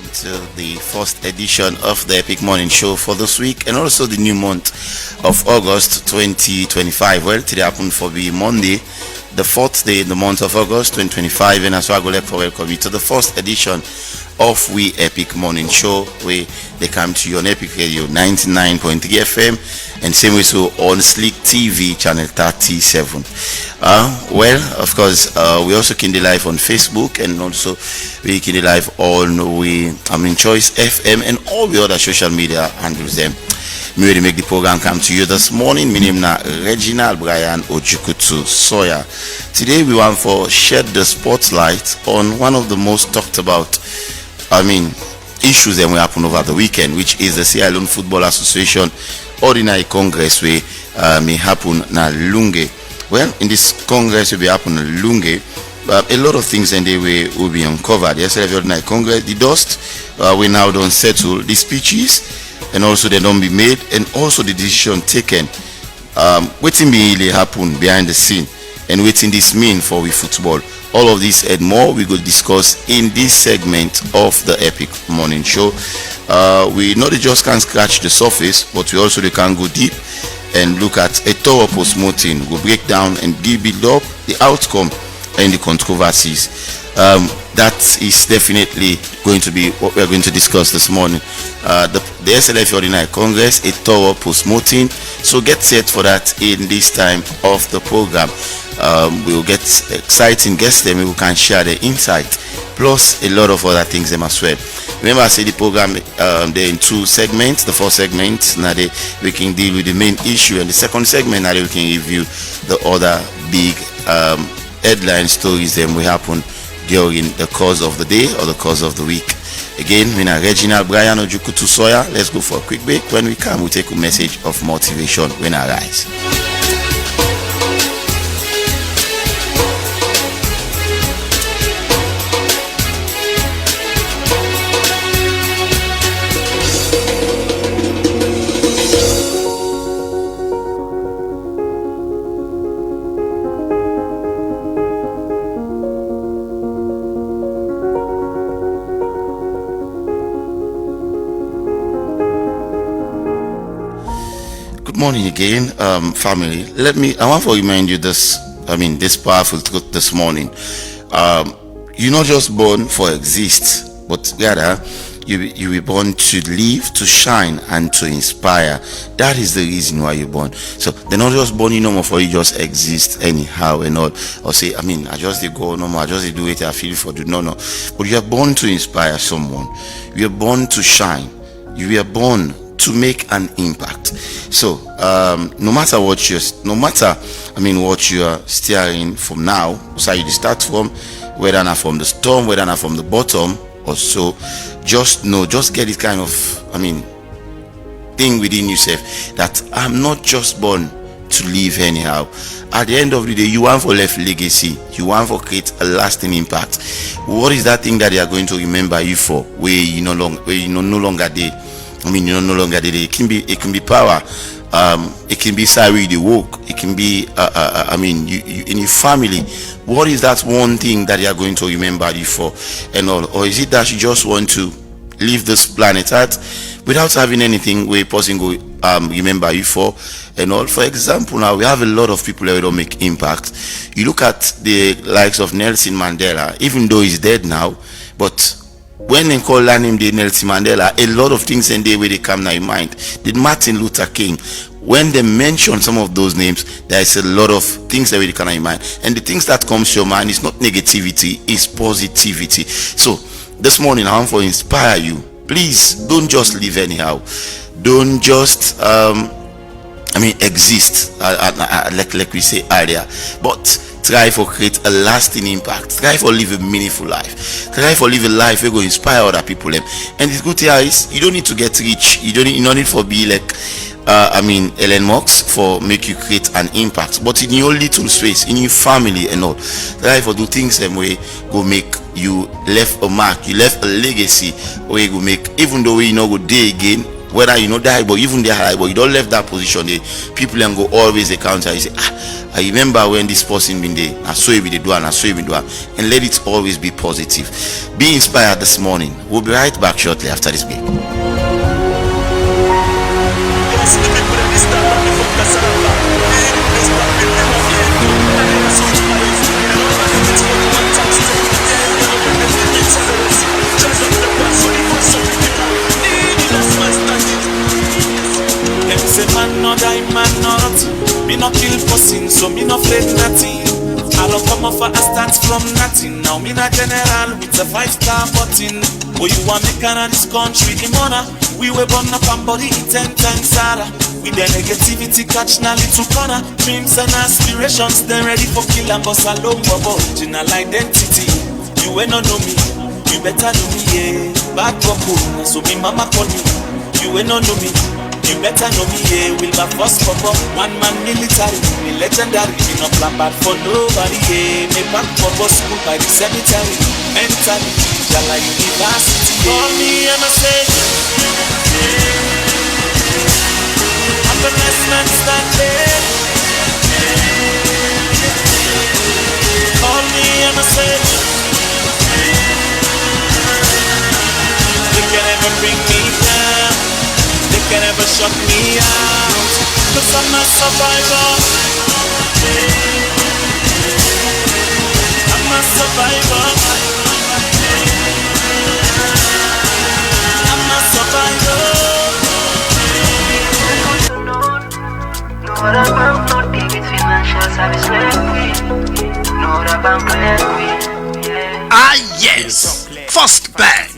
welcome to the first edition of the Epic Morning Show for this week and also the new month of August 2025. Well, today happened for the Monday, the fourth day in the month of August 2025, and as well, I would like to welcome you to the first edition of We Epic Morning Show, where they come to you on Epic Radio 99.3 FM and same way so on Slick TV channel 37. Well, of course, we also can be live on Facebook, and also we can be live on Choice FM and all the other social media handles them. Me ready make the program come to you this morning. My name is Reginald Brian Ojukutu Sawyer. Today we want to shed the spotlight on one of the most talked about issues that will happen over the weekend, which is the Sierra Leone Football Association Ordinary Congress, where may happen na Lunge. Well, in this Congress will be happen na Lunge. A lot of things in the way will be uncovered. Yesterday, Ordinary Congress, the dust we now don't settle, the speeches, and also they don't be made, and also the decision taken. Waiting be really happen behind the scene, and waiting this mean for we football. All of this and more we will discuss in this segment of the Epic Morning Show. We not just can scratch the surface, but we also can go deep and look at a thorough post-mortem. We'll break down and build up the outcome and the controversies. That is definitely going to be what we're going to discuss this morning. The SLF Ordinary Congress, a thorough post-mortem. So get set for that in this time of the program. We will get exciting guests them who can share their insight, plus a lot of other things them as well. Remember, I say the program they're in two segments. The first segment now we can deal with the main issue, and the second segment now we can review the other big headline stories that will happen during the course of the day or the course of the week. Again, we are Reginald Brian Ojukutu Sawyer. Let's go for a quick break. When we come, we take a message of motivation when I rise. Morning again, family. I want to remind you this powerful truth this morning. You're not just born for exist, but rather you were born to live, to shine, and to inspire. That is the reason why you're born. So they're not just born more for you just exist anyhow and all, or say I just go no more, I just do it I feel for do no. But you are born to inspire someone. You are born to shine. You are born to make an impact. So no matter what you are steering from now, so you start from, whether not from the storm, whether not from the bottom or so, just get this kind of thing within yourself that I'm not just born to live anyhow. At the end of the day, you want for left legacy, you want for create a lasting impact. What is that thing that they are going to remember you for, where you no longer there? You're no longer there. It can be power. It can be salary, the work. It can be, you in your family. What is that one thing that you are going to remember you for, and all? Or is it that you just want to leave this planet Earth without having anything where a person go remember you for, and all? For example, now we have a lot of people that don't make impact. You look at the likes of Nelson Mandela, even though he's dead now, but when they call him the Nelson Mandela, a lot of things in there where they come to your mind. Did Martin Luther King, when they mention some of those names, there is a lot of things that will come to your mind. And the things that comes to your mind is not negativity, it's positivity. So this morning I want to inspire you. Please don't just live anyhow. Don't just exist like we say earlier, but try for create a lasting impact. Try for live a meaningful life. Try for live a life where go inspire other people. And the good thing is you don't need to get rich. You don't need for be like Elon Musk for make you create an impact. But in your little space, in your family and all, try for do things same way go make you left a mark. You left a legacy where you go make, even though you know go day again, whether you know die, but even they high, but you don't left that position, the people then go always the counter. You say, I remember when this person been there, I saw you with the door and I saw you with the door, and let it always be positive. Be inspired this morning. We'll be right back shortly after this break. Say man no die, man not. Me no kill person, so me no afraid nothing. I don't come off a start from nothing. Now me not general with a 5-star button. Oh, you want me can of this country in honor. We were born up and body 10 times harder. With the negativity catch now little corner. Dreams and aspirations, then ready for kill and bust a low original identity. You ain't no know me, you better know me, yeah. Bad couple, so me mama call me. You ain't no know me, you better know me, yeah. Will my first pop up, one man military, me legendary. Me no plan bad for nobody, yeah. Me back for school by the cemetery. Mentally, Jala University, yeah. Call me, I'm a savior. I'm the last man standing. Call me, I'm a savior. They can never bring me down. They can never shut me out. 'Cause I'm a survivor. I'm a survivor. I'm a survivor. No other bank not give it financial service like we. No other bank like we. Yeah. Ah yes, First Bank.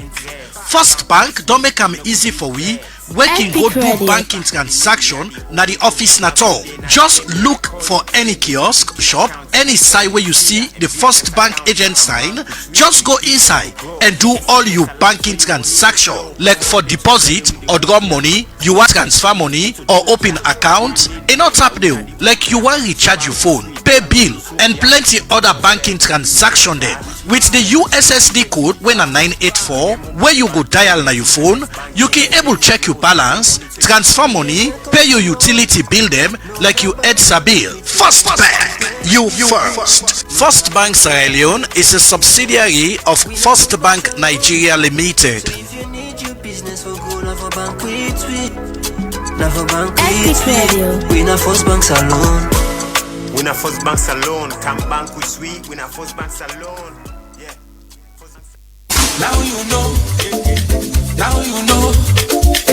First Bank don't make them easy for we. Working go do banking transaction na the office na all. Just look for any kiosk, shop, any site where you see the First Bank agent sign. Just go inside and do all your banking transaction. Like for deposit or draw money, you want transfer money or open account. E not tap there. Like you want recharge your phone, pay bill, and plenty other banking transaction there. With the USSD code when a 984, where you go dial na your phone, you can able check your balance, transfer money, pay your utility bill them like you add bill. First Bank, you first. First Bank Sierra Leone is a subsidiary of First Bank Nigeria Limited. If you need your business for go na for bank with we. Na for bank Epic Radio. We na First Bank Salon. We na First Bank Salon. Come bank with we. We na First Bank Salon. Now you know. Now you know.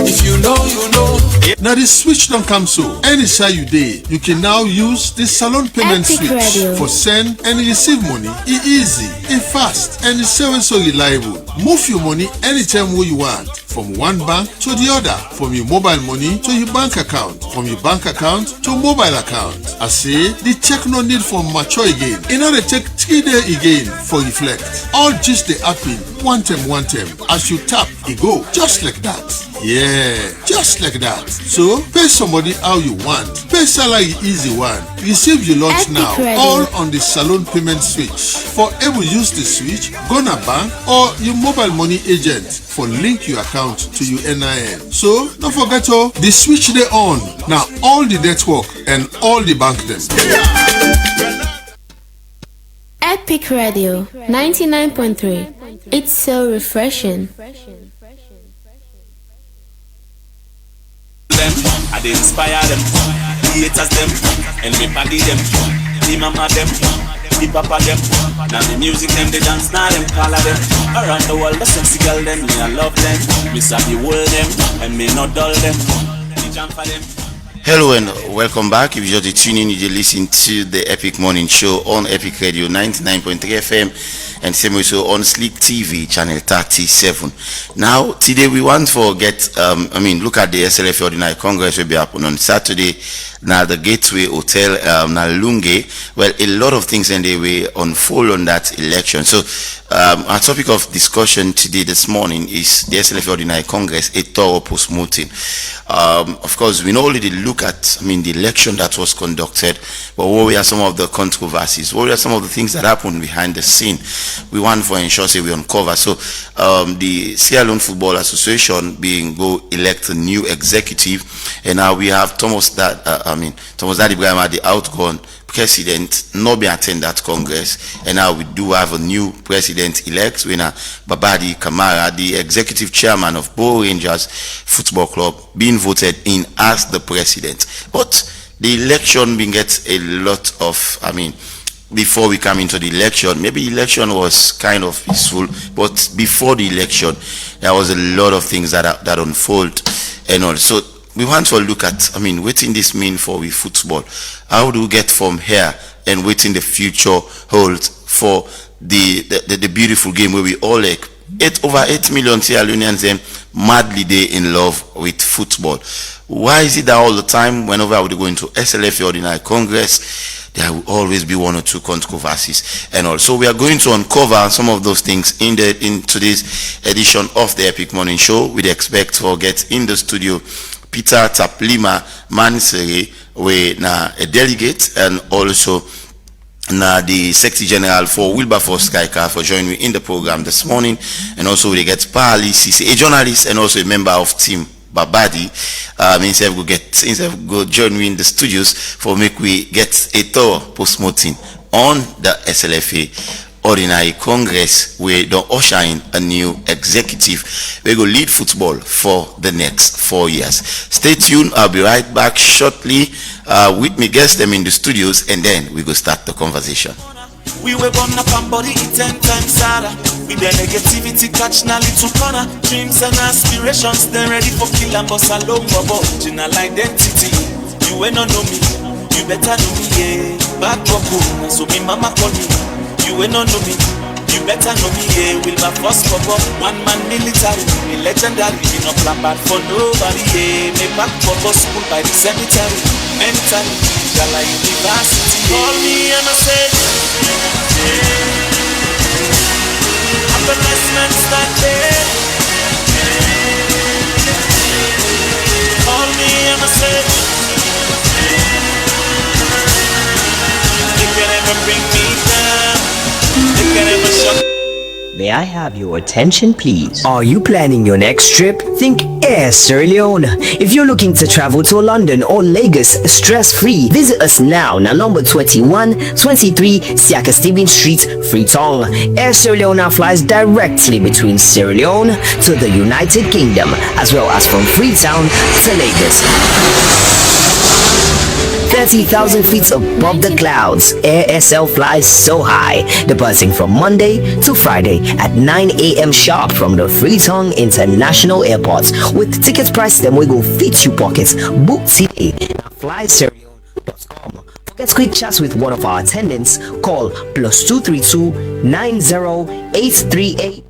If you know, you know. Now the switch don't come so. Any side you day, you can now use the salon payment Epic switch Radio. for send and receive money. It's easy, it's fast, and it's so reliable. Move your money anytime where you want, from one bank to the other, from your mobile money to your bank account, from your bank account to mobile account. I say the check no need for mature again. In order to take 3 days again for reflect. All just the happen one time. As you tap, it go just like that. Yeah, just like that. So pay somebody how you want. Pay salary easy one. Receive your lunch Epic now. Radio. All on the salon payment switch. For able use the switch, go na bank or your mobile money agent for link your account to your NIN. So don't forget the switch they on. Now all the network and all the bank them. Epic Radio 99.3. It's so refreshing. Them, I dey inspire them, the haters them, and me body them, the mama them, the papa them. Now the music them, they dance now them, color them. Around the world, the sexy girl them, me I love them. Me sabi hold them, and me not dull them. Me jump for them. Hello and welcome back. If you're just tuning in, you listen to the Epic Morning Show on Epic Radio 99.3 FM and same also on Sleep TV channel 37. Now today we want to get look at the SLF Ordinary Congress will be happening on Saturday. Now the Gateway Hotel now Lunge. Well, a lot of things and they will unfold on that election. So our topic of discussion today this morning is the SLF Ordinary Congress, a thorough post-mortem. Of course, we know already look at, the election that was conducted, but what were some of the controversies? What were some of the things that happened behind the scene? We want to ensure say we uncover. So the Sierra Leone Football Association being go elect a new executive, and now we have Thomas Dad Ibrahim, the outgone president, not be attend that Congress, and now we do have a new president elect, winner Babadi Kamara, the executive chairman of Bo Rangers Football Club, being voted in as the president. But the election being gets a lot of, before we come into the election, maybe election was kind of peaceful, but before the election, there was a lot of things that unfold, and also we want to look at, what in this mean for we football? How do we get from here, and what in the future holds for the beautiful game where we all like over 8 million Sierra Leoneans madly they in love with football? Why is it that all the time whenever I would go into SLFA Ordinary Congress, there will always be one or two controversies? And also we are going to uncover some of those things in today's edition of the Epic Morning Show. We'd expect to get in the studio Peter Taplima Mansere, we na a delegate, and also na the Secretary General for Wilberforce Skycar for joining me in the program this morning. And also we get Pali Sisi, a journalist and also a member of Team Babadi. Instead of go join me in the studios for make we get a thorough post-mortem on the SLFA Ordinary Congress, where don't usher in a new executive. We go lead football for the next 4 years. Stay tuned. I'll be right back shortly with me guests them in the studios, and then we go start the conversation. We were born up and body 10 times harder. With the negativity catch na little corner. Dreams and aspirations, then ready for kill and boss alone for original identity. You ain't not know me, you better know me, yeah. Bad boko, so me mama call me. You ain't not know me, you better know me, yeah. Wilberforce for one man military, me legendary. Me no plan bad for nobody, yeah. Me back for school by the cemetery. Mentally, Gala University. Call me and I say, I'm the best man standing. Call me and I say, you can never bring me down. You can never shut. May I have your attention, please? Are you planning your next trip? Think Air Sierra Leone. If you're looking to travel to London or Lagos stress-free, visit us now number 2123 Siaka Stevens Street, Freetown. Air Sierra Leone flies directly between Sierra Leone to the United Kingdom, as well as from Freetown to Lagos. 30,000 feet above the clouds, Air SL flies so high, departing from Monday to Friday at 9 a.m. sharp from the Freetown International Airport. With ticket price, them we go fit you pockets. Book today at flysierraleone.com. For get quick chats with one of our attendants, call +232 90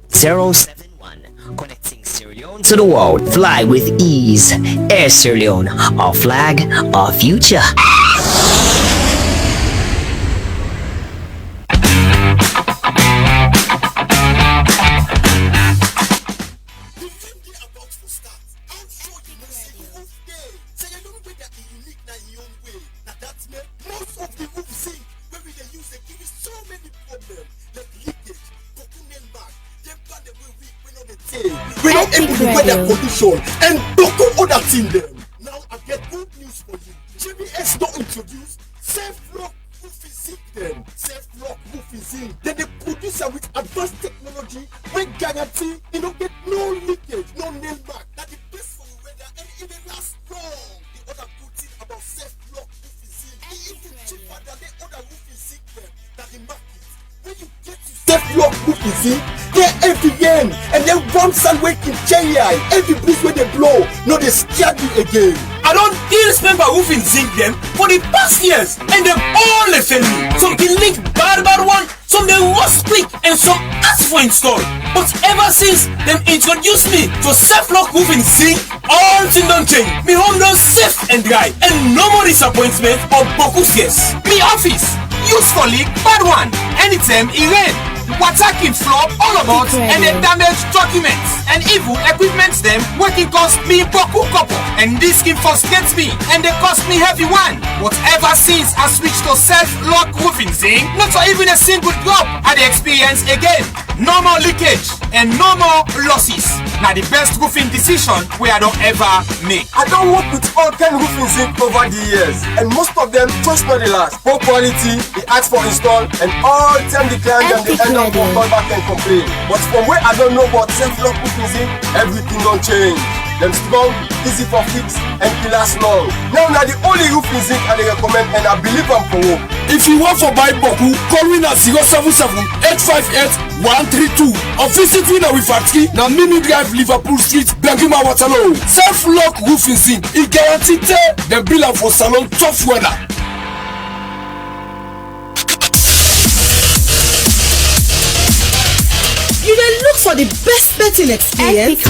071. Connecting Sierra Leone to the world. Fly with ease. Air Sierra Leone, our flag, our future. We don't able to weather condition and Boko other thing them. Now I get good news for you. GBS don't introduce self-lock roofing zinc them. Self-lock roofing zinc. Then they produce it with advanced technology. We guarantee you don't get no leakage, no nail mark. That the best for weather and it will last long. The other good thing about self-lock roofing zinc, it even cheaper than the other roofing zinc them that the market. When you get to self-lock roofing zinc, they're FVN and then one sun waking JI. Every breeze when they blow, no they scare you again. I don't deal spend by roofing zinc them for the past years and them all they fail me. Some can link bad one, some they rust quick and some ask for install. But ever since them introduced me to self-lock roofing zinc, all things don't change. Me home don't safe and dry and no more disappointment or boku stress. Me office use for leak bad one anytime it rain. Water can flow all about and they damage documents and evil equipment them working cost me boku couple, and this scheme frustrates me and they cost me heavy one. But ever since I switched to self-lock roofing zinc, not for even a single drop I the experience again. No more leakage and no more losses. Now the best roofing decision we I don't ever make. I don't work with all kind of roofing zinc over the years, and most of them just not the last. Poor quality, they ask for install, and all time the client and they end up for call back and complain. But from where I don't know about self-lock roofing zinc, everything don't change. Them strong, easy for fix, and it last long. Now the only roofing zinc I recommend, and I believe I'm for work. If you want for buy boku, call me na 077-858-132 or visit me na we factory na Mimi Drive, Liverpool Street, Bengima, Waterloo. Self-lock roofing zinc, it guaranteed them bill am for salon tough weather. You dey look for the best betting experience?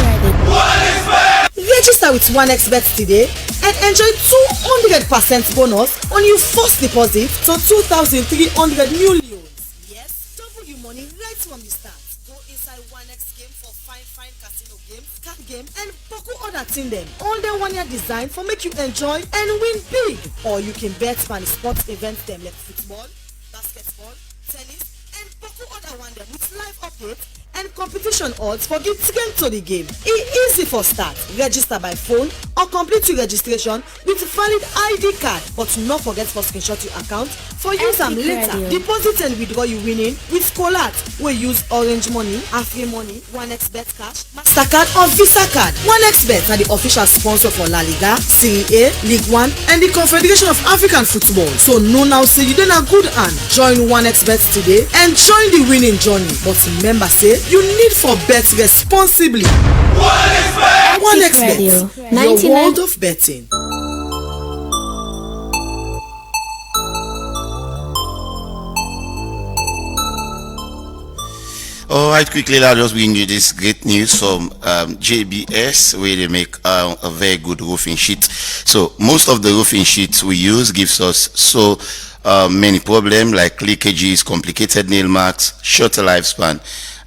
Register with 1xBet today and enjoy 200% bonus on your first deposit to 2,300 million. Yes, double your money right from the start. Go inside 1x game for fine casino games, card game, and Poku other thing them. All the 1 year design for make you enjoy and win big. Or you can bet on sports events them like football, basketball, tennis, and Poku other one them with live updates and competition odds for get to the game. It's easy for start. Register by phone or complete your registration with valid ID card, but not forget for screenshot your account for use them later. Deposit and withdraw you winning with Colat. We use Orange Money, Afri Money, 1xBet Cash, Mastercard or Visa Card. 1xBet are the official sponsor for La Liga, Serie A, League One, and the Confederation of African Football. So no now say you done a good hand. Join 1xBet today and join the winning journey. But remember say you need for bet responsibly. 1xBet, your world of betting. Alright, quickly I'll just bring you this great news from JBS, where they make a very good roofing sheet. So most of the roofing sheets we use gives us many problems like leakages, complicated nail marks, shorter lifespan,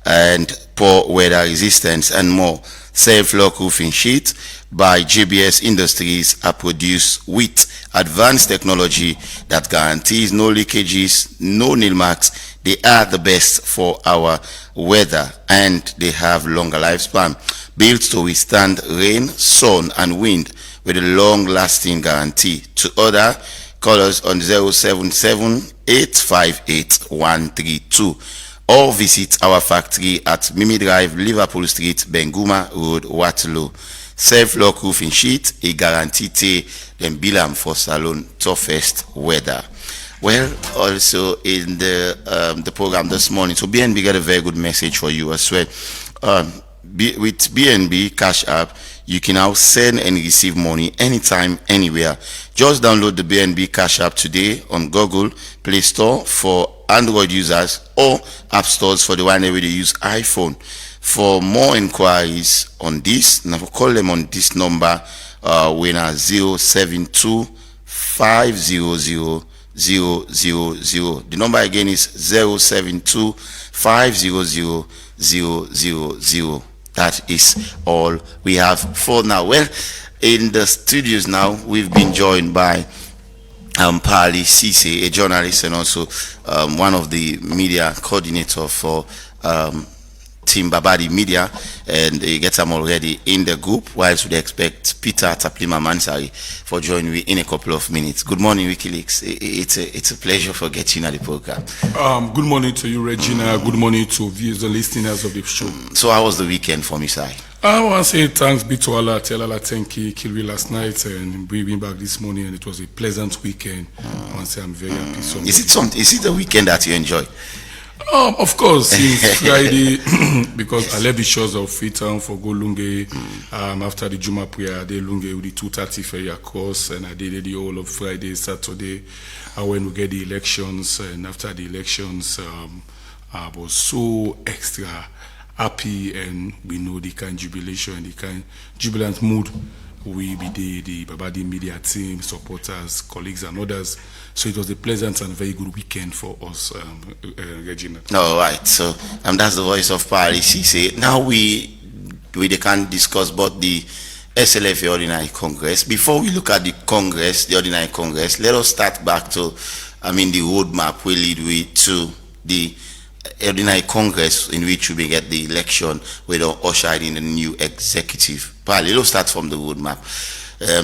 and poor weather resistance and more. Self-lock roofing sheet by JBS Industries are produced with advanced technology that guarantees no leakages, no nail marks. They are the best for our weather and they have longer lifespan, built to withstand rain, sun and wind with a long-lasting guarantee. To order, call us on 077-858-132 or visit our factory at Mimi Drive, Liverpool Street, Benguma Road, Waterloo. Self-lock roofing sheet, a guarantee them bill for salon toughest weather. Well, also in the program this morning, so BNB got a very good message for you as well. With BNB Cash App, you can now send and receive money anytime, anywhere. Just download the BNB Cash App today on Google Play Store for Android users or App Stores for the one that they use iPhone. For more inquiries on this, now call them on this number, winner 072 500 000. The number again is 072 500 000. That is all we have for now. Well, in the studios now, we've been joined by Pali Cisse, a journalist and also one of the media coordinator for Team Babadi Media, and they get them already in the group, whilst we expect Peter Taplima Mansari for joining me in a couple of minutes. Good morning, WikiLeaks. It's a pleasure for getting at the program. Good morning to you, Regina. Good morning to viewers and listeners of the show. So how was the weekend for me, Sai? I want to say thanks be to Allah, tell Allah thank you, Kilwe last night and bringing back this morning, and it was a pleasant weekend. I want to say I'm very happy. Is it a weekend that you enjoy? Of course, since Friday, because I left the shores of Freetown for go Lunge after the Juma prayer. I did Lunge with the 2:30 ferry across, and I did the whole of Friday, Saturday. When we get the elections, and after the elections, I was so extra happy, and we know the kind of jubilation and the kind of jubilant mood we be the Babadi Media team, supporters, colleagues and others. So it was a pleasant and very good weekend for us, Regina. All right, so that's the voice of Pali Cisse. Now we we they can't discuss about the SLFA Ordinary Congress. Before we look at the Congress, the Ordinary Congress, let us start back to, the roadmap will lead way to the Ordinary Congress in which we get the election with ushered in the new executive. But let us start from the roadmap.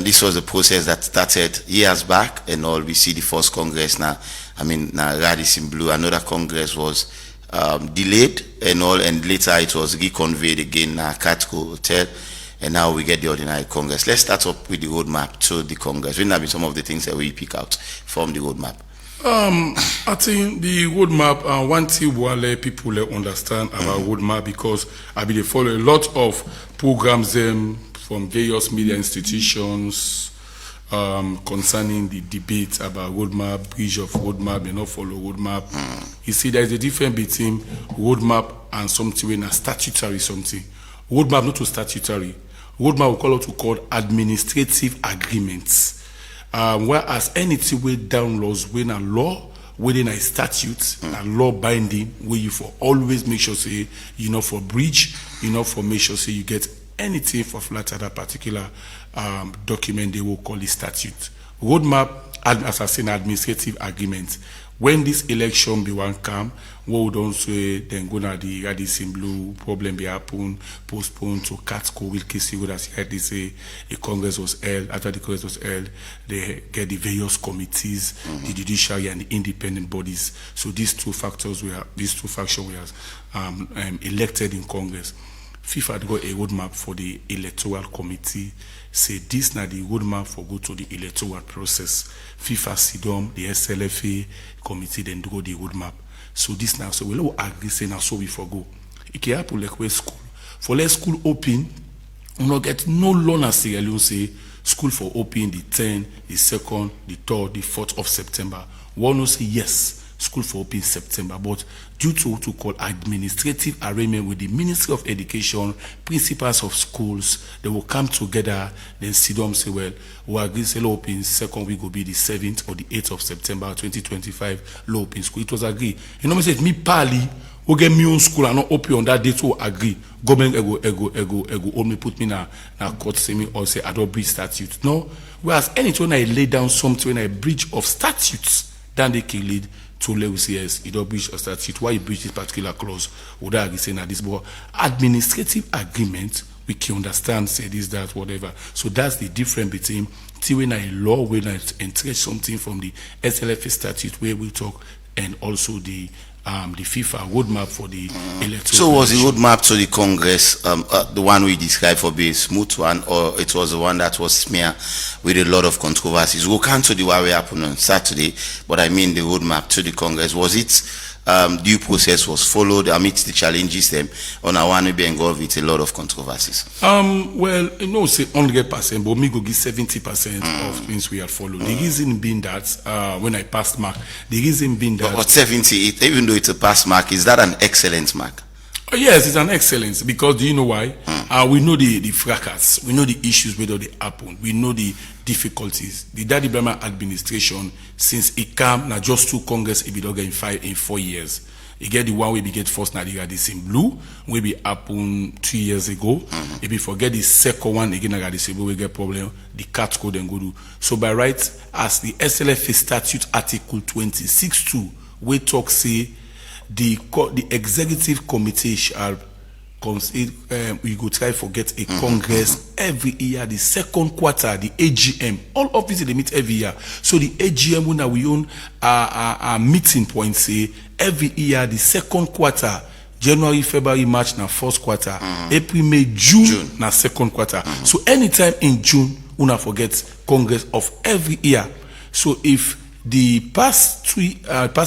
This was a process that started years back, and all we see the first Congress now. Now Radisson Blue. Another Congress was delayed and all, and later it was reconvened again now Catco Hotel, and now we get the Ordinary Congress. Let's start up with the roadmap to the Congress. Will that be some of the things that we pick out from the roadmap? I think the roadmap, one thing will people understand about roadmap, because they follow a lot of programs from various media institutions concerning the debate about roadmap, bridge of roadmap, they not follow roadmap. You see, there is a difference between roadmap and something when a statutory something. Roadmap not to statutory. Roadmap we call it to call administrative agreements. Whereas anything way down laws when a law within a statute, a law binding, where you for always make sure say for bridge, for make sure say you get anything for flat at that particular document they will call it statute. Roadmap, as I say, administrative agreement. When this election be one come, what would also then go na the Radisson Blue problem be happen, postponed to Catco will case you would have heard they say a Congress was held. After the Congress was held, they get the various committees, the judiciary and the independent bodies. So these two factions were elected in Congress. FIFA had got a roadmap for the electoral committee. Say this now the roadmap for go to the electoral process. FIFA SIDOM, the SLFA committee then go the roadmap. So this now, so we will agree say now so we forgo. It can happen like where school. For let school open, we not get no loan as say school for open the 10th, the 2nd, the 3rd, the 4th of September. One will say yes. School for open September, but due to what we call administrative arrangement with the Ministry of Education, principals of schools, they will come together, then sit down say, well, we agree say law open second week will be the 7th or the 8th of September 2025, law open school. It was agreed. You know me say me pali, we get me own school and not open on that date to agree. Government ego only put me na court say me or say I don't breach statute. No. Whereas anytime I lay down something when I breach of statutes, then they can lead to let we say yes, you don't breach a statute. Why you breach this particular clause? Would I say that this but administrative agreement we can understand, say this, that, whatever. So that's the difference between when a law when I entrench something from the SLFA statute where we talk and also the FIFA roadmap for the electoral. So was the roadmap to the Congress the one we described for being a smooth one, or it was the one that was smeared with a lot of controversies? We'll come to the one we happened on Saturday, but the roadmap to the Congress, was it due process was followed amidst the challenges them on a one we be involved with a lot of controversies? Well, say 100%, but me go give 70% of things we had followed. The reason being that when I passed mark, the reason being that but 78, even though it's a pass mark, is that an excellent mark? Yes, it's an excellence, because do you know why? We know the fracas, we know the issues whether they happen, we know the difficulties. The Daddy Brahma administration, since it came, now just two Congress, it be done in 4 years. You get the one we be get first now the Radisson Blue, we be happen 2 years ago. If you forget the second one again, Radisson Blue, we get problem. The cat code and go do. So by right, as the SLFA statute article 26.2, we talk say the executive committee shall we go try forget a Congress every year, the second quarter, the AGM. All offices they meet every year. So the AGM when we own a meeting point say every year, the second quarter, January, February, March na first quarter, April, May, June na second quarter. So anytime in June, we not forget Congress of every year. So if the past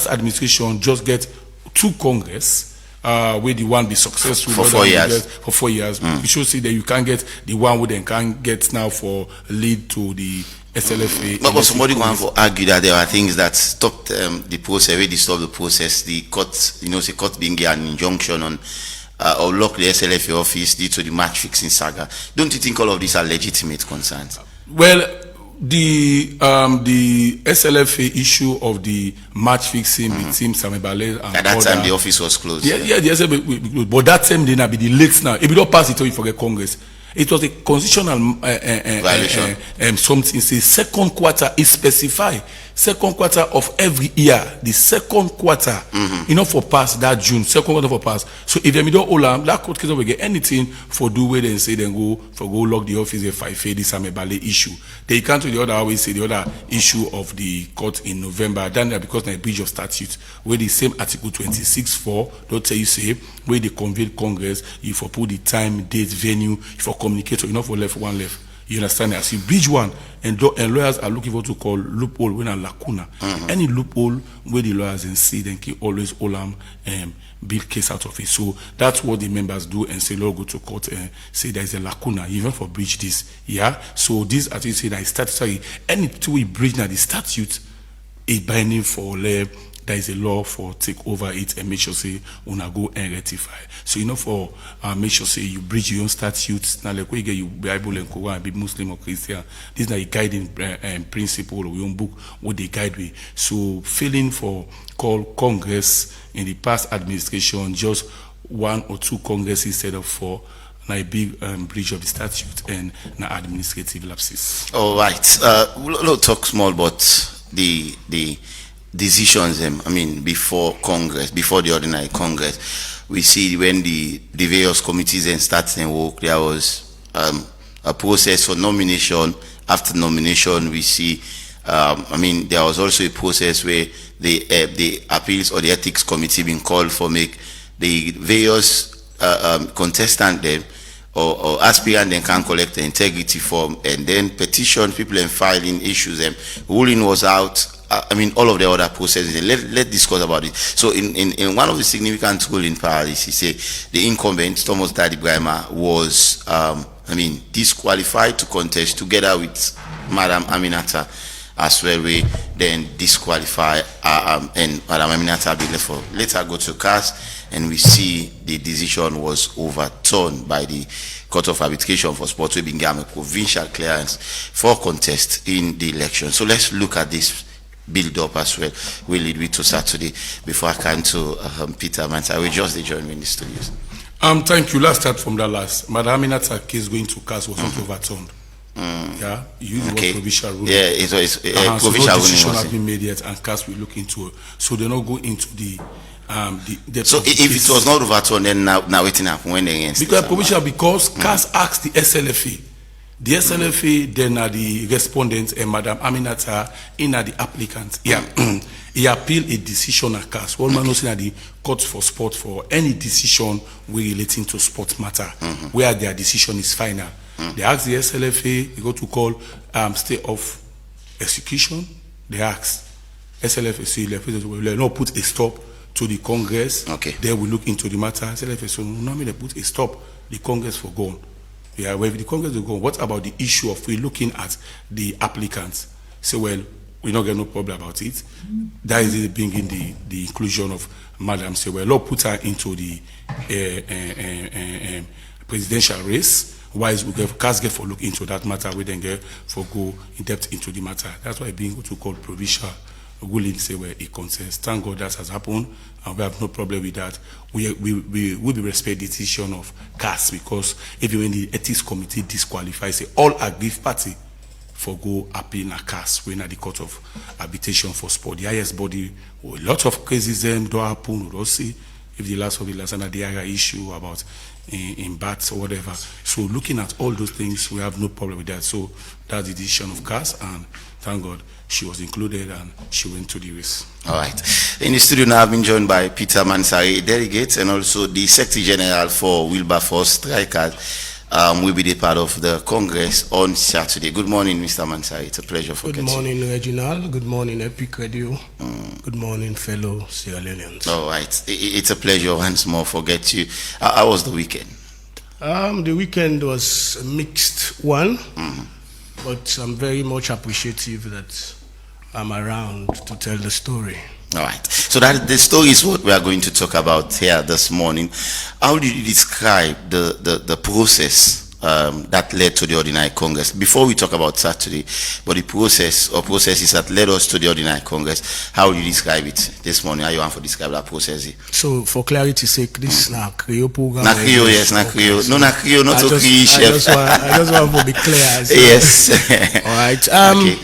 administration just get 2 Congress, where the one be successful for 4 years. For 4 years, we should see that you can get the one who then can get now for lead to the SLFA. But somebody want to argue that there are things that stopped the process, really stopped the process. The court, the court being an injunction on or lock the SLFA office due to the match fixing saga. Don't you think all of these are legitimate concerns? Well, the SLFA issue of the match fixing between Samebale and at that time the office was closed. Yeah, the SLFA, but that time they not be the late now. If you don't pass it, you forget Congress. It was a constitutional violation. Something say second quarter is specified. Second quarter of every year, the second quarter, for pass that June, second quarter for pass. So if they don't hold that court case will get anything for do where they say then go lock the office if I fail this Amebale issue. They can't to the other always say the other issue of the court in November. Then because the breach of statute where the same article 26(4) don't tell you say where they convene Congress, you for put the time, date, venue, for communicate, so for left one left. You understand? As you bridge one, and lawyers are looking for to call loophole when a lacuna. Any loophole where the lawyers and see then can always build case out of it. So that's what the members do and say, Lord, go to court and say there is a lacuna, even for breach this. Yeah. So this, as you say, that is statutory. Anything we breach now the statute is binding for there is a law for take over it and make sure say una go and rectify. So for make sure say you bridge your own statutes. Now like where you get your Bible and Quran, be Muslim or Christian. This is like a guiding principle or your own book what they guide with. So failing for call Congress in the past administration, just 1 or 2 Congresses instead of 4. Now a big breach of the statute and now administrative lapses. All right. We'll talk small about the decisions before Congress, before the ordinary Congress. We see when the various committees and starts and work, there was a process for nomination. After nomination, we see there was also a process where the appeals or the ethics committee being called for make the various contestant them or aspirant then can collect the integrity form and then petition people and filing issues them. Ruling was out. All of the other processes. Let's discuss about it. So, in one of the significant ruling in Paris, he said the incumbent Thomas Dadi Brahma was, disqualified to contest together with Madam Aminata as well. We then disqualify and Madam Aminata be left for later go to CAS, and we see the decision was overturned by the Court of Arbitration for Sport. We began a provincial clearance for contest in the election. So let's look at this build up as well. Will lead me to Saturday before I come to Peter Manta. We just join me in the studios. Thank you. Let's start from that last. Madam Aminata case going to CAS was not overturned. Yeah, you use what provincial ruling. Yeah, it's provincial so no decision ruling has been made yet, and CAS will look into it. So they not go into the so if it was not overturned, then now waiting up when against because provincial because CAS asked the SLFA. The SLFA then are the respondents and Madam Aminata in are the applicant. Yeah, he appealed a decision at CAS. One man knows in the court for sport for any decision relating to sport matter where their decision is final. They ask the SLFA, they go to call stay of execution. They ask SLFA, say will not put a stop to the Congress. Okay. They will look into the matter. SLFA so normally they put a stop the Congress for gone. Yeah, where the Congress will go, what about the issue of we looking at the applicants? Say, well, we not get no problem about it. That is bringing the inclusion of Madam. Say, well, Lord put her into the presidential race. Why is we get CAS get for look into that matter? We then get for go in depth into the matter. That's why being to call provincial ruling say where it concerns. Thank God that has happened, and we have no problem with that. We will be respect the decision of CAS because if you in the ethics committee disqualify, say all aggrieved party for go appeal na CAS, we're in the court of arbitration for sport. The highest body, a lot of cases them don't happen. We don't see if the last and the other issue about in bats or whatever. So looking at all those things, we have no problem with that. So that's the decision of CAS, and thank God she was included and she went to the race. All right. In the studio now, I've been joined by Peter Mansari, delegate, and also the Secretary General for Wilberforce Strikers. Will be the part of the Congress on Saturday. Good morning, Mr. Mansari. It's a pleasure for you. Good morning, Reginald. Good morning, Epic Radio. Good morning, fellow Sierra Leoneans. All right. It's a pleasure once more for get you. How was the weekend? The weekend was a mixed one, but I'm very much appreciative that I'm around to tell the story. All right. So that the story is what we are going to talk about here this morning. How did you describe the process that led to the ordinary Congress. Before we talk about Saturday, but the process or processes that led us to the ordinary Congress, how would you describe it this morning? How you want to describe that process? So, for clarity's sake, this is not Creole program. Not Creole, yes, not Creole. No, not Creole, not so Creole, chef. I just want to be clear. So. Yes. All right. Okay.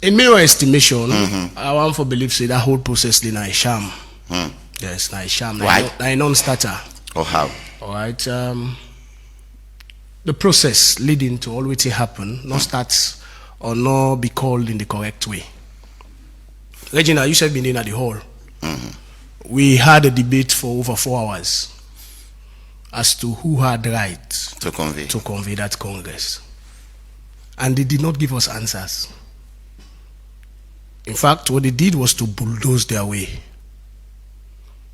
In my estimation, I want to believe say that whole process is a sham. Yes, a sham. Why? A non-starter. Or how? All right. The process leading to all what happen not starts or not be called in the correct way. Regina, you said been in at the hall. We had a debate for over 4 hours as to who had right to convey that Congress. And they did not give us answers. In fact, what they did was to bulldoze their way.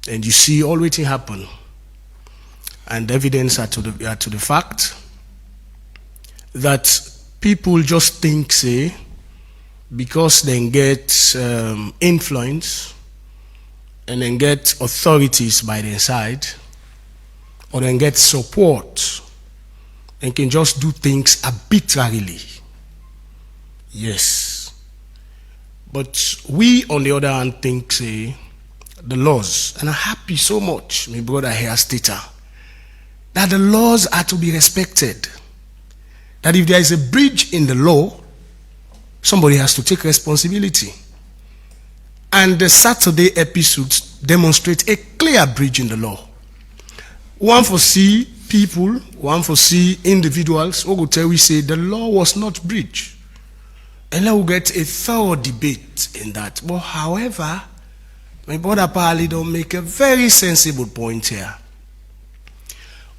And you see all waiting happen. And evidence are to the fact that people just think, say, because they get influence and then get authorities by their side, or then get support, and can just do things arbitrarily. Yes. But we, on the other hand, think, say, the laws, and I'm happy so much, my brother here stated, that the laws are to be respected. That if there is a breach in the law, somebody has to take responsibility. And the Saturday episodes demonstrate a clear breach in the law. One foresee people, one foresee individuals who will tell we say the law was not breached. And then we'll get a thorough debate in that. But however, my brother Pali don't make a very sensible point here.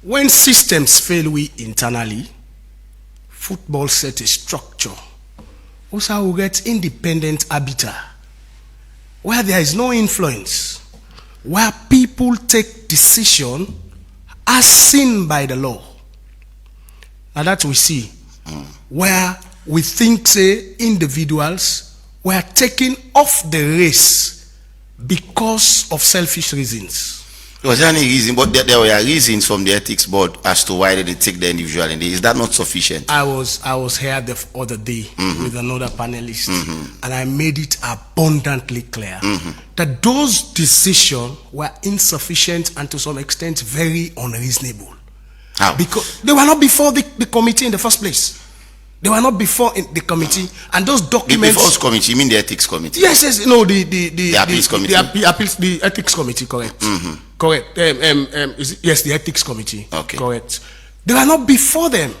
When systems fail we internally, football set a structure. Also we get independent arbiter, where there is no influence, where people take decision as seen by the law. Now that we see, where we think, say, individuals were taken off the race because of selfish reasons. Was there any reason? But there were reasons from the ethics board as to why they take the individual, and is that not sufficient? I was here the other day with another panelist, and I made it abundantly clear that those decisions were insufficient and to some extent very unreasonable. How? Because they were not before the committee in the first place. They were not before in the committee, and those documents. The before committee, you mean the ethics committee? Yes, no, the appeals committee. The ethics committee, correct. Correct. Yes, the ethics committee. Okay. Correct. They were not before them.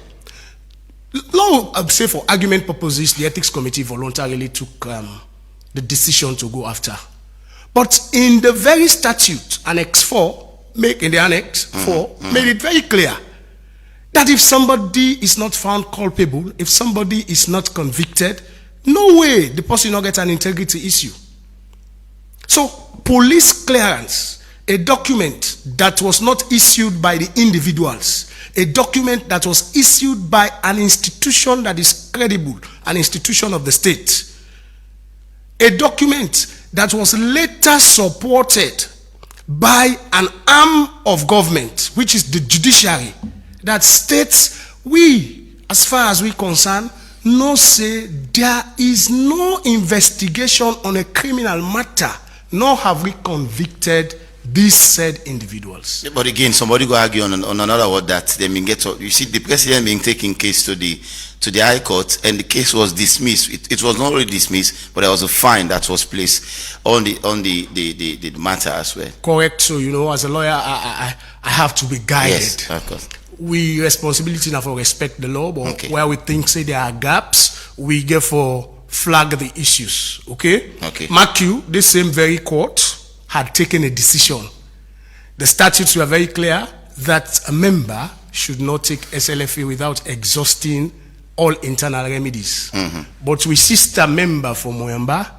Law, I would say, for argument purposes, the ethics committee voluntarily took the decision to go after. But in the very statute, Annex 4, made it very clear that if somebody is not found culpable, if somebody is not convicted, no way the person will not get an integrity issue. So, police clearance, a document that was not issued by the individuals, a document that was issued by an institution that is credible, an institution of the state, a document that was later supported by an arm of government, which is the judiciary, that states we, as far as we concern, no say there is no investigation on a criminal matter, nor have we convicted these said individuals. But again, somebody go argue on another word that they may get. You see, the president being taking case to the High Court, and the case was dismissed. It was not already dismissed, but there was a fine that was placed on the matter as well. Correct. So as a lawyer, I have to be guided. Yes, of course. We responsibility now for respect the law, but where we think say there are gaps, we get for flag the issues. Okay. Mark you, this same very court had taken a decision. The statutes were very clear that a member should not take SLFA without exhausting all internal remedies. But we sister member from Moyamba,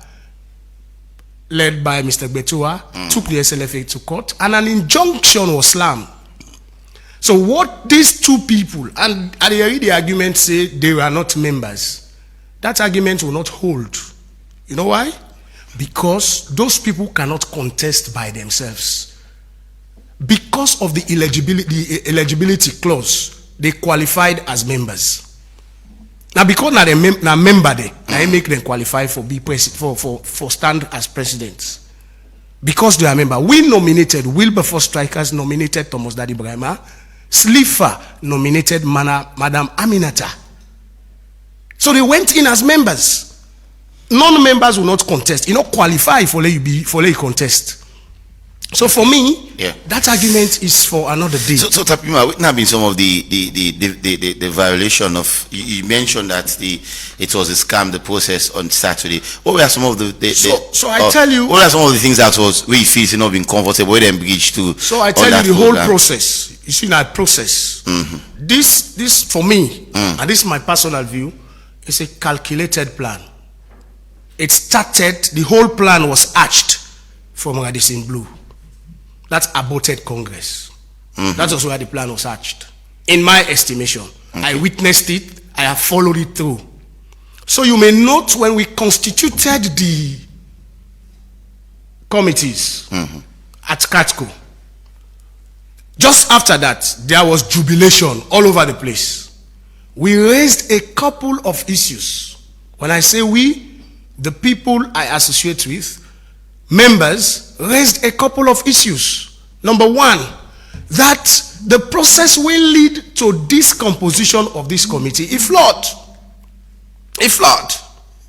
led by Mr. Betua, took the SLFA to court, and an injunction was slammed. So what these two people, and the argument say they were not members, that argument will not hold. You know why? Because those people cannot contest by themselves. Because of the eligibility clause, they qualified as members. Now because na member they, I make them qualify for be president for stand as presidents. Because they are member, we nominated Wilberforce Strikers, nominated Thomas Daddy Brahma, Slipher nominated Madam Aminata. So they went in as members. Non-members will not contest. You know, qualify for you contest. So for me, that argument is for another day. So Tapima, what have been some of the violation of? You mentioned that it was a scam, the process on Saturday. What were some of So I tell you, what are some of the things that was we feel not being comfortable with them bridge to? So I tell you the whole process. You see that process. This for me, and this is my personal view, is a calculated plan. It started. The whole plan was hatched from Radisson Blue. That aborted Congress. That was where the plan was hatched. In my estimation, I witnessed it. I have followed it through. So you may note when we constituted the committees at Katko, just after that, there was jubilation all over the place. We raised a couple of issues. When I say we, the people I associate with, members, raised a couple of issues. Number one, that the process will lead to discomposition of this committee. If flawed.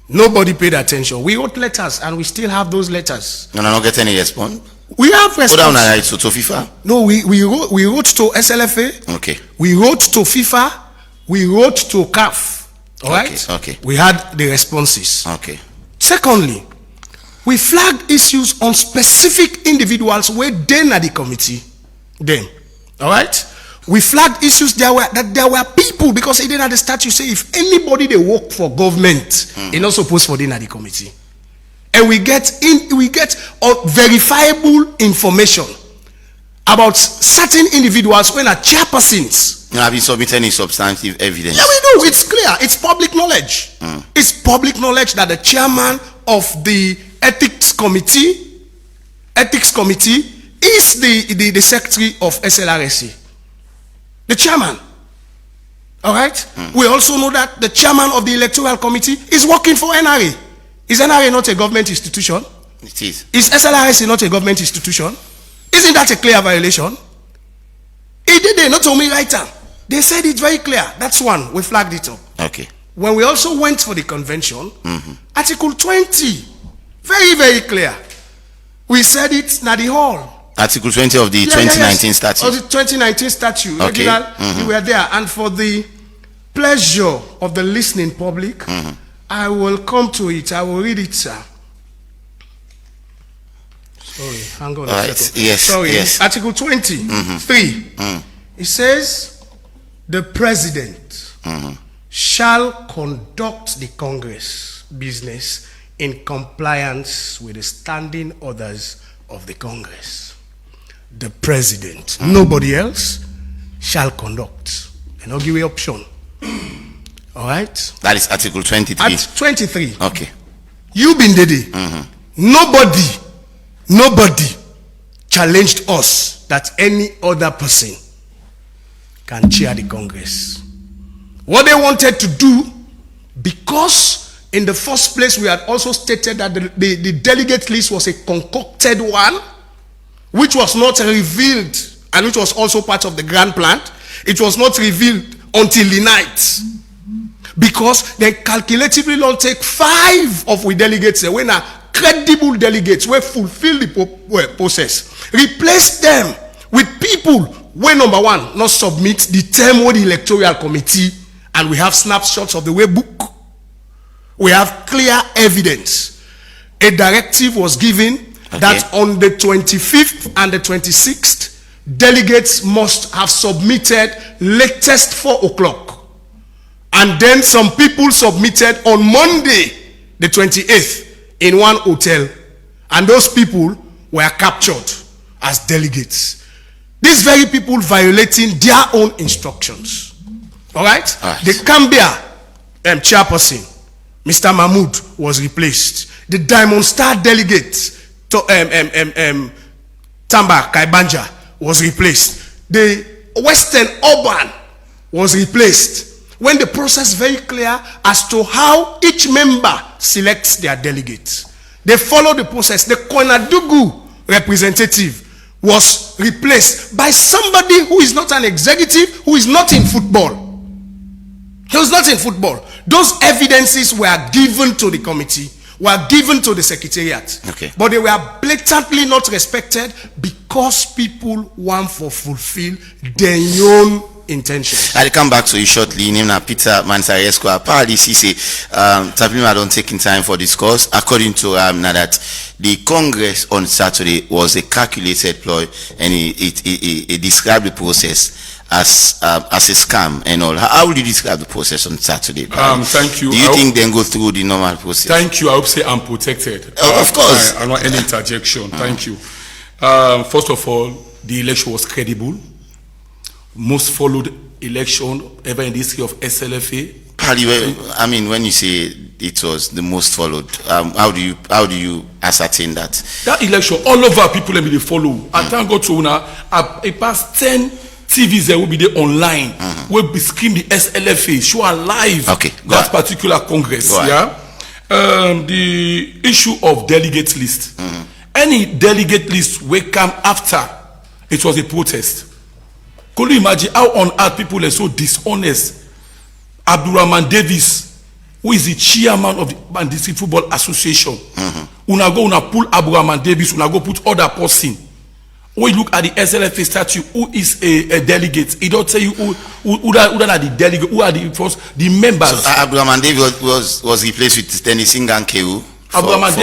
Nobody paid attention. We wrote letters and we still have those letters. And I don't get any response? We have response. Down to FIFA? No, we wrote to SLFA. Okay. We wrote to FIFA. We wrote to CAF. All right? Okay. We had the responses. Okay. Secondly, we flagged issues on specific individuals where they are the committee. Them. All right? We flagged issues there were people, because it didn't have the statute say if anybody they work for government, they're not supposed for the committee. And we get verifiable information about certain individuals when are chairpersons. Have you submitted any substantive evidence? Yeah, we do. It's clear. It's public knowledge. It's public knowledge that the chairman of the ethics committee is the secretary of SLRSC. The chairman. All right? We also know that the chairman of the electoral committee is working for NRA. Is NRA not a government institution? It is. Is SLRSC not a government institution? Isn't that a clear violation? It did they not tell me right now. They said it very clear. That's one. We flagged it up. Okay. When we also went for the convention, Article 20, very, very clear. We said it na the hall. Article 20 of the 2019 statute. Of the 2019 statute. Okay. You were there. And for the pleasure of the listening public, I will come to it. I will read it, sir. Sorry, hang on a second. Yes. Sorry. Yes. Article 23. It says, the president shall conduct the Congress business in compliance with the standing orders of the Congress. The president, nobody else, shall conduct. And I'll give you option. All right? That is Article 23. At 23. Okay. You been Dede. Nobody challenged us that any other person can chair the Congress. What they wanted to do, because in the first place we had also stated that the delegate list was a concocted one, which was not revealed and which was also part of the grand plan. It was not revealed until the night, because they calculatively don't take 5 of we delegates when are credible delegates will fulfill the process, replace them with people where number one not submit the term with the electoral committee, and we have snapshots of the way book. We have clear evidence. A directive was given that on the 25th and the 26th, delegates must have submitted latest 4 o'clock. And then some people submitted on Monday, the 28th, in one hotel. And those people were captured as delegates. These very people violating their own instructions. All right? The Cambia chairperson, Mr. Mahmoud, was replaced. The Diamond Star delegate, Tamba Kaibanja, was replaced. The Western Urban was replaced when the process very clear as to how each member selects their delegates. They follow the process. The Konadugu representative was replaced by somebody who is not an executive, who is not in football. He was not in football. Those evidences were given to the committee, were given to the secretariat. Okay. But they were blatantly not respected because people want to fulfill their own intentions. I'll come back to you shortly. Name na Peter Mansaresco. Apparently, he say, Taplima don't taking time for discourse. According to now that the Congress on Saturday was a calculated ploy, and he described the process as a scam and all. How would you describe the process on Saturday? Thank you. Do you think they go through the normal process? Thank you. I hope say I'm protected. Of course. I don't want any interjection. Thank you. First of all, the election was credible. Most followed election ever in the history of SLFA. I mean, when you say it was the most followed, how do you ascertain that? That election, all over people let me they follow. I thank God to now. I passed 10 TVs that will be there online. Will be scream the SLFA show alive. Okay, that particular Congress. Yeah. The issue of delegate list. Any delegate list will come after it was a protest. Could you imagine how on earth people are so dishonest? Abdurrahman Davis, who is the chairman of the Bandit Football Association, una pull Abdurrahman Davis, una go put other person. When you look at the SLFA statute, who is a delegate? It don't tell you who are the delegate, who are the members. So Abdurrahman Davis was replaced with Tennessee Ngankewu. Abraham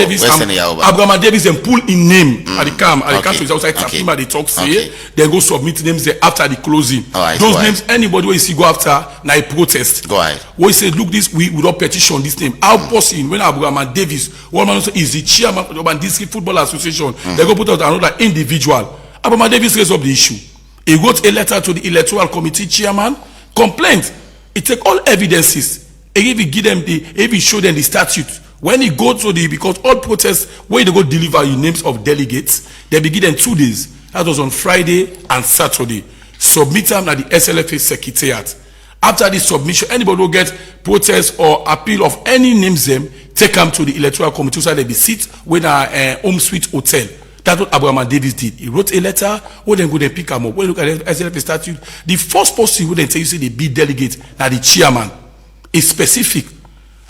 Davis and pull in name at the camp. At the camp is outside Tapima. They talk say then go submit names there after the closing. Those names, anybody who you see go after now protest. Go ahead. We say look this we don't petition this name. How possible when Abraham Davis, one man is the chairman of the Bandit Football Association, they go put out another individual. Abraham Davis raised up the issue. He wrote a letter to the electoral committee chairman, complaint. He take all evidences. He even give them he show them the statute. When he go to because all protests where they go deliver your names of delegates, they be given 2 days. That was on Friday and Saturday. Submit them at the SLFA secretariat. After the submission, anybody will get protest or appeal of any names them, take them to the electoral committee so they be sit with a home suite hotel. That's what Abraham Davis did. He wrote a letter, who then go and pick them up. When you look at the SLFA statute, the first person who then tell you say they be delegate, now the chairman is specific.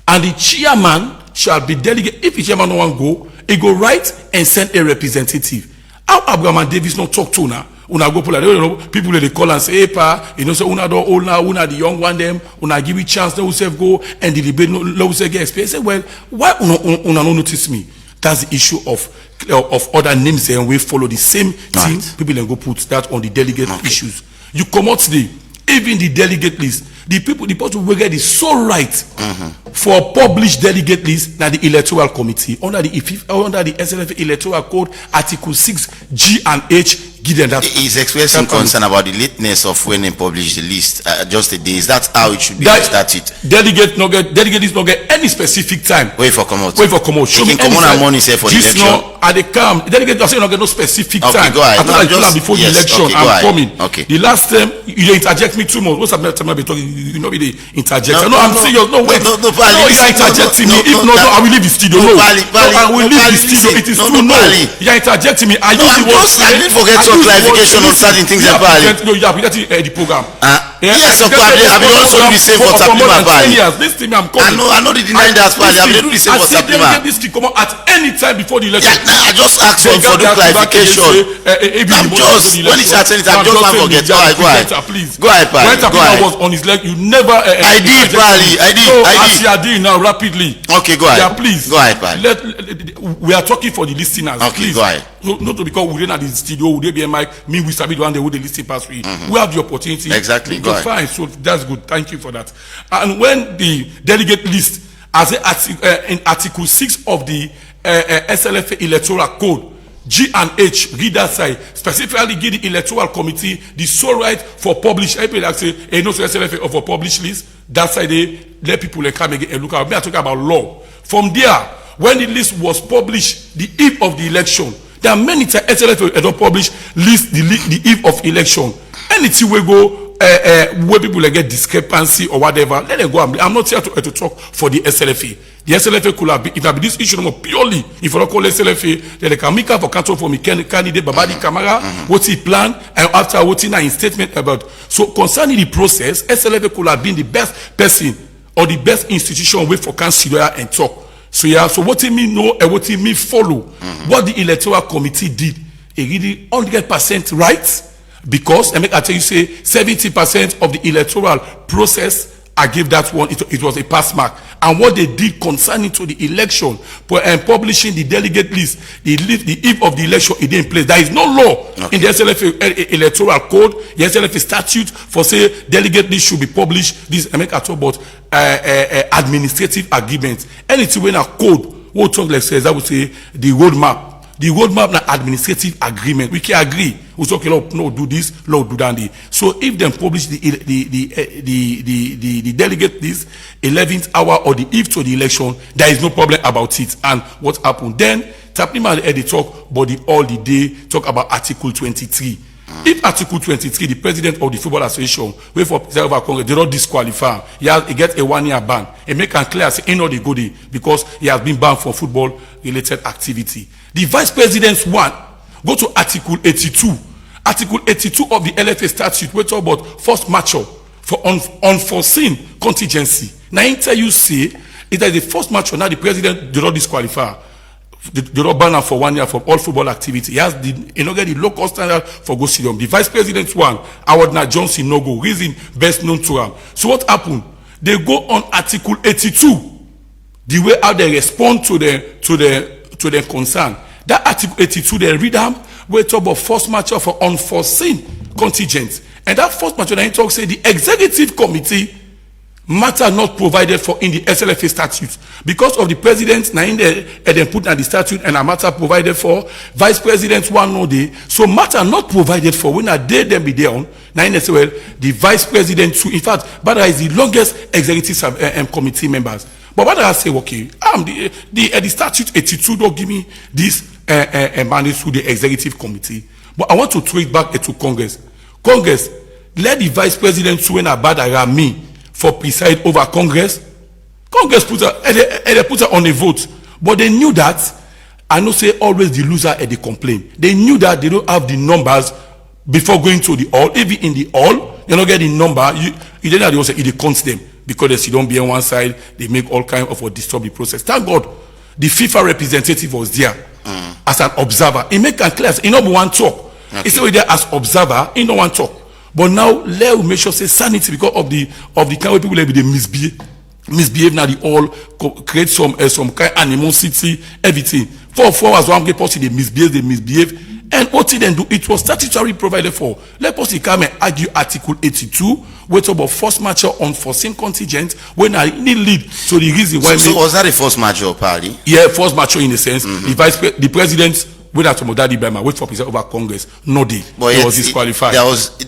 And the chairman shall be delegate. If the chairman no one go, he go write and send a representative. How Abraham Davis not talk to now? Una go people they call and say, hey pa, you know, so una do old now, una the young one them, una give you chance, they will say go and the debate no say get experience. Say, well, why una no notice me? That's the issue of other names and we follow the same thing. People then go put that on the delegate issues. You come out today, even the delegate list. The person will get the sole right for published delegate list that the electoral committee under the SLF electoral code article 6 G and H give them that. He's expressing concern about the lateness of when they publish the list. Just a day. Is that how it should be? Delegate is not get any specific time. Wait for come out. They can come on and money say for the election. No, at the camp, delegate doesn't not get no specific time. Go ahead. I thought before the election. I'm coming. Okay. The last time you interject me too much. What's up? Be talking. You know, be interject. No, I'm serious. No, wait. No, you are interjecting me. If not, I will leave the studio. No, I will leave the studio. It is true. No, you are interjecting me. I didn't forget your clarification on certain things. No, you are forgetting the program. Yes, of course. I've been also doing the same for Taplima. This thing I'm coming. I know they deny that part. I've been doing the same for Taplima. This thing come out at any time before the election. I just asked for the clarification. I'm just when it's at any time, just not forget. Go ahead. Please. Go ahead, Pali. When Taplima was on his leg, you never. I did, Pali. I did. As you are doing now, rapidly. Okay, go ahead. Yeah, please. Go ahead, Pali. We are talking for the listeners. Okay, go ahead. Not because we didn't at the studio, would they be a mic? Me, we sabi the one they would listen past we. We have the opportunity. Exactly. Go ahead. Fine. So that's good. Thank you for that. And when the delegate list, as in Article 6 of the SLFA Electoral Code, G and H, read that side, specifically give the electoral committee the sole right for publish. I say, no SLFA of a published list. That side they let people come again and look at. We are talking about law. From there, when the list was published, the eve of the election, there are many times SLFA don't publish list the eve of election. Anything we go where people like get discrepancy or whatever, let them go. I'm not here to talk for the SLFA. The SLFA could have been, if I be this issue no purely, if I don't call SLFA, then they can make up for council for me candidate Babadi Kamara, what's he plan, and after what's in statement about. So concerning the process, SLFA could have been the best person or the best institution way for consider and talk. So yeah, so what it mean know and what it mean follow. What the electoral committee did, it really 100% right. Because I tell you, say 70% of the electoral process, I gave that one. It was a pass mark. And what they did concerning to the election and publishing the delegate list, the eve of the election, it didn't place. There is no law in the SLFA electoral code, the SLFA statute for say delegate list should be published. This I talk about administrative agreements. Anything when a code, what talk like says, I would say the roadmap. The roadmap na administrative agreement. We can agree. We talk no do this, no do that. So if them publish the delegate list 11th hour or the eve to the election, there is no problem about it. And what happened then? Taplima they talk, but all the day talk about Article 23. If Article 23, the president of the Football Association, wait for president of Congress, they don't disqualify. He gets a 1-year ban. He make it clear say he not the goodie because he has been banned for football related activity. The vice president's one go to Article 82. Article 82 of the LFA statute, we talk about force majeure for unforeseen contingency. Now, I tell you, say, it is the force majeure. Now, the president do not disqualify. They don't ban for 1 year from all football activity. He has the local standard for go stadium. The vice president's one, Awardna Johnson, no go. Reason best known to him. So what happened? They go on Article 82. The way how they respond to the concern. That Article 82, they read them, we talk about force majeure for unforeseen contingents. And that force majeure, they talk say the executive committee matter not provided for in the SLFA statute. Because of the president, now in the then put in the statute and a matter provided for, vice president one no day. So matter not provided for when a day then be there on, now in the well, the vice president too. In fact, Badra is the longest executive committee members. But what I say, okay, the statute 82 don't give me this mandate to the executive committee. But I want to throw it back to Congress. Congress, let the vice president to when a bad me for preside over Congress. Congress put her on a vote. But they knew that, I know say always the loser at the complaint. They knew that they don't have the numbers before going to the hall. Even in the hall, you don't get the number. You don't have to say it counts them. Because they sit don't be on one side, they make all kind of disturb the process. Thank God, the FIFA representative was there as an observer. He make a class. He not one talk. Okay. He said there as observer. He no one talk. But now let us make sure say sanity because of the kind of people that they misbehave now. They all create some kind of animosity, everything. 4 hours one get possible they misbehave. And what they then do, it was statutory provided for. Let us come and argue Article 82, which about force majeure unforeseen contingent when I need lead to the reason why. So was that a force majeure party? Yeah, force majeure in a sense. The president. When at Modadi Bama wait for president over Congress, no day. But he was disqualified.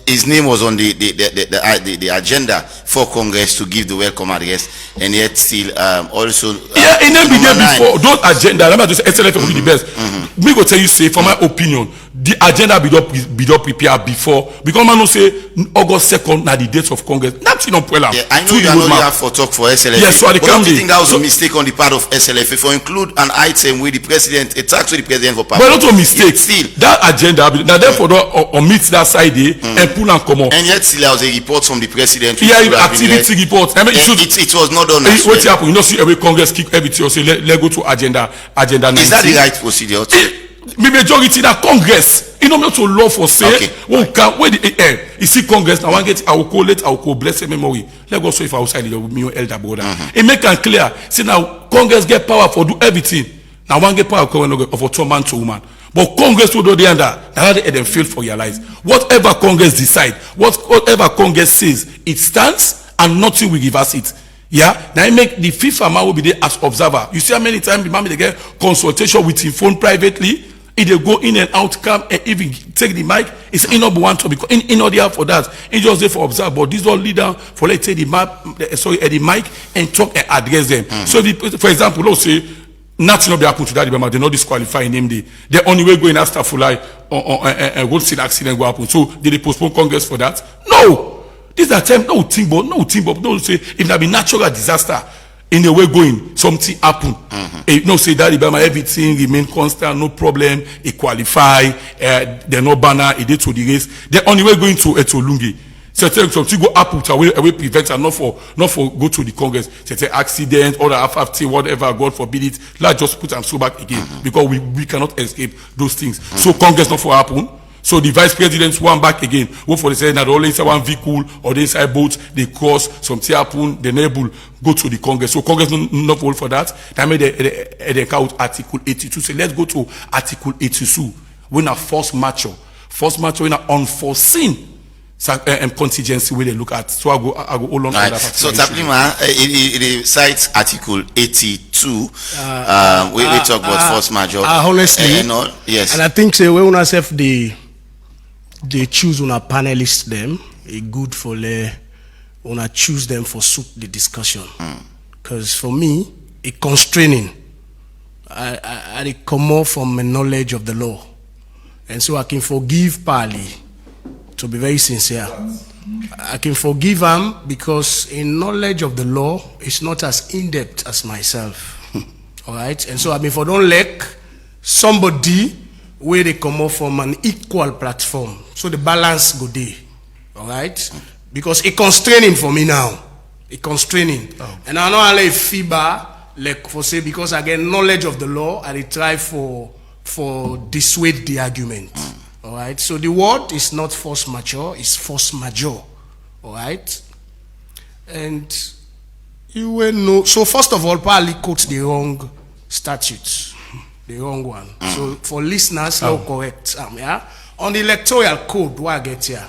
His name was on the agenda for Congress to give the welcome address, and yet still also. Yeah, and then be there before those agenda. Let me just SLF will be the best. Me go tell you say, for my opinion, the agenda be not prepared before because man no say August 2nd na the date of Congress. Nothing on problem. Yeah, I know you have for talk for SLF. Yes, so I think that was a mistake on the part of SLF for include an item with the president, a tax with the president for power. Not a mistake. Still, that agenda now therefore omit that side and pull and come on. And yet still there was a report from the president. Yeah, activity report. I mean, it was not done. What happened? You know, see every Congress kick everything. Or say let go to agenda 19. Is that the right procedure? The majority that Congress, you know, not to law for say. Okay. Where the you see Congress now? One get I will call bless your memory. Let go so if outside you will be your elder brother. It make it clear. See now Congress get power for do everything. Now one get power of a man to woman. But Congress will do the under. Now they fail for your lives. Whatever Congress decide, whatever Congress says, it stands and nothing will reverse it. Yeah. Now I make the FIFA man will be there as observer. You see how many times the man they get consultation with him phone privately. If they go in and out, come and even take the mic, it's in number one to because in order for that, it's just there for observe. But this all leader for let's say the mic and talk and address them. So for example, let's say nothing will be happen to that, but they not disqualify name day. The only way going after Fulai or road scene accident will happen. So did they postpone Congress for that? No. This attempt, no think, but no say if there be natural disaster in the way going, something happen. No say that everything remain constant, no problem. It qualify, they're no banner, it did to the race. They're on the way going to Etolungi. Something go happen to away prevent and not for go to the Congress. Say accident or the FFT, whatever, God forbid it. Let's just put them so back again because we cannot escape those things. So Congress not for happen. So the vice presidents one back again. What for they say that only inside one vehicle or the inside boats they cross something happen, they enable go to the Congress. So Congress not vote for that. That made they count Article 82. So let's go to Article 82. When a force mature in an unforeseen contingency where they look at. So I go hold on to that. So Taplima, it cites Article 82. We talk about force majeure. Honestly, yes. And I think say when una self they choose una panelists them, it good for una choose them for suit the discussion. Because for me, it constraining. I come more from a knowledge of the law, and so I can forgive Pali. To be very sincere, I can forgive him because in knowledge of the law, it's not as in-depth as myself. All right, and so I mean, for don't like somebody where they come off from an equal platform, so the balance go there. All right, because it constraining for me now. It constraining, and I know I like FIBA like for say because I get knowledge of the law, I try for dissuade the argument. All right, so the word is not force majeure, it's force majeure. All right, and you will know. So first of all, Pali quotes the wrong statutes, the wrong one. So for listeners, now correct. Yeah, on the electoral code, what I get here,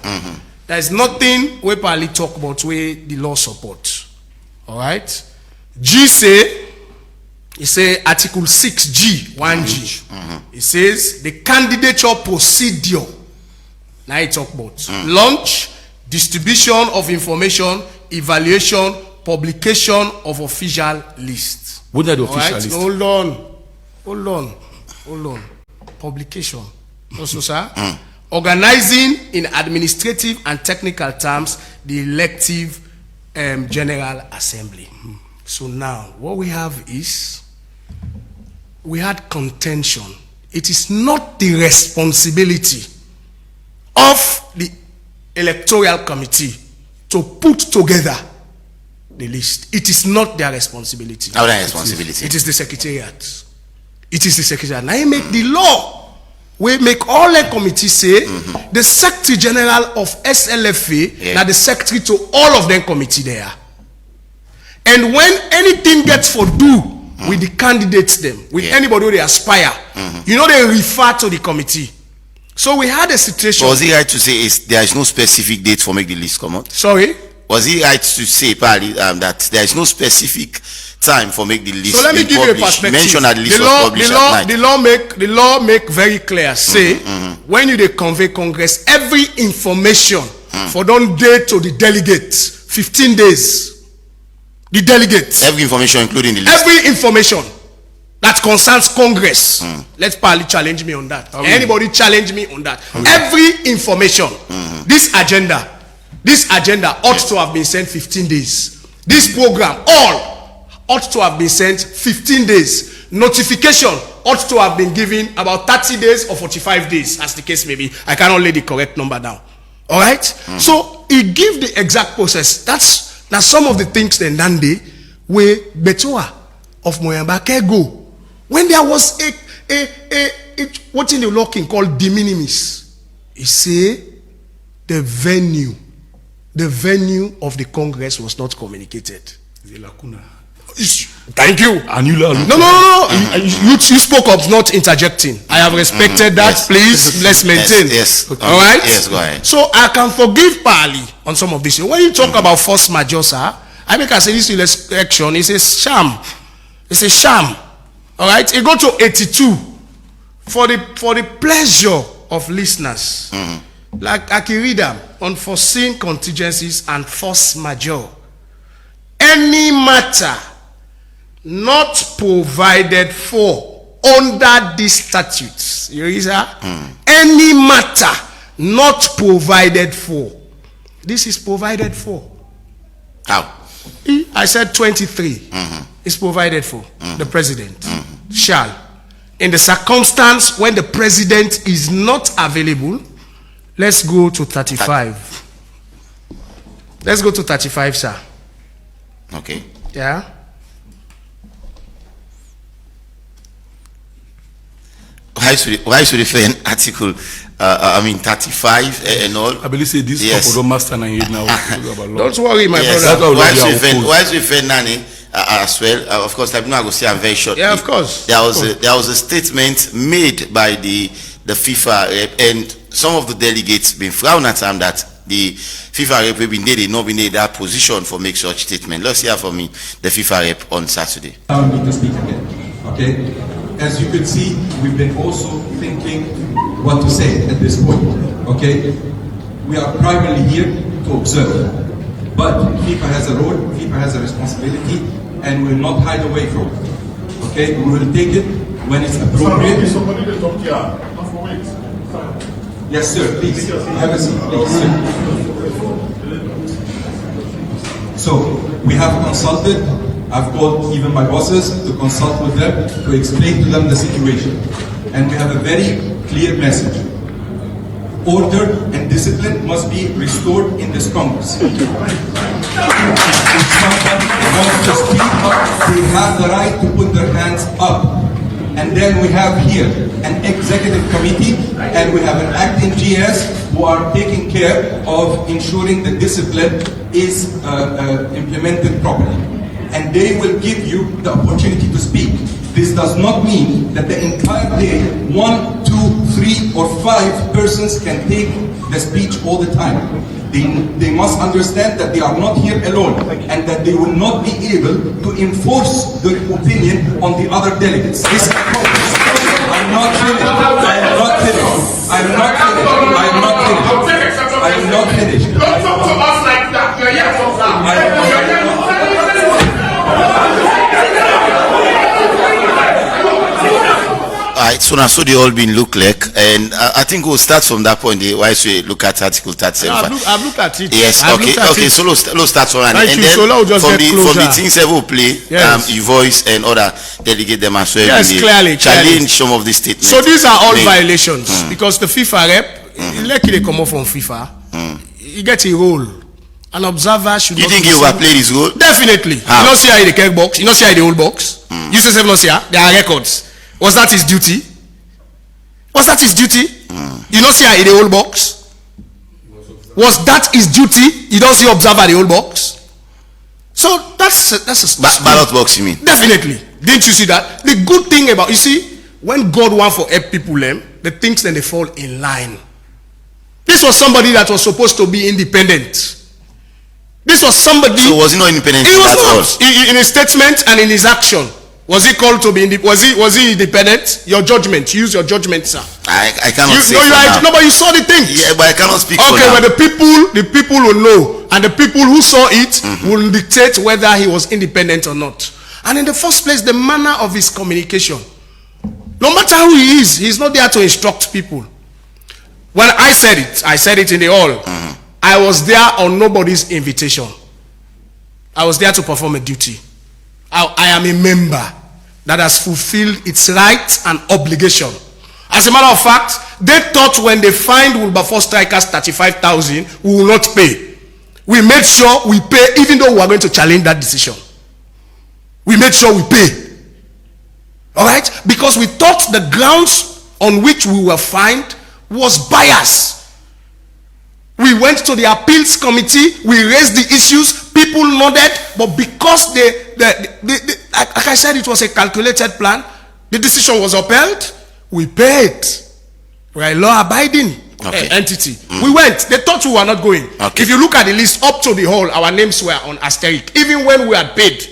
there is nothing where Pali talk about where the law support. All right, G say. It says Article 6G, 1G. It says the candidature procedure. Now it talk about launch, distribution of information, evaluation, publication of official list. What are the official list? Hold on. Publication. Also, sir. Organizing in administrative and technical terms the elective General Assembly. So now what we have is we had contention. It is not the responsibility of the electoral committee to put together the list. It is not their responsibility. Our responsibility. It is the secretariat. It is the secretariat. Now you make the law. We make all the committees say the Secretary General of SLFA, now the secretary to all of them committee there. And when anything gets for do with the candidates them, with anybody who they aspire, you know they refer to the committee. So we had a situation. Was he right to say there is no specific date for make the list come out? Sorry? Was he right to say, Pali, that there is no specific time for make the list? So let me give you a perspective. Mention that the list was published at night. The law make very clear. Say when you they convey Congress, every information for don't date to the delegates 15 days. The delegates. Every information, including the list. Every information that concerns Congress. Let Pali challenge me on that. Anybody challenge me on that. Every information. This agenda ought to have been sent 15 days. This program, all ought to have been sent 15 days. Notification ought to have been given about 30 days or 45 days, as the case may be. I cannot lay the correct number down. All right? So, it gives the exact process. That's some of the things that Nande where Betua of Moyambake go. When there was what in the law can call de minimis, he say the venue of the Congress was not communicated. Thank you. No. You spoke of not interjecting. I have respected that. Yes. Please, let's maintain. Yes. All right. Yes, go ahead. So I can forgive Pali on some of this. When you talk about force majeure, sir, I make I say this election is a sham. It's a sham. All right. It go to 82 for the pleasure of listeners. Like I can read them, unforeseen contingencies and force majeure. Any matter not provided for under these statutes. You read that? Any matter not provided for. this is provided for. How? I said 23 is provided for. The president shall, in the circumstance when the president is not available, let's go to 35. Let's go to 35, sir. Okay. Yeah. Why should refer an article? 35 and all. I believe say this. Yes. Don't worry, my brother. Why should refer Nani as well? Of course, I'm not going to say I'm very short. Yeah, of course. There was a statement made by the FIFA rep, and some of the delegates been frowned at them that the FIFA rep will be needed, not be needed that position for make such statement. Let's hear from me the FIFA rep on Saturday. Allow me to speak again. Okay. As you can see, we've been also thinking what to say at this point. Okay. We are primarily here to observe, but FIFA has a role, FIFA has a responsibility, and we will not hide away from it. Okay. We will take it when it's appropriate. Yes, sir. Please have a seat, please, sir. So we have consulted. I've called even my bosses to consult with them to explain to them the situation, and we have a very clear message. Order and discipline must be restored in this Congress. If someone wants to speak up, they have the right to put their hands up. And then we have here an executive committee, and we have an acting GS who are taking care of ensuring the discipline is implemented properly. And they will give you the opportunity to speak. This does not mean that the entire day 1, 2, 3, or 5 persons can take the speech all the time. They must understand that they are not here alone, and that they will not be able to enforce their opinion on the other delegates. This is I'm not finished. I'm not finished. I'm not finished. I'm not finished. Don't talk to us like that. You're here for that. Alright, so now so they all been look like, and I think we'll start from that point. Why should we look at Article 37? I've looked at it. Yes, okay. So let's start from Thank and you. then So now just from get the closer. things that will play, Yes. your voice and other delegate them as well. Yes, clearly. Challenge some of the statements. So these are all violations because the FIFA rep, like they come off from FIFA, he gets a role. An observer should. You think he overplayed his role? Definitely. How? You not see how in the cake box. You not see how in the old box. You say not see how there are records. Was that his duty? Was that his duty? You not see how in the old box. Was that his duty? You don't see observer in the old box. So that's a ballot box. You mean? Definitely. Didn't you see that? The good thing about, you see, when God wants for help people, the things then they fall in line. This was somebody that was supposed to be independent. This was somebody. So was he not independent? He was not. In his statement and in his action, was he called to be independent? Was he independent? Your judgment. Use your judgment, sir. I cannot say. No, but you saw the thing. Yeah, but I cannot speak. Okay, but the people will know, and the people who saw it will dictate whether he was independent or not. And in the first place, the manner of his communication. No matter who he is, he's not there to instruct people. When I said it in the hall. I was there on nobody's invitation. I was there to perform a duty. I am a member that has fulfilled its rights and obligation. As a matter of fact, they thought when they fined Wilberforce strikers 35,000, we will not pay. We made sure we pay, even though we are going to challenge that decision. We made sure we pay. All right? Because we thought the grounds on which we were fined was bias. We went to the appeals committee, we raised the issues, people nodded, but because like I said, it was a calculated plan, the decision was upheld, we paid. We are a law-abiding entity. We went. They thought we were not going. If you look at the list up to the whole, our names were on asterisk, even when we had paid.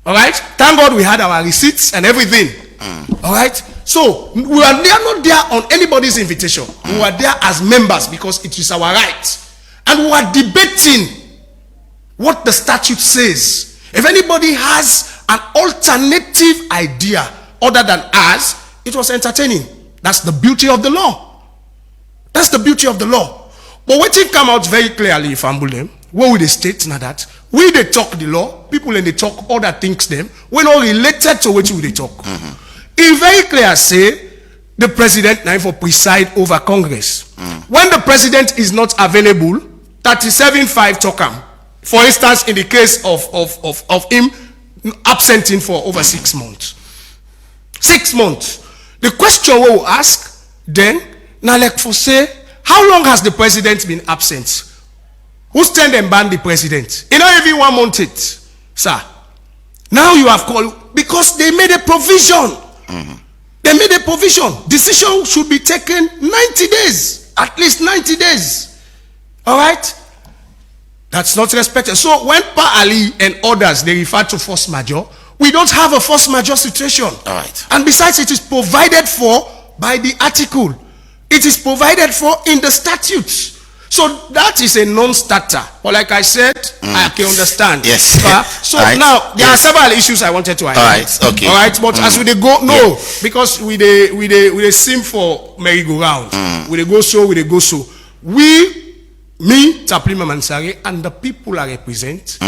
All right? Thank God we had our receipts and everything. All right? So, we are not there on anybody's invitation. We were there as members because it is our right. And we are debating what the statute says. If anybody has an alternative idea other than ours, it was entertaining. That's the beauty of the law. That's the beauty of the law. But what it come out very clearly, if I'm them, where we they state now that we they talk the law, people and they talk other things them, we're not related to what we they talk. It very clear say the president now for preside over Congress. When the president is not available, 37.5 talk him. For instance, in the case of him absenting for over 6 months. 6 months. The question we will ask then, now like for say, how long has the president been absent? Who stand and ban the president? You know, even 1 month it, sir. Now you have called because they made a provision. They made a provision. Decision should be taken 90 days, at least 90 days. All right. That's not respected. So when Pa Ali and others they refer to force majeure, we don't have a force majeure situation. All right. And besides, it is provided for by the article. It is provided for in the statutes. So that is a non-starter. But like I said, I can understand. Yes. So right. now there are several issues I wanted to highlight. All right. Okay. All right. But as we dey go, because we dey sim for merry-go-round. We dey go so. Me, Taplima Mansari, and the people I represent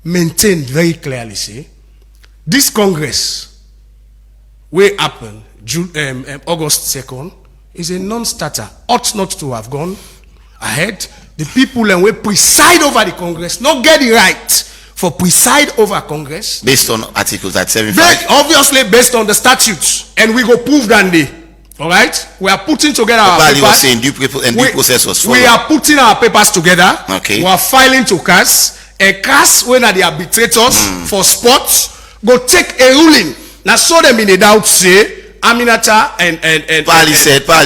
maintain very clearly say this Congress will happen August 2nd is a non-starter. Ought not to have gone ahead. The people and we preside over the Congress, not get the right for preside over Congress. Based on Article 37.5. Very obviously based on the statutes. And we go prove that day. All right, we are putting together our papers. Was saying due process was followed. We are putting our papers together. Okay. We are filing to CAS. And CAS, when are the arbitrators for sports, go take a ruling. Now, so them in the doubt say Aminata and Pali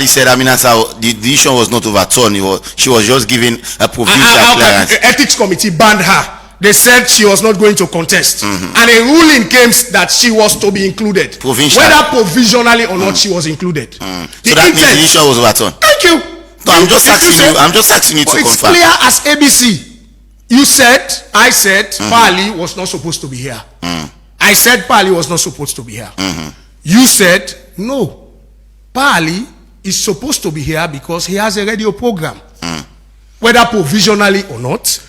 said Aminata the decision was not overturned. She was just given a provisional clearance. Ethics committee banned her. They said she was not going to contest. And a ruling came that she was to be included. Whether provisionally or not, she was included. So that means the decision was overturned. Thank you. No, I'm just asking you to it's confirm. Clear as ABC. I said, Pali was not supposed to be here. I said Pali was not supposed to be here. You said, no. Pali is supposed to be here because he has a radio program. Whether provisionally or not.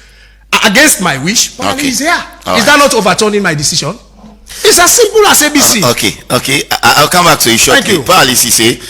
Against my wish, Pali is here. Is that not overturning my decision? It's as simple as ABC. Okay. I'll come back to you shortly. Thank you. Pali say,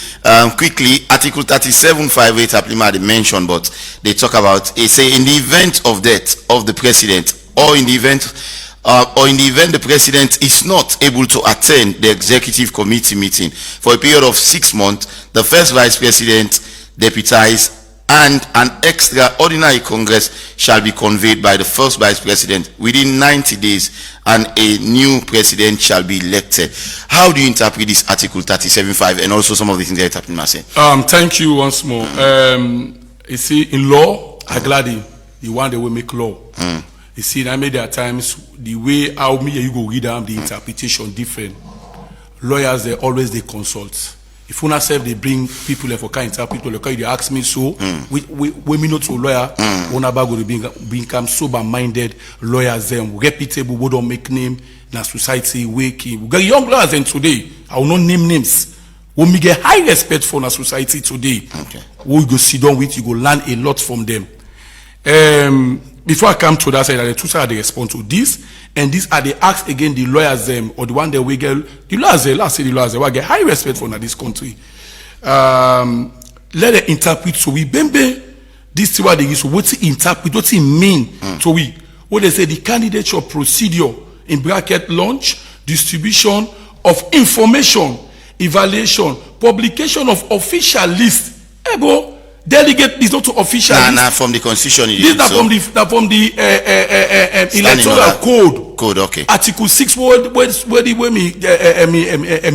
quickly, Article 37.58 Applement mentioned, but they talk about they say in the event of death of the president, or in the event the president is not able to attend the executive committee meeting for a period of 6 months, the first vice president deputized and an extraordinary congress shall be convened by the first vice president within 90 days and a new president shall be elected. How do you interpret this Article 37.5 and also some of the things that happened, Marcel? Thank you once more. You see, in law, I gladly the one that will make law. You see, I made there are times the way how me you go read them, the interpretation different. Lawyers they always they consult. If una self they bring people for kind interpret, like they ask me so, we me not to lawyer, una bago they become sober-minded lawyers them reputable, we don't make name na society waking. We got young lawyers and today, I will not name names. We me get high respect for na society today. Okay. We go sit down with you go learn a lot from them. Before I come to that side, the two sides they respond to this, and these are the acts again the lawyers them or the one that we get the lawyers they get high respect for this country. Let them interpret so we bembe this is what they use. So what's it interpret? What's it mean? So we what they say the candidature procedure in bracket launch, distribution of information, evaluation, publication of official list. Bro, delegate is not to official. Nah, from the constitution. This is from the electoral code. Okay. Article 6 where me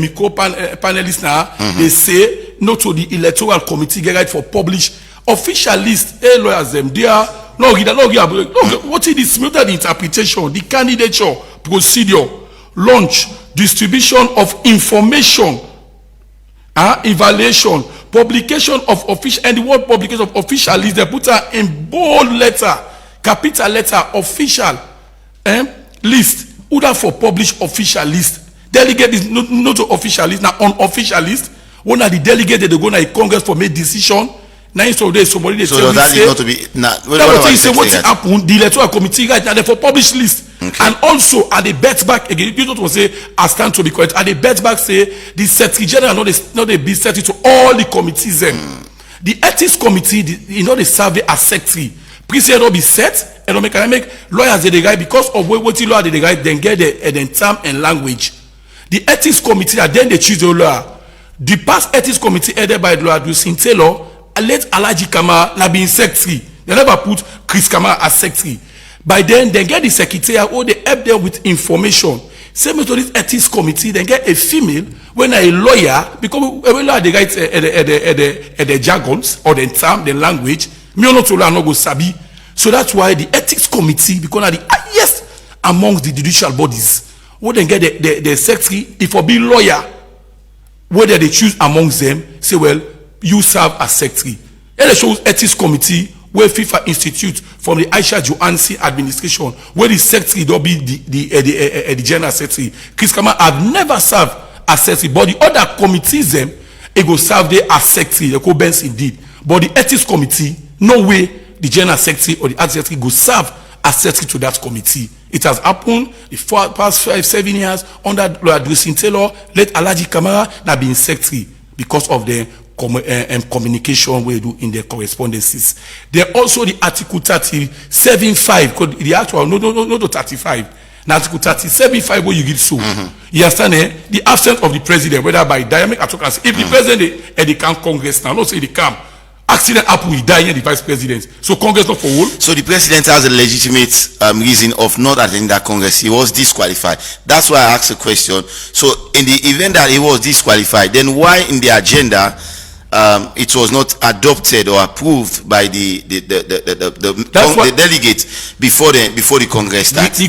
co-panelists now they say no to the electoral committee get right for publish official list. Hey lawyers them they are no what is this method interpretation, the candidature procedure, launch, distribution of information, evaluation, publication of official, and the word publication of official list they put her in bold letter, capital letter, official list. Who that for publish official list? Delegate is not to official list, now unofficial list. One of the delegates they go to a congress for make decision 9 days somebody they so does that need not to be that what he say what happened the electoral committee right now they for publish list. Okay. And also at the bet back again you don't want to say I stand to be correct at the bet back say the secretary general not they be secretary to all the committees the ethics committee they serve as secretary president not be set and don't make lawyers they guide because of what lawyer they guide then get the term and language the ethics committee and then they choose the lawyer the past ethics committee headed by lawyer Dusin Taylor let Alaji Kama na be secretary. They never put Chris Kama as secretary. By then, they get the secretary or they help them with information. Same to this ethics committee, then get a female when a lawyer because when lawyer they write the jargons or the term, the language. Me not to learn no go sabi. So that's why the ethics committee because are the highest amongst the judicial bodies. When they get the secretary, if a be lawyer, whether they choose amongst them, say well. You serve as secretary. And it shows ethics committee where FIFA Institute from the Aisha Johansi administration, where the secretary don't be the general secretary. Chris Kama have never served as secretary, but the other committees them it go serve there as secretary. They go bench indeed. But the ethics committee, no way the general secretary or the art secretary go serve as secretary to that committee. It has happened the past 5-7 years under Dusin Taylor, let Alaji Kamara that being secretary because of the communication we do in their correspondences. There also the article 37.5 the actual no 35 now article 37.5 where you get so you understand the absence of the president whether by dynamic autocracy if the president they can Congress now not say they come accident happen he die in the vice president so Congress not for all. So the president has a legitimate reason of not attending that Congress. He was disqualified. That's why I asked a question. So in the event that he was disqualified, then why in the agenda it was not adopted or approved by the delegates before the Congress starts. The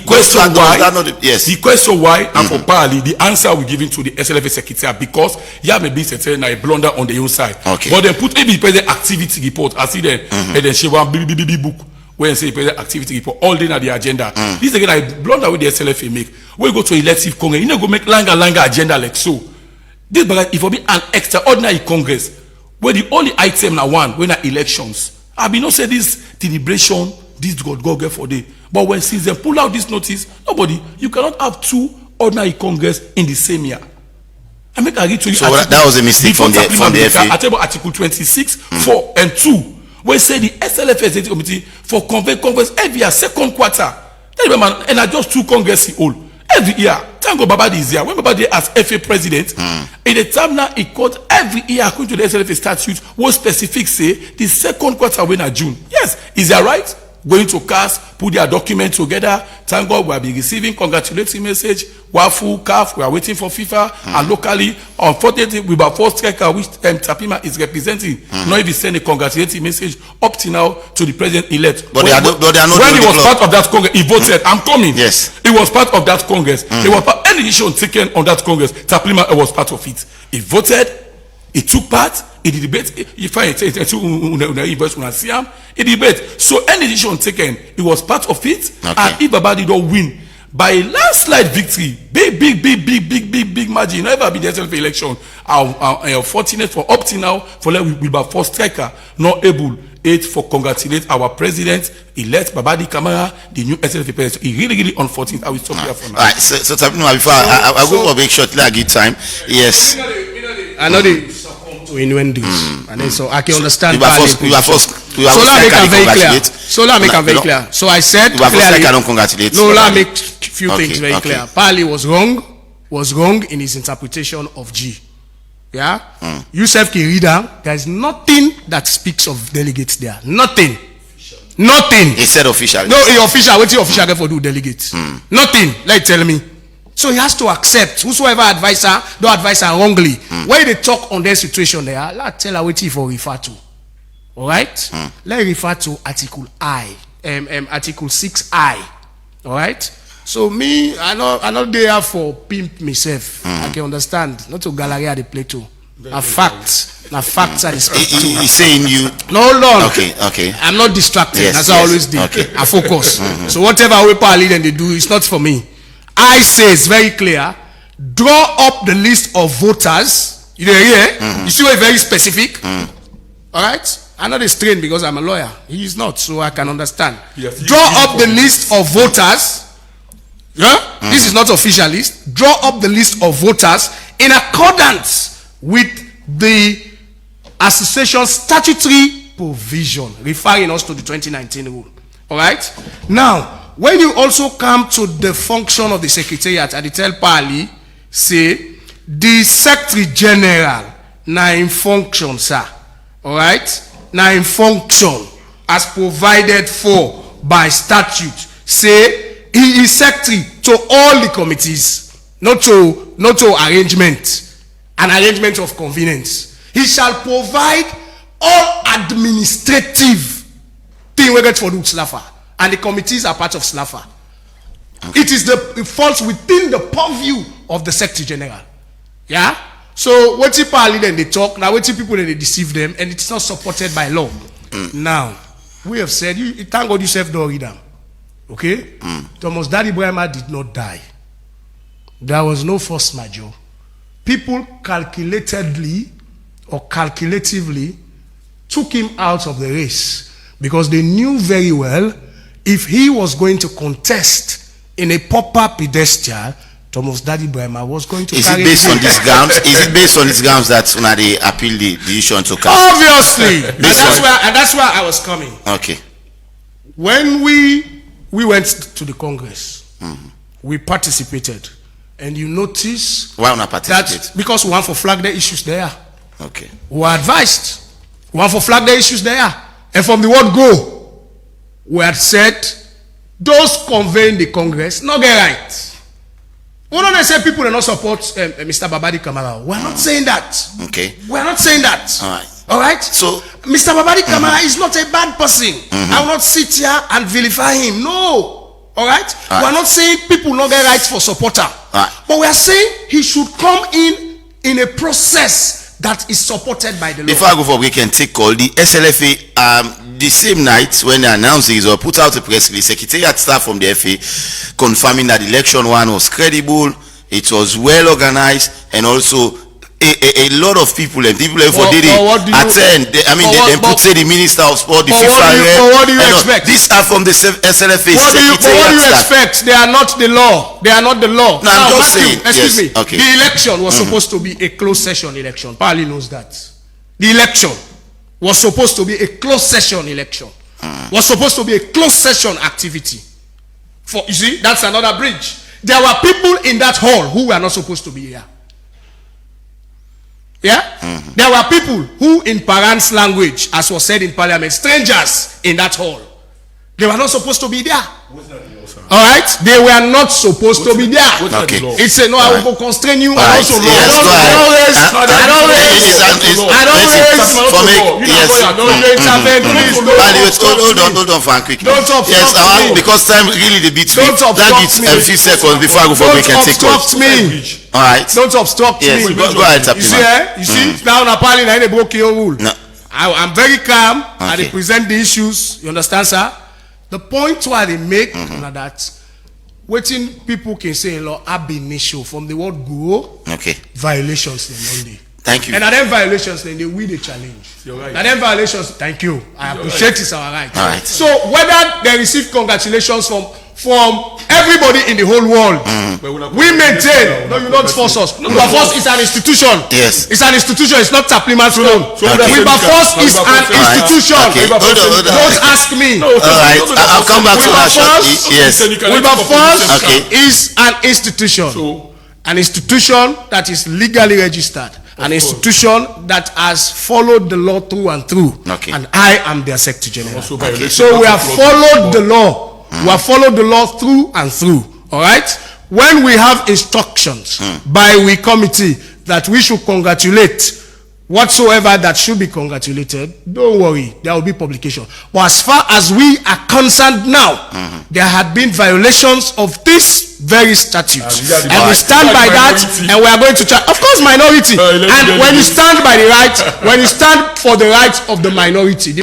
question why and for Pali the answer we given to the SLFA secretary because may be certain a blunder on the inside. Okay. But then put maybe present activity report I see then and then she want book where say present activity report all day on the agenda. This again I blunder with the SLFA make we go to elective Congress you know go make longer agenda like so. This but if it be an extraordinary Congress where the only item na one when are elections. I be not say this deliberation, this God get for day. But when since they pull out this notice, you cannot have two ordinary Congress in the same year. I make a read to you. So that was a mistake from the FA. I tell about Article 26, 4 and 2, where say the SLFS committee for Congress every year, second quarter. And I just two Congress all. Every year, thank God Baba is here. When Baba is as FA president, in the time now he called every year according to the SLFA statute, was specific say the second quarter when June. Yes, is that right? Going to CAS, put their document together. Thank God we will be receiving congratulatory message. Wafu, CAF, we are waiting for FIFA and locally. Unfortunately, we have first striker which Tapima is representing. Not even send a congratulatory message up to now to the president-elect. But they are not when he was part of that Congress, he voted. I'm coming. Yes. He was part of that Congress. He was part any decision taken on that Congress. Tapima was part of it. He voted. He took part. He debate. If I say he debate. So any decision taken, he was part of it. Okay. And if Baba did not win by landslide victory, big margin, never be the SLF election. I'm fortunate for up to now for let we be first striker not able for congratulate our president elect Babadi Kamara, the new SLF president. He really unfortunate. I will stop here for now. All right, so before I go for a big short like good time. Yes. I know the innuendos, and then so I can understand. So let me make it very clear. So I said clearly. I don't congratulate. No, let me make few things very clear. Pali was wrong in his interpretation of G. Yeah, Yusuf Kirida. There is nothing that speaks of delegates there. Nothing. He said official. No, official. What the official get for do delegates? Nothing. Like tell me. So he has to accept whosoever advisor don't advise her wrongly. When they talk on their situation there, let's tell her what for refer to. All right? Let's refer to Article I, Article 6I. All right? So me, I not there for pimp myself. I can understand. Not to Galleria the play to. A fact. A facts are speaking to. He's saying you. No, Lord. Okay. I'm not distracted. Yes, as I always do. Okay. I focus. So whatever we party then they do, it's not for me. I say it's very clear. Draw up the list of voters. You know here. You see, we're very specific. All right. I'm not a strain because I'm a lawyer. He is not, so I can understand. Draw up the list of voters. Yeah? This is not official list. Draw up the list of voters in accordance with the association's statutory provision, referring us to the 2019 rule. All right? Now, when you also come to the function of the secretariat, I tell Pali, say, the Secretary General, na in function, sir. All right? Now in function as provided for by statute, say he is secretary to all the committees, not to an arrangement of convenience. He shall provide all administrative thing we get for the SLAFA, and the committees are part of SLAFA. It falls within the purview of the Secretary General. Yeah. So what people then they talk, now what people then they deceive them, and it's not supported by law. Now, we have said, thank God yourself don't read them. Okay? Thomas Daddy Brahma did not die. There was no force majeure. People calculatedly or calculatively took him out of the race because they knew very well if he was going to contest in a proper pedestal, Thomas Daddy Brahma was going to carry. Is it based on these grounds that when they appeal the decision to come? Obviously. and that's where I was coming. Okay. When we went to the Congress, we participated. And you notice why not participate? That because we want for flag the issues there. Okay. We were advised. We want for flag the issues there. And from the word go, we had said those conveying the Congress not get right. We don't say people do not support Mr. Babadi Kamara. We're not saying that. Okay. We're not saying that. All right. All right? So, Mr. Babadi Kamara is not a bad person. I will not sit here and vilify him. No. All right? We're not saying people not get rights for supporter. But we are saying he should come in a process that is supported by the law. Before I go for we can take call, the SLFA, the same night when they announced it, or put out a press release, secretariat staff from the FA confirming that the election one was credible, it was well organized, and also a lot of people and people for did it attend. They put say the minister of sport, the FIFA rep. What do you expect? These are from the SLFA. What do you expect? They are not the law. They are not the law. No, I'm just saying. Excuse me. Okay. The election was supposed to be a closed session election. Pali knows that. The election was supposed to be a closed session election. Was supposed to be a closed session activity. You see, that's another bridge. There were people in that hall who were not supposed to be here. Yeah? There were people who, in Paran's language, as was said in Parliament, strangers in that hall. They were not supposed to be there. All right? They were not supposed to be there. Okay. It's a no, I will constrain you. I don't hold on for quick. Don't talk. Yes, because time really the beat. Don't obstruct me. A few seconds before I go for we can take calls. Me. All right. Don't obstruct me. Go ahead, you see, you see, now Napali na broke your rule. No. I'm very calm. I represent the issues. You understand, sir? The point why they make that waiting people can say in law ab initio from the word go. Okay. Violations in Monday. Thank you. And at them violations, then they win the challenge. You're right. At them violations, thank you. I appreciate it's our right. All right. So whether they receive congratulations from everybody in the whole world, we maintain. No, you not force us. Wilberforce is an institution. Yes. It's an institution. It's not Tapliman Stone. Wilberforce is an institution. Okay. Don't ask me. All right. I'll come back to that shortly. Yes. Wilberforce is an institution. An institution that is legally registered. An institution that has followed the law through and through. Okay. And I am their Secretary General. Okay. So we have followed the law. We have followed the law through and through. All right? When we have instructions by we committee that we should congratulate whatsoever that should be congratulated, don't worry, there will be publication. But as far as we are concerned now, there had been violations of this very statute. And we stand by that, and we are going to try. Of course, minority. And when you stand by the right, when you stand for the rights of the minority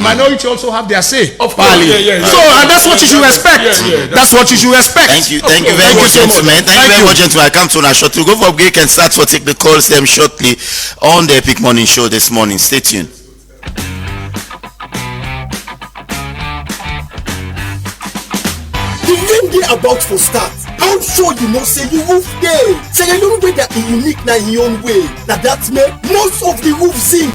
also have their say. Of course. So, and that's what you should respect. That's what you should respect. Thank you. Thank you very much, gentlemen. Thank you very much, gentlemen. I come to now shortly. Go for break and start for take the calls them shortly on the Epic Morning Show this morning. Stay tuned. dey about for start. I'm sure you know say you roof dey. Sierra Leone weather is unique na in own way. Na that make most of the roof zinc.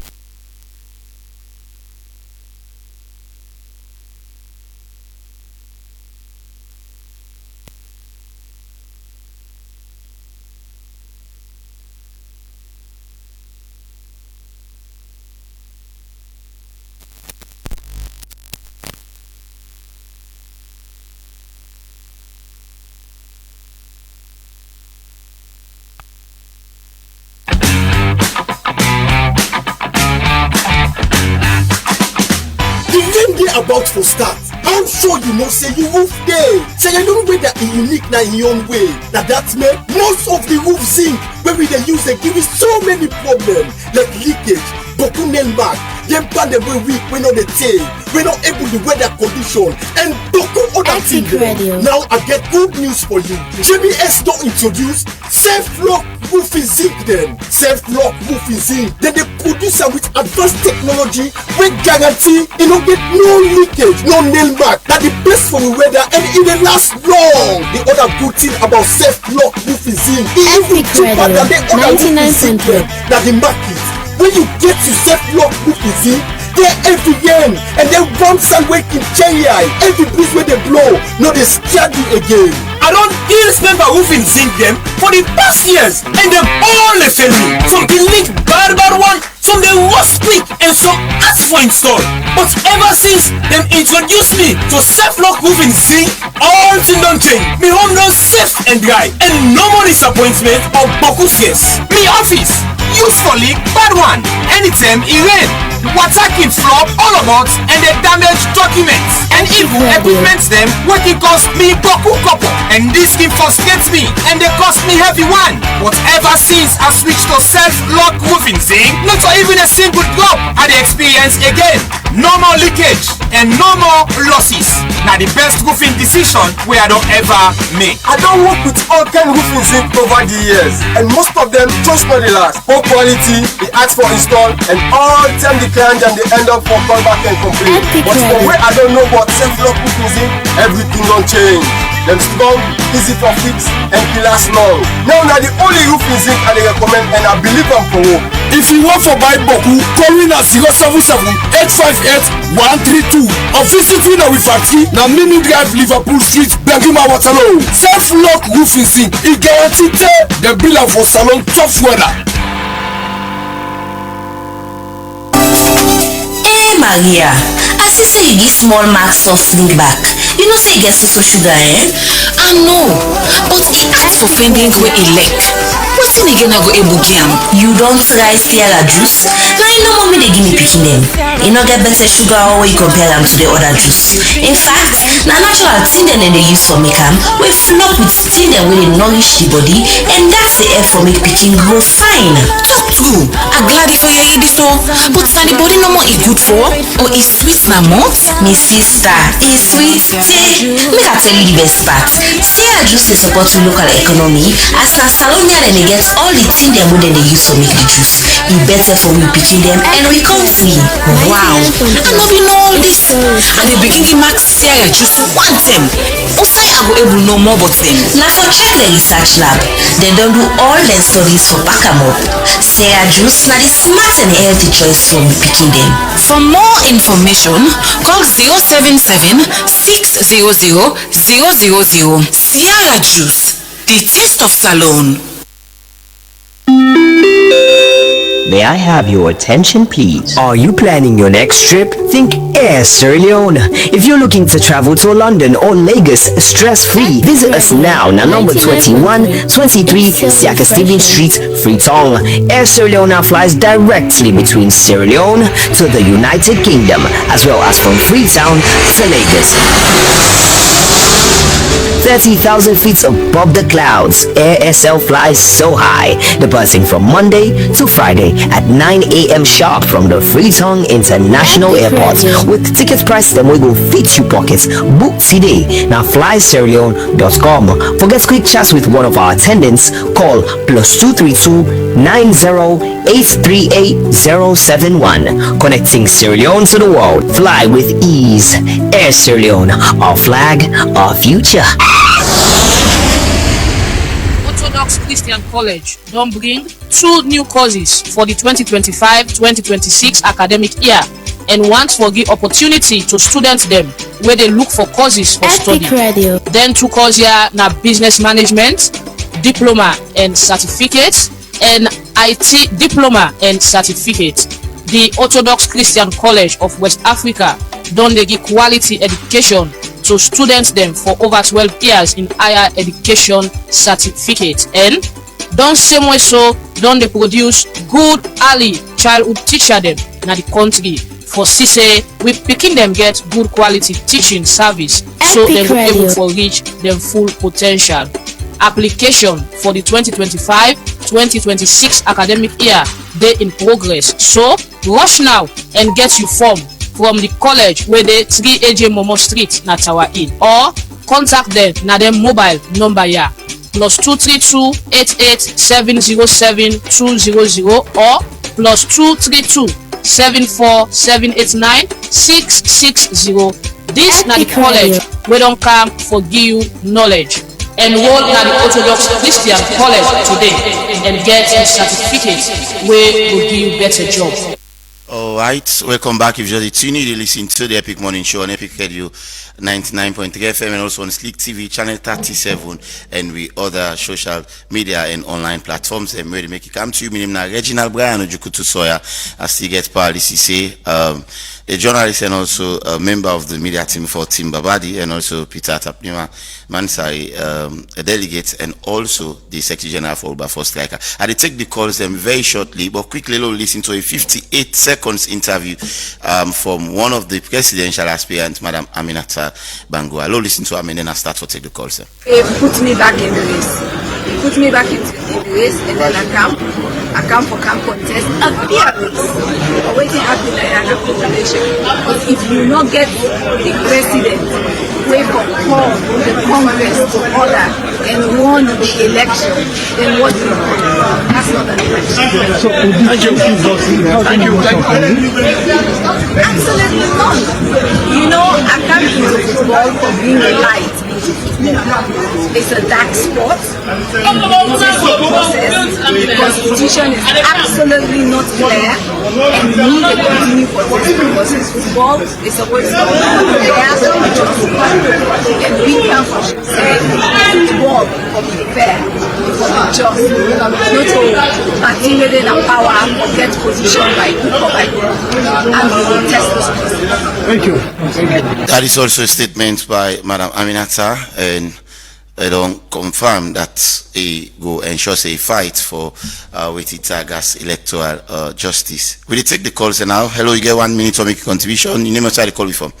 About for start. I'm sure you know say you roof dey. Sierra Leone weather is unique na in own way. Na that make most of the roof zinc wey we dey use dey give us so many problems like leakage, boku nail mark, dem pan dem wey weak, wey no dey tey, wey no able the weather condition, and boku other things. Now I get good news for you. JBS don introduce self-lock roofing zinc dem. Self-lock roofing zinc dem dey produce am with advanced technology wey guarantee e no get no leakage, no nail mark. Na the best for the weather and e dey last long. The other good thing about self-lock roofing zinc e even cheaper than the other roofing zinc dem. Na the market. When you get to self-lock roofing zinc, dey everywhere and then one side wey can carry eye. Every breeze wey dey blow no dey scare you again. I don deal spend my roofing zinc them for the past years and them all dey fail me. Some dey leak bad one, some dey rust quick and some ask for install. But ever since them introduce me to self-lock roofing zinc, all things don change. Me home don safe and dry and no more disappointment or boku stress. Me office use for leak bad one. Anytime e rain, water keep flop all about and they damage documents and even equipment them wey can cost me boku couple. And this can frustrate me and they cost me heavy one. But ever since I switched to self-lock roofing zinc, not even a single drop I dey experience again. No more leakage and no more losses. Now the best roofing decision wey I don't ever make. I don't work with all kind roofing zinc over the years, and most of them just not the last. Poor quality, they ask for install, and all time the client and they end up for callback and complain. But for where I don't know about self-lock roofing zinc, everything don't change. Them strong, easy for fix, and it last long. Now the only roofing zinc I recommend, and I believe I'm for work. If you want for buy boku, call me na 077-858-132 or visit me na we factory na Mini Drive, Liverpool Street, Bengima, Waterloo. Self-lock roofing zinc, it guarantee the bill for salon tough weather. Hey Maria, I see say you give small marks of sling back. You know say you get so sugar, eh? I know, but it adds for pendant where it lack. What's in again I go able game? You don't try Sierra juice? Now you know mommy they give me picking them. You know get better sugar or you compare them to the other juice. In fact, now natural thing then they use for make them, we flop with thing them when they nourish the body, and that's the air for make picking grow fine. Talk true. I'm glad for your ear so, but now the body no more is good for, or is sweet na mouth? My sister, is sweet. Make I tell you the best part. Sierra juice they support the local economy, as na Salonia then they get all the things them when they use to make the juice. It better for we picking them and we come free. Wow. I know we know all this. And they begin to mark Sierra juice one time. Also I go able know more about them. Now for check the research lab, they don't do all their studies for back them up. Sierra juice now the smart and healthy choice for we picking them. For more information, call 077-600-000. Sierra juice, the taste of Salon. May I have your attention, please? Are you planning your next trip? Think Air Sierra Leone. If you're looking to travel to London or Lagos stress-free, visit us now, number 21, 23 Siaka Stephen Street, Freetown. Air Sierra Leone flies directly between Sierra Leone to the United Kingdom, as well as from Freetown to Lagos. 30,000 feet above the clouds, AirSL flies so high, departing from Monday to Friday at 9 a.m. sharp from the Freetown International Airport. With tickets priced them we go fit you pockets. Book today. Now flysierraleone.com. For get quick chats with one of our attendants, call +232 90-838-071. Connecting Sierra Leone to the world. Fly with ease. Air Sierra Leone, our flag, our future. Orthodox Christian College don't bring 2 new courses for the 2025-2026 academic year and want for give opportunity to students them where they look for courses for study. Radio. Then 2 courses here na business management, diploma and certificates, and IT diploma and certificate. The Orthodox Christian College of West Africa don't they give quality education to students them for over 12 years in higher education certificate, and don't same way so don't they produce good early childhood teacher them na the country for say we picking them get good quality teaching service so they will able to reach their full potential. Application for the 2025-2026 academic year they in progress, so rush now and get your form from the college where they 3 AJ Momo Street na Tower Inn, or contact them na them mobile number here +232 88 707 200 or +232 74 789 660. This na the college we don't come for give you knowledge. Enroll na the Orthodox Christian College today and get a certificate where will give you better job. Alright, welcome back. If you're just tuning, you listen to the Epic Morning Show on Epic Radio 99.3 FM and also on Slick TV channel 37 and we other social media and online platforms and where they make it come to you. My name is Reginald Brian Ojukutu Soya. I still get policy say a journalist and also a member of the media team for Team Babadi, and also Peter Tapnima Mansari, a delegate and also the Secretary General for Uber for Striker. I will take the calls them very shortly, but quickly listen to a 58 seconds interview from one of the presidential aspirants, Madam Aminata Bango. I'll listen to him and then I start to take the calls. He put me back in the race. He put me back in the race and then I come for camp contest. Appearance. Waiting happen like an population. But if you not get the president, wait for call the Congress to order and won the election, then what do you do? That's not an election. So thank you. Absolutely not. You know, I can't into football for being a light. It's a dark sport. The constitution is absolutely not clear, and we need to continue for this because football is supposed to be fair and we can say football for be fair, for be just, not to intimidate and power or get position by group or by group, and we will test this person. Thank you. That is also a statement by Madam Aminata, and I don't confirm that he go ensure a fight for with Itaga's electoral justice. Will you take the calls now? Hello, you get 1 minute to make a contribution. You never try to call before.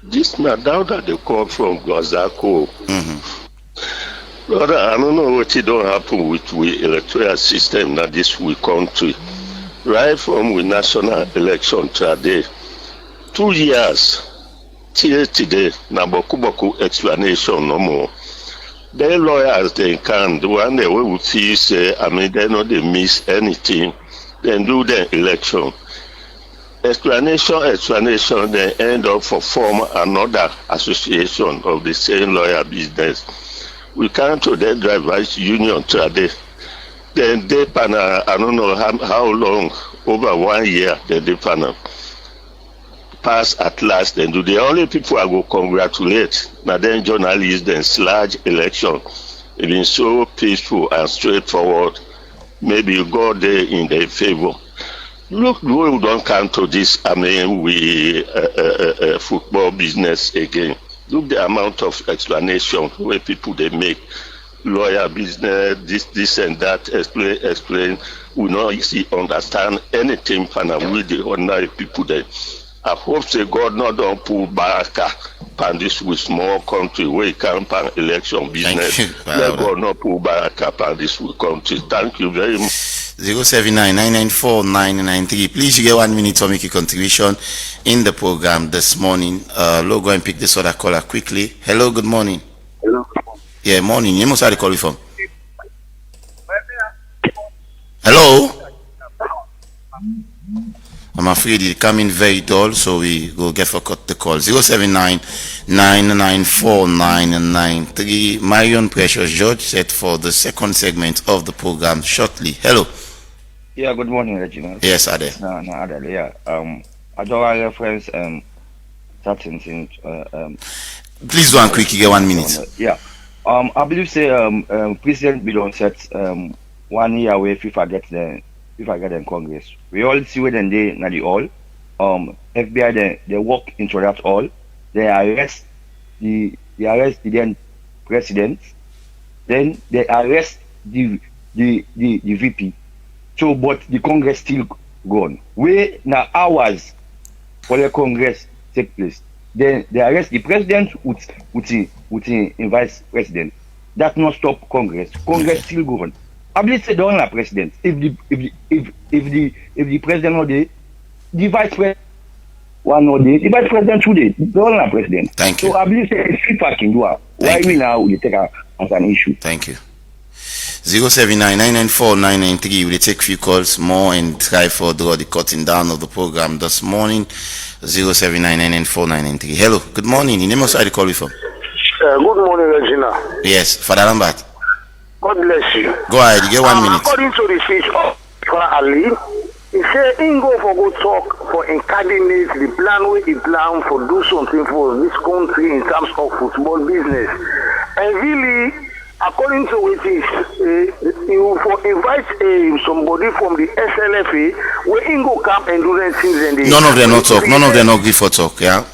This now down that they call from Gazako. Brother, I don't know what it don't happen with the electoral system that this we country. Right from the national election today, 2 years till today, na boku explanation no more. The lawyers they can do one they will feel say they know they miss anything, then do the election. Explanation, they end up for form another association of the same lawyer business. We come to the drivers union today. Then they panel, I don't know how long, over 1 year, they panel pass at last. Then do the only people I go congratulate. Now then journalists then sludge election. It been so peaceful and straightforward. Maybe you go there in their favor. Look, we don't come to this. We football business again. Look the amount of explanation where people they make. Lawyer business, this and that, explain. We not easy understand anything from with the ordinary people there. I hope say God not don't pull back upon this with small country where it can pan election business. Let God not pull back upon this with country. Thank you very much. 079-994-993. Please, you get 1 minute to make a contribution in the program this morning. Go and pick this other caller quickly. Hello, good morning. Hello. Yeah, morning. You must have to call you from. Hello. I'm afraid it's coming very dull, so we go get for cut the call. 079-994-993. Marion Precious George set for the second segment of the program shortly. Hello. Yeah, good morning, Reginald. Yes, Ade. No, Ade, yeah. I don't want to reference certain things. Please go on quick, you get 1 minute. Yeah. I believe President Biden set 1 year away if I get them in Congress. We all see where they na the all. FBI they walk into that all. They arrest the then president. Then they arrest the VP. So but the Congress still gone. We now hours for the Congress take place. Then they arrest the president with the vice president. That not stop Congress. Congress still gone. I believe they don't have president. If the president not there, the vice president one not there, the vice president today, they don't have president. Thank you. So I believe they keep packing do. Why we now we take as an issue. Thank you. 079-994-993. We'll take few calls more and try for the cutting down of the program this morning. 079-994-993. Hello, good morning. In name of the call you from? Good morning, Regina. Yes, Father Lambert. God bless you. Go ahead, you get 1 minute. According to the speech of Ali, he said he go for good talk for coordinate the plan where he plan for do something for this country in terms of football business. And really, according to it is, he will invite somebody from the SLFA where he go come and do that things. And none of them not talk. None of them not agree for talk. Yeah.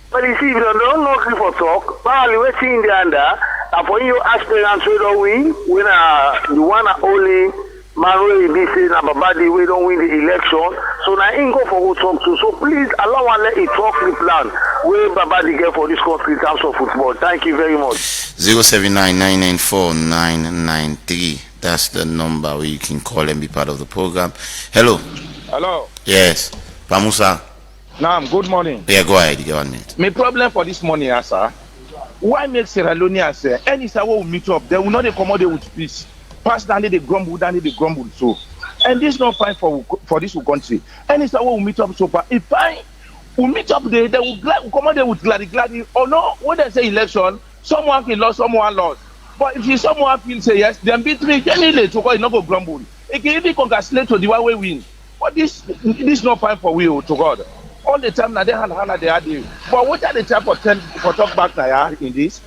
But you see, if they don't agree for talk, probably we're seeing the under. And for you aspirants we don't win, when the one and only Manuel be saying about we don't win the election. So now he go for good talk too. So please allow and let it talk the plan where Babadi get for this country in terms of football. Thank you very much. 079-994-993. That's the number where you can call and be part of the program. Hello. Hello. Yes. Pamusa. Naam, good morning. Yeah, go ahead. You get 1 minute. My problem for this morning, sir. Why make Sierra Leone say any sir will meet up? They will not accommodate with peace. Personally, they grumble, then they grumble so. And this is not fine for this country. Any sir will meet up so far. If I will meet up, they will accommodate with gladly. Or no, when they say election, someone can lose, someone lost. But if someone feels say yes, then beat me anyway to go not go grumble. It can even congratulate to the one way win. But this is not fine for we to God. All the time now they hand they are there. But what are the time for talk back now in this?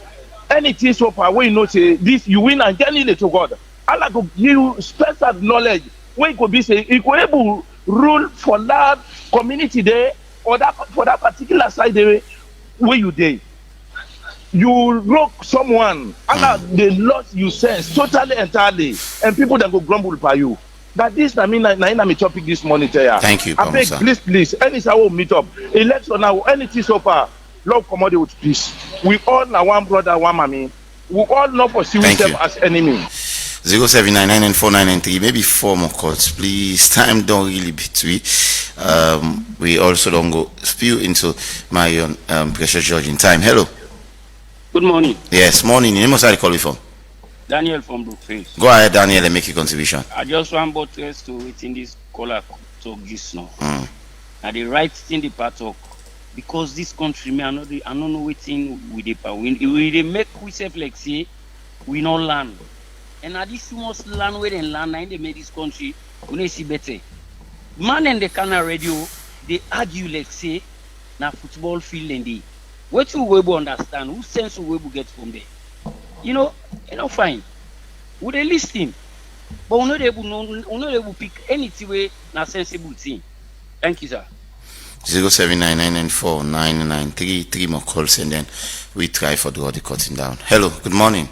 Anything so far we know say this you win and get it to God. Allah go give you special knowledge where you could be say you could able rule for that community there or that for that particular side there where you there. You rock someone, Allah they lost you sense totally entirely, and people that go grumble by you. That this I mean my topic this morning there. Thank you. I beg, please, any sir will meet up. Election now, anything so far, love commodity with peace. We all now one brother, one mommy. We all not pursue them as enemy. 079-994-993. Maybe 4 more calls, please. Time don't really between. We also don't go spew into my Precious George in time. Hello. Good morning. Yes, morning. You must have call before. Daniel from Brookfield. Go ahead, Daniel, and make your contribution. I just want both to within this caller talk this now. And the right thing the part talk because this country me I don't know waiting with the power. We make we self like say we no land. And at this must land where they land and they make this country we see better. Man and the Canal radio they argue like say na football field and they what you will understand who sense we will get from there. You know fine. Would they listen? But we're not able to pick anything way na sensible thing. Thank you, sir. 079-994-993. 3 more calls and then we try for the cutting down. Hello, good morning.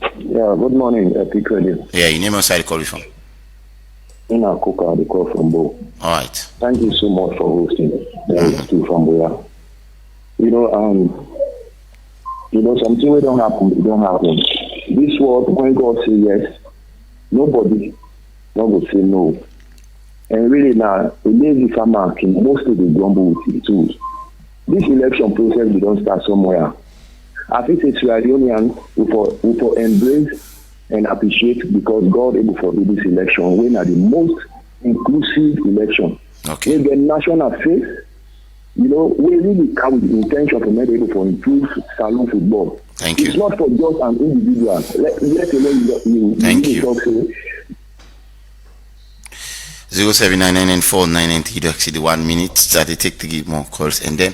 Yeah, good morning, Epic Radio. Yeah, your name and side call you from? Ina Kuka, the call from Bo. Alright. Thank you so much for hosting. Still from Boya. Something will don't happen, it don't happen. This world, when God say yes, nobody will say no. And really now, a lazy farmer can mostly be grumble with his tools. This election process we don't start somewhere. I think it's Sierra Leonean will embrace and appreciate because God able for this election when are the most inclusive election Okay. We get national face. You know, we really come with the intention to make able to improve saloon football. Thank you. It's not for just an individual. Let alone Thank you. 0799499 don't exceed the 1 minute that they take to give more calls, and then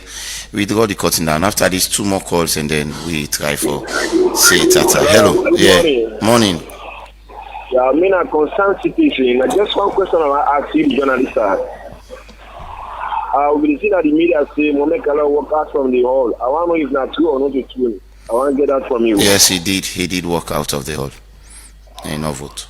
we draw the curtain down. After these 2 more calls, and then we try for say Tata. Hello. Yeah. Morning. Yeah, I mean, a concerned citizen. Just one question I want to ask you, journalist. We see that the media say Mohamed Kala walk out from the hall. I want to know if not true or not true. I want to get that from you. Yes, he did. He did walk out of the hall. And no vote.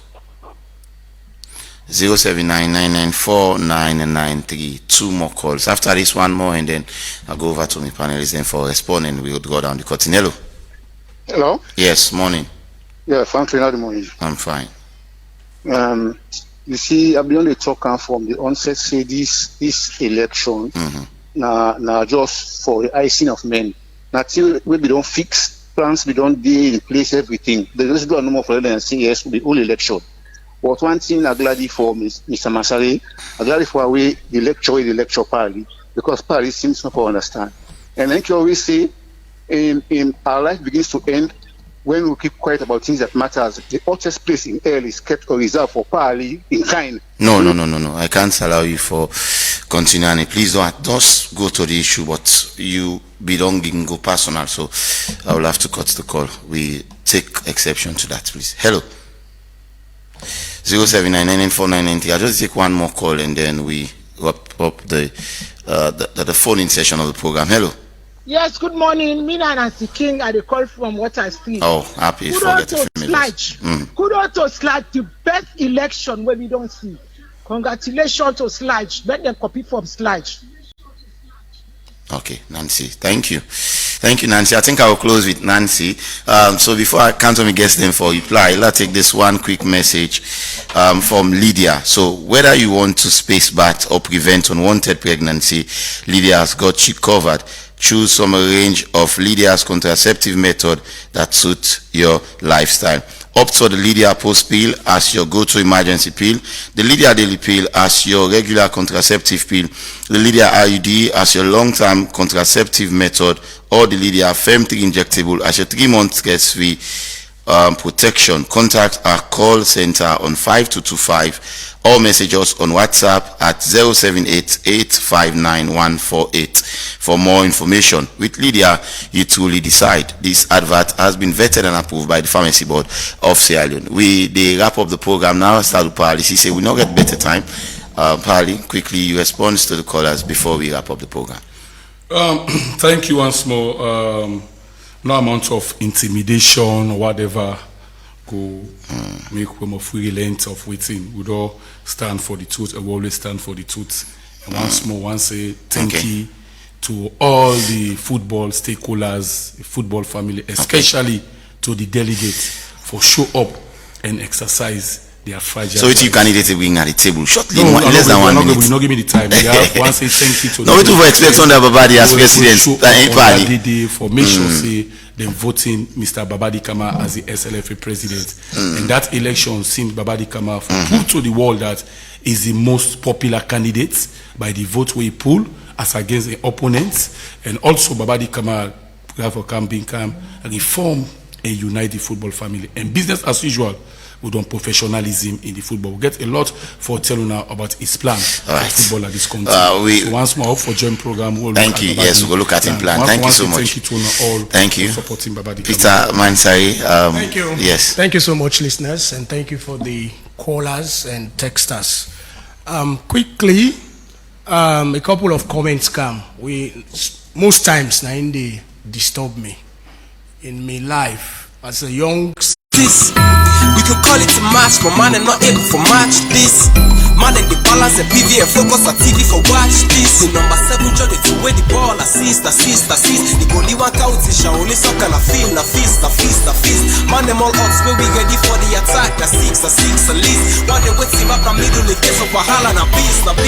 079994993. 2 more calls. After this, 1 more, and then I'll go over to my panelists and for responding, we would go down the curtain. Hello. Hello. Yes, morning. Yeah, Franklin, how the morning? I'm fine. You see, I've been on the talk from the onset say this election now just for the icing of men. Now till we don't fix plans, we don't be in place everything. They just do a normal for them and say yes to the whole election. But one thing I'm glad for Mr. Masari, I'm glad for the lecture party, because party seems not to understand. And like you always say, in our life begins to end when we keep quiet about things that matters. The hottest place in hell is kept or reserved for party in kind. No. I can't allow you for continuing. Please don't just go to the issue, but you don't go personal. So I will have to cut the call. We take exception to that, please. Hello. 079994990. I'll just take 1 more call, and then we wrap up the phone-in session of the program. Hello. Yes, good morning. Me and Nancy King are the call from Water Street. Oh, happy for the Sludge. Kudos to Sludge, the best election where we don't see. Congratulations to Sludge. Let them copy from Sludge. Okay, Nancy. Thank you. Thank you, Nancy. I think I will close with Nancy. So before I count on my guest then for reply, let's take this one quick message from Lydia. So whether you want to space bat or prevent unwanted pregnancy, Lydia has got you covered. Choose from a range of Lydia's contraceptive method that suits your lifestyle. Opt for the Lydia Post Pill as your go-to emergency pill, the Lydia Daily Pill as your regular contraceptive pill, the Lydia IUD as your long-term contraceptive method, or the Lydia Fem3 injectable as your 3-month stress-free protection. Contact our call center on 5225 or message us on WhatsApp at 0788599148 for more information. With Lydia, you truly decide. This advert has been vetted and approved by the Pharmacy Board of Sierra Leone. They wrap up the program now. Start with Pali. She said we not get better time. Pali, quickly, you respond to the callers before we wrap up the program. Thank you once more. No amount of intimidation or whatever go make them of relent of waiting. We all stand for the truth. We always stand for the truth. And once more, once say thank you to all the football stakeholders, the football family, especially to the delegates for show up and exercise their fragile. So, if you candidate bring at the table shortly, less than 1 minute. Will not give me the time. We have one say thank you to. No, we do expect on the Babadi as president. For make sure say them voting Mr. Babadi Kama as the SLFA president. And that election seems Babadi Kama put to the world that is the most popular candidate by the vote we pull as against the opponents. And also Babadi Kama have a campaign reform and unite the football family. And business as usual. We don't professionalism in the football. We get a lot for telling now about his plan for football at this country. So once more, hope for joint program. Thank you. Yes, we'll look at his plan. Thank you so much. Thank you to all. Thank you. Supporting Babadi. Peter Mansari. Thank you. Yes. Thank you so much, listeners, and thank you for the callers and texters. Quickly, a couple of comments come. Most times, they disturb me in my life as a young. We could call it a match, but man, I'm not able for match this. Man, and the balance and PV and focus on TV for watch this. The number 7 jog it to where the ball assist. The goalie one count is only so can I feel na feast. Man, them all odds where we ready for the attack. The 6 at least. One they wait him up the middle in case of Wahala na beast. But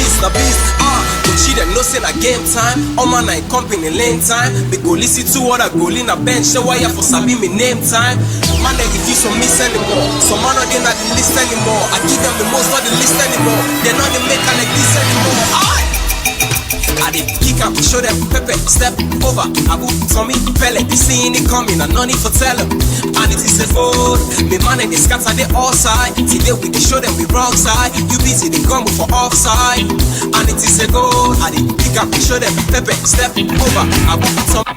she them no say na game time. All man I company lane time. The goalie see 2 other goalie na bench. So why you for sabi me name time? Man, they refuse to miss anymore. Some man not in the list anymore. I give them the most, not the list anymore. They're not the maker like this anymore. I dey kick am, show them pepper, step over, Abu Tommy Pele. They seeing it coming, and no need for tell them. And it is a fold, me man and they scatter they all side. Today we dey show them we wrong side. You busy they come for offside. And it is a goal, I dey kick am, show them pepper, step over, Abu Tommy.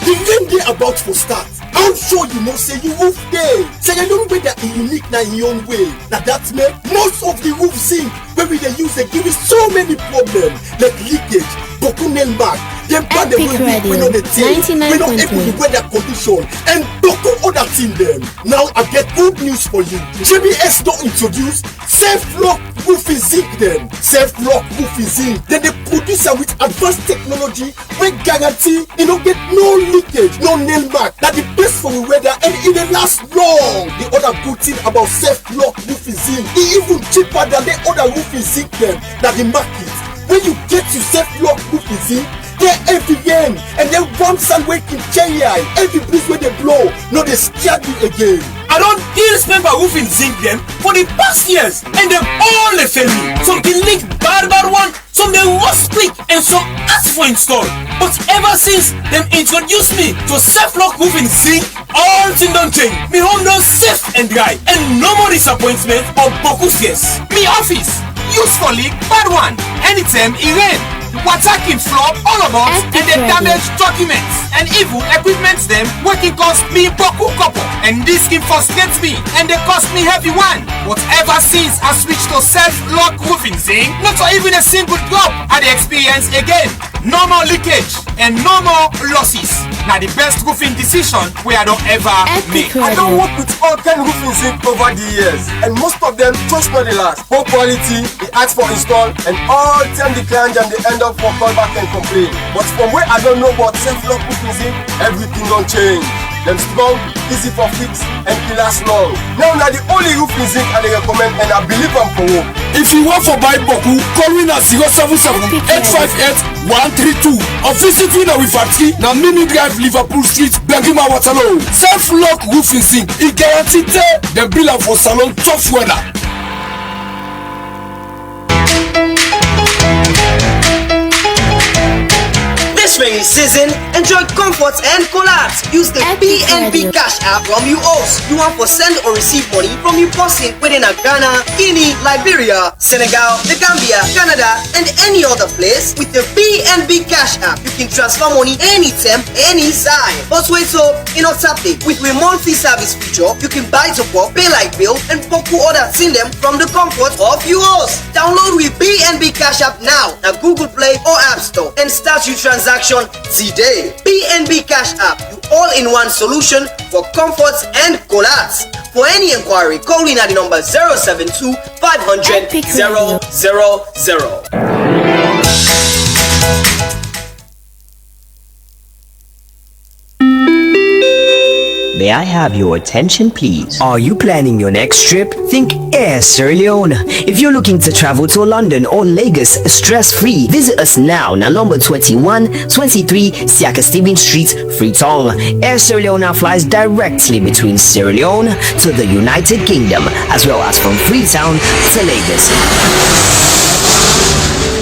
The game dey about to start. I'm sure you know say you roof dey. Say you know whether e unique na in your own way. Now that make most of the roof zinc wey we dey use dey give us so many problems like leakage, broken nail mark, dem bad dem we no dey take, we no able to weather condition and broken other thing dem. Now I get good news for you. JBS don introduce self-lock roofing zinc dem. Self-lock roofing zinc dem dey produce am with advanced technology wey guarantee e no get no leakage, no nail mark. Na the best for the weather and e dey last long. The other good thing about self-lock roofing zinc, e even cheaper than the other roofing zinc dem na the market. When you get to self-lock roofing zinc, dey everywhere and then one sun wey keep cherry eye, every breeze wey dey blow no dey scare you again. I don use member roofing zinc dem for the past years and dem all dey fail me. Some dey leak bad one, some dey rust quick and some ask for install. But ever since dem introduce me to self-lock roofing zinc, all thing don change. Me home don safe and dry and no more disappointment or boku stress. Me office use for leak bad one anytime e rain. Water keep flow all about and they damage documents and even equipment them working cost me boku couple and this keep frustrate me and they cost me heavy one. But ever since I switched to self-lock roofing zinc, not even a single drop I dey experience again. No more leakage and no more losses. Now the best roofing decision we I don't ever make. I don't work with all kind of roofing zinc over the years and most of them just not the last. Poor quality, they ask for install and all time the client and they end up for callback and complain. But from where I don't know about self-lock roofing zinc, everything don't change. Them strong, easy for fix, and it last long. Now the only roofing zinc I recommend and I believe I'm for work. If you want for buy boku, call me na 077-858-132 or visit me na we factory na Mini Drive, Liverpool Street, Bergima Waterloo. Self-lock roofing zinc, it guarantee them bill am for salon tough weather. This rainy season, enjoy comfort and collabs. Use the BNB Cash app from UOS. You want to send or receive money from your person within Ghana, Guinea, Liberia, Senegal, the Gambia, Canada, and any other place. With the BNB Cash app, you can transfer money anytime, any side. But wait, so you know something. With the monthly service feature, you can buy to pop, pay like bill, and poku order send them from the comfort of UOS. Download with BNB Cash app now at Google Play or App Store and start your transaction today. BNB Cash app, you all-in-one solution for comforts and collabs. For any inquiry, call in at the number 072 500 000. May I have your attention, please? Are you planning your next trip? Think Air Sierra Leone. If you're looking to travel to London or Lagos stress-free, visit us now na number 2123 Siaka Stephen Street, Freetown. Air Sierra Leone flies directly between Sierra Leone to the United Kingdom, as well as from Freetown to Lagos.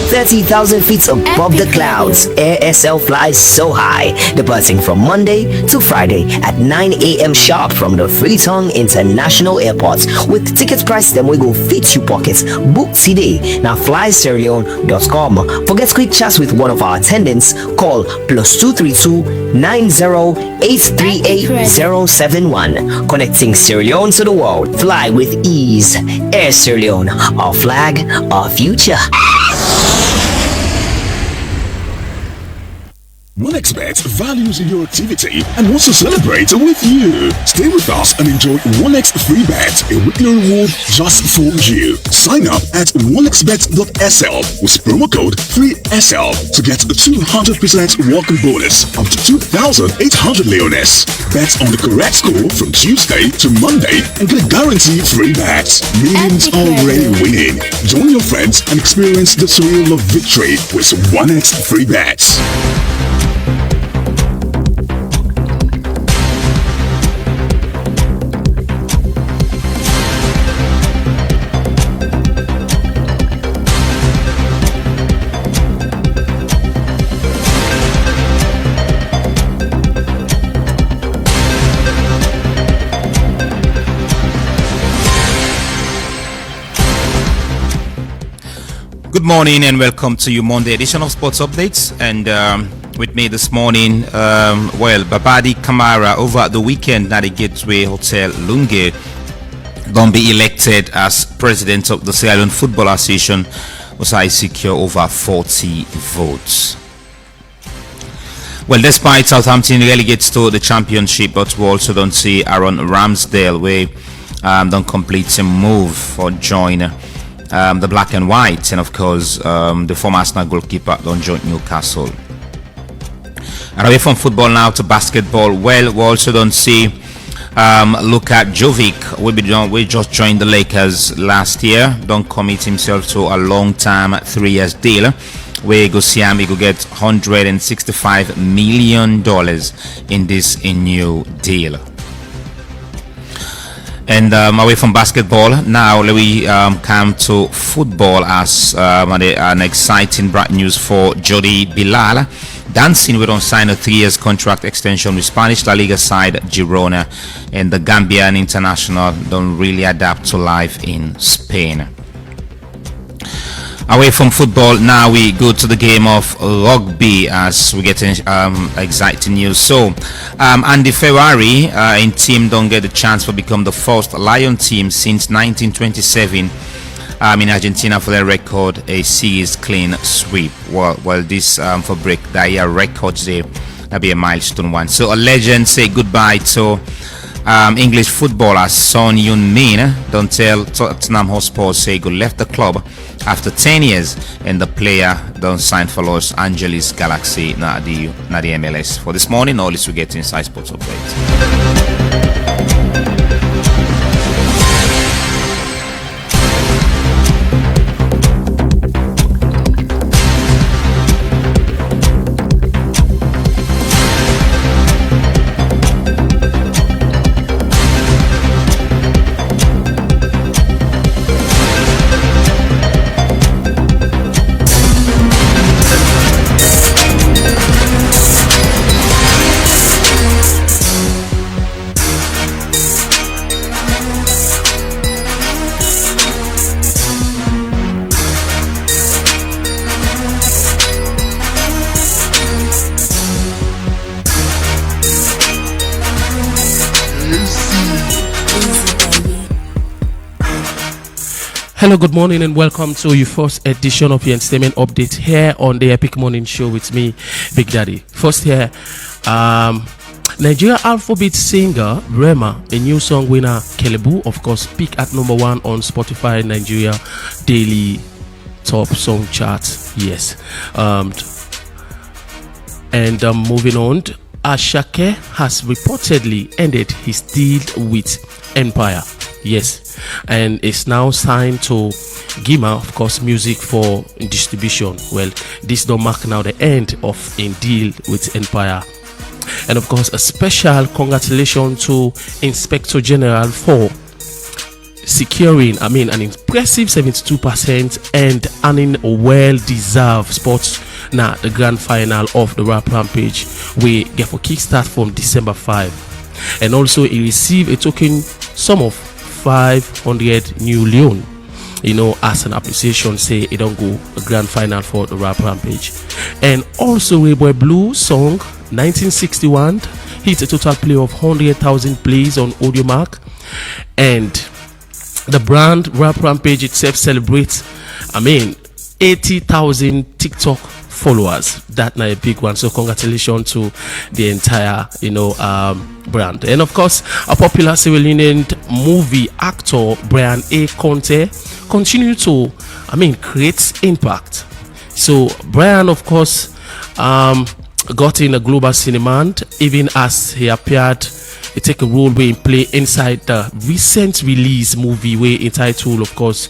30,000 feet above the clouds, ASL flies so high, departing from Monday to Friday at 9 a.m. sharp from the Freetown International Airport. With ticket price them we go fit you pockets. Book today now flysierraleone.com. For get quick chats with one of our attendants, call +232 90-838-071. Connecting Sierra Leone to the world. Fly with ease. Air Sierra Leone, our flag, our future. OneXBet values your activity and wants to celebrate with you. Stay with us and enjoy OneX Free Bet, a weekly reward just for you. Sign up at onexbet.sl with promo code FREESL to get a 200% welcome bonus up to 2,800 leones. Bet on the correct score from Tuesday to Monday and get a guaranteed free bet. Millions already winning. Join your friends and experience the thrill of victory with OneX Free Bets. Good morning and welcome to your Monday edition of Sports Updates. And with me this morning, Babadi Kamara over the weekend at the Gateway Hotel Lunge gonna be elected as president of the Sierra Leone Football Association, was I secure over 40 votes. Well, despite Southampton relegates to the championship, but we also don't see Aaron Ramsdale where don't complete a move for join the black and white, and of course the former Arsenal goalkeeper don't join Newcastle. And away from football now to basketball. Well, we also don't see Luka Jovic. We just joined the Lakers last year. Don't commit himself to a long-term 3 years deal where he go get $165 million in this new deal. And away from basketball, now let we come to football as an exciting bright news for Jody Bilal. Dancing will on sign a 3 years contract extension with Spanish La Liga side Girona, and the Gambian international don't really adapt to life in Spain. Away from football, now we go to the game of rugby as we get exciting news. So, Andy Ferrari in team don't get a chance to become the first Lion team since 1927 in Argentina for their record a series clean sweep. Well, this for break that year records there, that'll be a milestone one. So, a legend say goodbye to English footballer Son Heung-min. Don't tell Tottenham Hotspur say go left the club after 10 years, and the player don't sign for Los Angeles Galaxy, not the MLS. For this morning, all this we get inside Sports Update. Hello, good morning and welcome to your first edition of your entertainment update here on the Epic Morning Show with me, Big Daddy. First here, Nigeria Alphabet singer Rema, a new song winner Kelebu, of course, peak at number 1 on Spotify Nigeria Daily Top Song Chart. Yes. Moving on, Ashake has reportedly ended his deal with Empire. Yes, and it's now signed to Gima, of course, music for distribution. Well, this don't mark now the end of a deal with Empire. And of course, a special congratulations to Inspector General for securing, an impressive 72% and earning a well-deserved spot now the grand final of the Rap Rampage we get for kickstart from December 5. And also he received a token sum of 500 new leon, as an appreciation, say it don't go a grand final for the Rap Rampage. And also Boy Blue song 1961 hit a total play of 100,000 plays on Audiomack, and the brand Rap Rampage itself celebrates 80,000 TikTok followers. That not a big one, so congratulations to the entire brand. And of course, a popular Sierra Leonean movie actor Brian A. Conte continue to create impact. So Brian, of course, got in a global cinema, even as he appeared he take a role where he play inside the recent release movie where entitled, of course,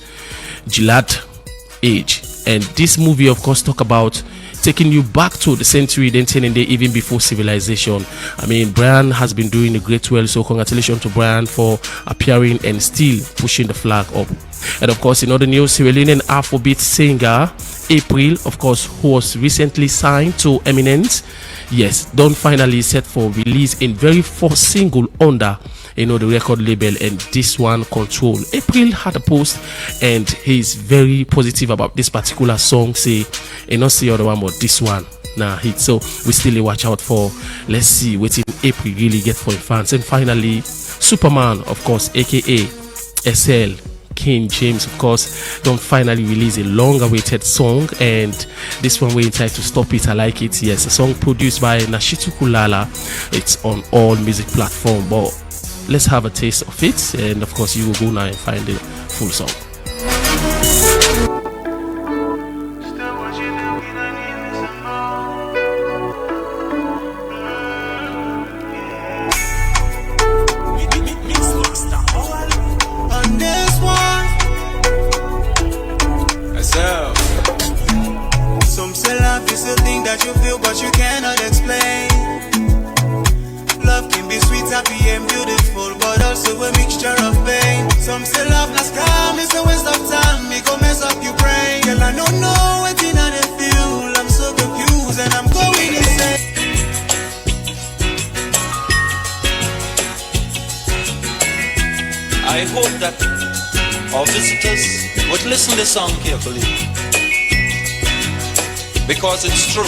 Gillard Age. And this movie, of course, talk about taking you back to the century, then 10 and day, even before civilization. Brian has been doing a great well, so congratulations to Brian for appearing and still pushing the flag up. And of course, in other news, Sierra Leonean Afrobeat singer April, of course, who was recently signed to Eminence, yes, done finally set for release in very first single under the record label, and this one Control. April had a post, and he's very positive about this particular song. Say, not see other one, but this one. Nah, hit. So we still watch out for. Let's see what April really get for fans. And finally, Superman, of course, aka SL King James, of course, don't finally release a long-awaited song, and this one we entitled to Stop It, I Like It. Yes, a song produced by Nashitu Kulala. It's on all music platforms, but let's have a taste of it, and of course you will go now and find the full song. Some say love is a thing that you feel but you cannot explain. Love can be sweet, happy and beautiful, but also a mixture of pain. Some say love not scam, it's a waste of time, it go mess up your brain. Girl, I don't know what in I feel, I'm so confused and I'm going insane. I hope that our visitors would listen to the song carefully, because it's true.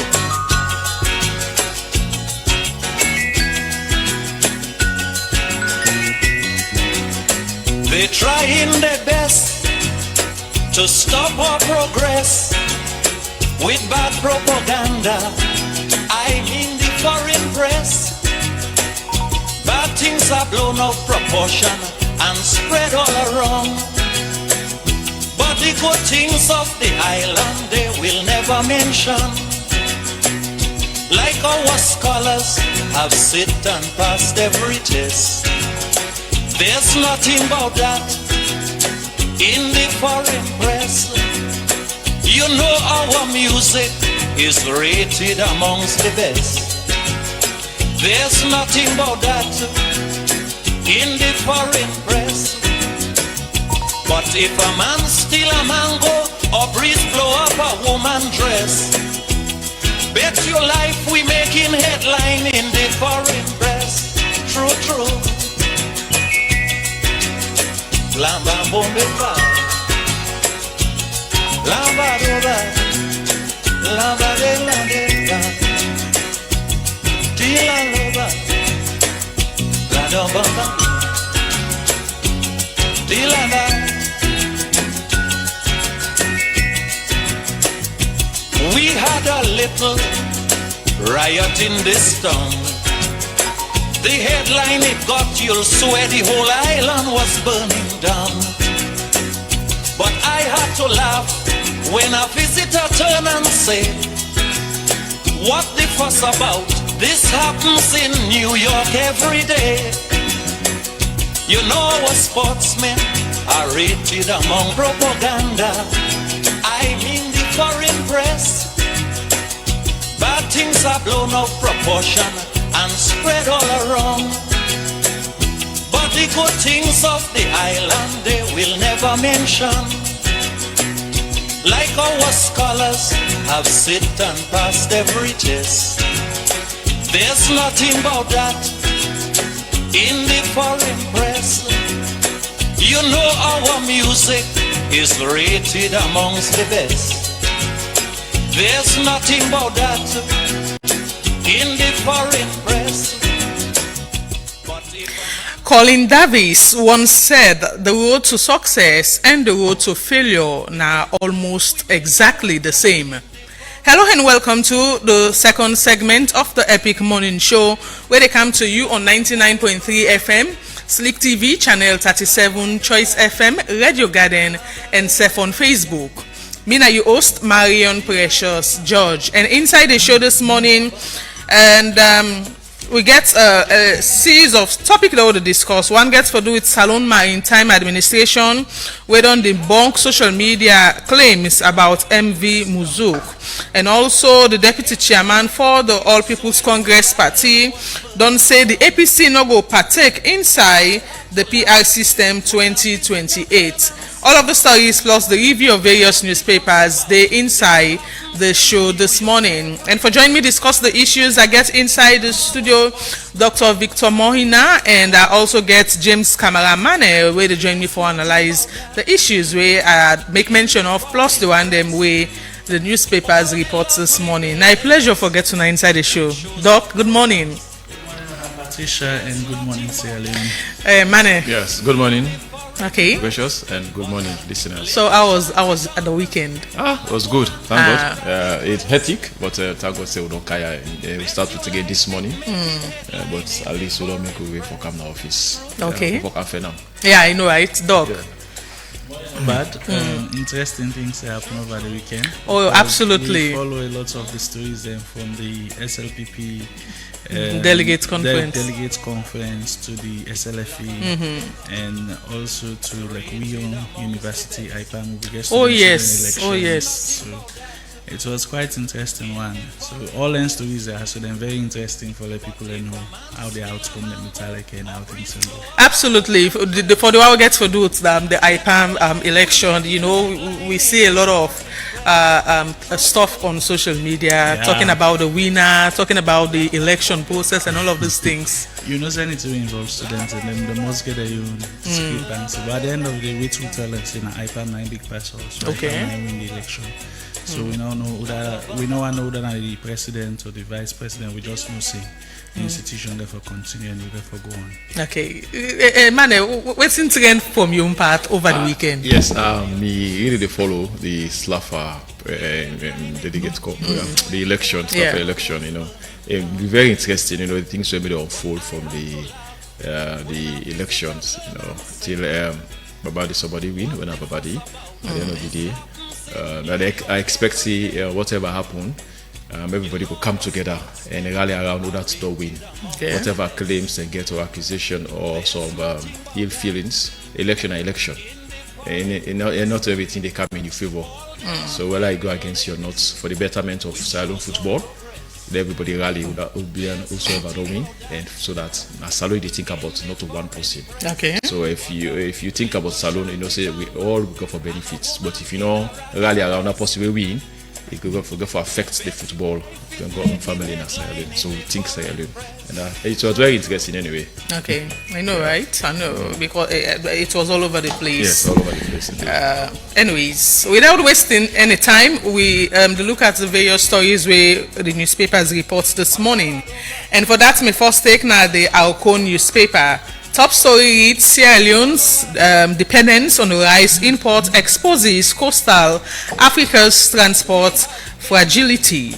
They're trying their best to stop our progress with bad propaganda. I mean the foreign press. Bad things are blown out of proportion and spread all around. But the good things of the island they will never mention. Like our scholars have sit and passed every test. There's nothing about that in the foreign press. You know our music is rated amongst the best. There's nothing about that in the foreign press. But if a man steal a mango or breeze blow up a woman dress, bet your life we making headline in the foreign press. True, true. Lamba bombe pa, lamba doba, lamba de la, tila loba, la domba, tila la. We had a little riot in this town. The headline it got, you'll swear the whole island was burning down. But I had to laugh when a visitor turned and said, what the fuss about? This happens in New York every day. You know our sportsmen are rated among propaganda. I mean the foreign press. Bad things are blown out of proportion and spread all around. But the good things of the island they will never mention. Like our scholars have sit and passed every test. There's nothing about that in the foreign press. You know our music is rated amongst the best. There's nothing about that in the foreign press. Colin Davis once said the road to success and the road to failure are almost exactly the same. Hello and welcome to the second segment of the Epic Morning Show, where they come to you on 99.3 FM, Slick TV, Channel 37, Choice FM, Radio Garden, and Surf on Facebook. Me na your host, Marion Precious George. And inside the show this morning, and we get a series of topics that we'll discuss. One gets to do with Salon Maritime Administration, where on debunk social media claims about MV Muzuk. And also the deputy chairman for the All People's Congress Party don't say the APC no go partake inside the PR system 2028. All of the stories plus the review of various newspapers, they inside the show this morning. And for joining me discuss the issues, I get inside the studio Dr. Victor Mohina, and I also get James Kamaramane, where they join me for analyze the issues where I make mention of, plus the one them way the newspapers reports this morning. Now, a pleasure for getting inside the show. Doc, good morning. Tisha, and good morning, Sierra Leone. Mane. Yes, good morning. Okay. Gracious, and good morning, listeners. So I was at the weekend. It was good. Thank God. It's hectic, but thank God say we don't care. We start with again this morning, but at least we don't make a way for come to office. Okay. Now. Yeah, I know, right, Doc. Yeah. But interesting things happen over the weekend. Oh, absolutely. We follow a lot of the stories from the SLPP. Delegates conference. Delegates conference to the SLFE and also to like Wiyong University IPAM. Oh yes, oh yes. So it was quite interesting one. So all end stories are so then very interesting for the people to know how the outcome the metallic and how things go. Absolutely. For the while gets for do the IPAM election, you know, we see a lot of stuff on social media talking about the winner, talking about the election process and all of these things. You know, any to involve students and then the most get a script and so by the end of the day we will tell us in IPAM 9 big person. So okay. IPAM win the election. So we now know that the president or the vice president. We just know say the institution therefore continue and we therefore go on. Okay, Mane, what's in trend from your part over the weekend? Yes, me really follow the SLAFA delegate the election, SLAFA election. You know, it be very interesting. You know, the things will be unfold from the elections. You know, till Babadi somebody win when Babadi at the end of the day. I expect see whatever happen, everybody will come together and rally around that to win. Okay. Whatever claims and get or accusation or some ill feelings, election. And not everything they come in your favor. So whether I go against you or not, for the betterment of Salone football, everybody rally would be whosoever don't win, and so that Salone they think about not one person. Okay. So if you think about Salone, you know, say we all go for benefits. But if you know rally around that person will win, it could go for affect the football, can go on family in Sierra Leone. So we think Sierra Leone, and it was very interesting anyway. Okay, I know, right? I know because it was all over the place. Yes, all over the place. Anyways, without wasting any time, we look at the various stories where the newspapers report this morning, and for that, my first take now the Alcon newspaper. Top story reads Sierra Leone's dependence on rice import exposes coastal Africa's transport fragility.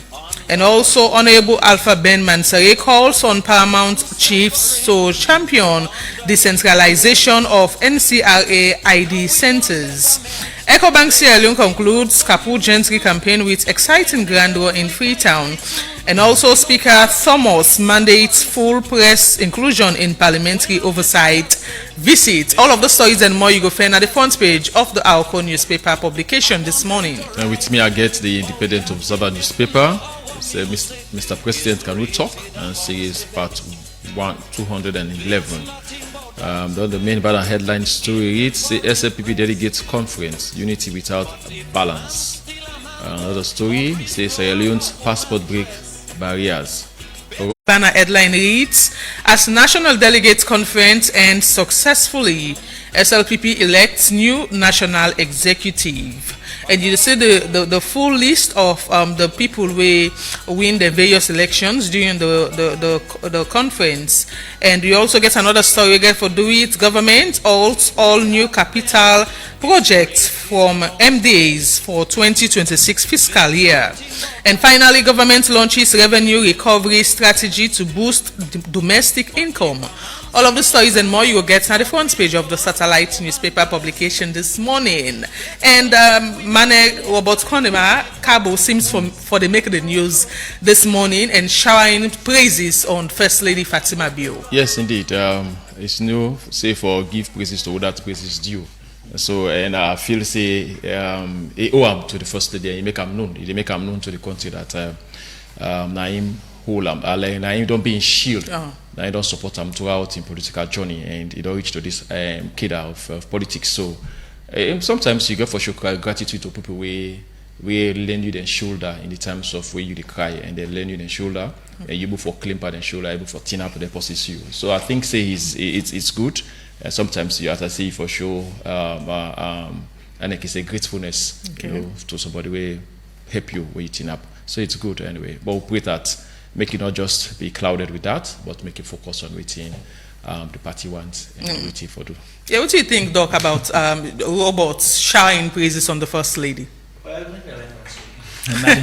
And also Honorable Alpha Ben Mansare calls on Paramount chiefs to champion decentralization of NCRA ID centers. EcoBank Sierra Leone concludes Kapu Gentry campaign with exciting grandeur in Freetown. And also Speaker Thomas mandates full press inclusion in parliamentary oversight visit. All of the stories and more you go find at the front page of the Alcon newspaper publication this morning. And with me I get the Independent Observer newspaper. Mr. President, can we talk? And see is part 211. The main banner headline story reads the SLPP Delegates Conference, Unity Without Balance. Another story says Sierra Leone's passport break barriers. Banner headline reads, as National Delegates Conference ends successfully, SLPP elects new national executive. And you see the full list of the people who win the various elections during the conference. And you also get another story again for Do It Government, all new capital projects from MDAs for 2026 fiscal year. And finally, government launches revenue recovery strategy to boost domestic income. All of the stories and more you will get at the front page of the satellite newspaper publication this morning. And Mane Robert Konema Cabo seems for the make the news this morning and showering praises on First Lady Fatima Bio. Yes, indeed. It's new, say for give praises to that praises due. So and I feel say he owe him to the First Lady. He make him known to the country that Naim hold him. Naim don't be in shield. Naim don't support him throughout in political journey, and he don't reach to this cadre of politics. So sometimes you get for sure gratitude to people we lend you the shoulder in the times of where you cry, and they lend you the shoulder, and you able for climb and shoulder, able for tin up deposit you. So I think it's good. Sometimes you, as I say, for sure, and like it's a gratefulness, to somebody will help you waiting up. So it's good anyway. But with that, make it not just be clouded with that, but make it focus on waiting the party wants and waiting for do. Yeah, what do you think, Doc, about robots showering praises on the First Lady? Well,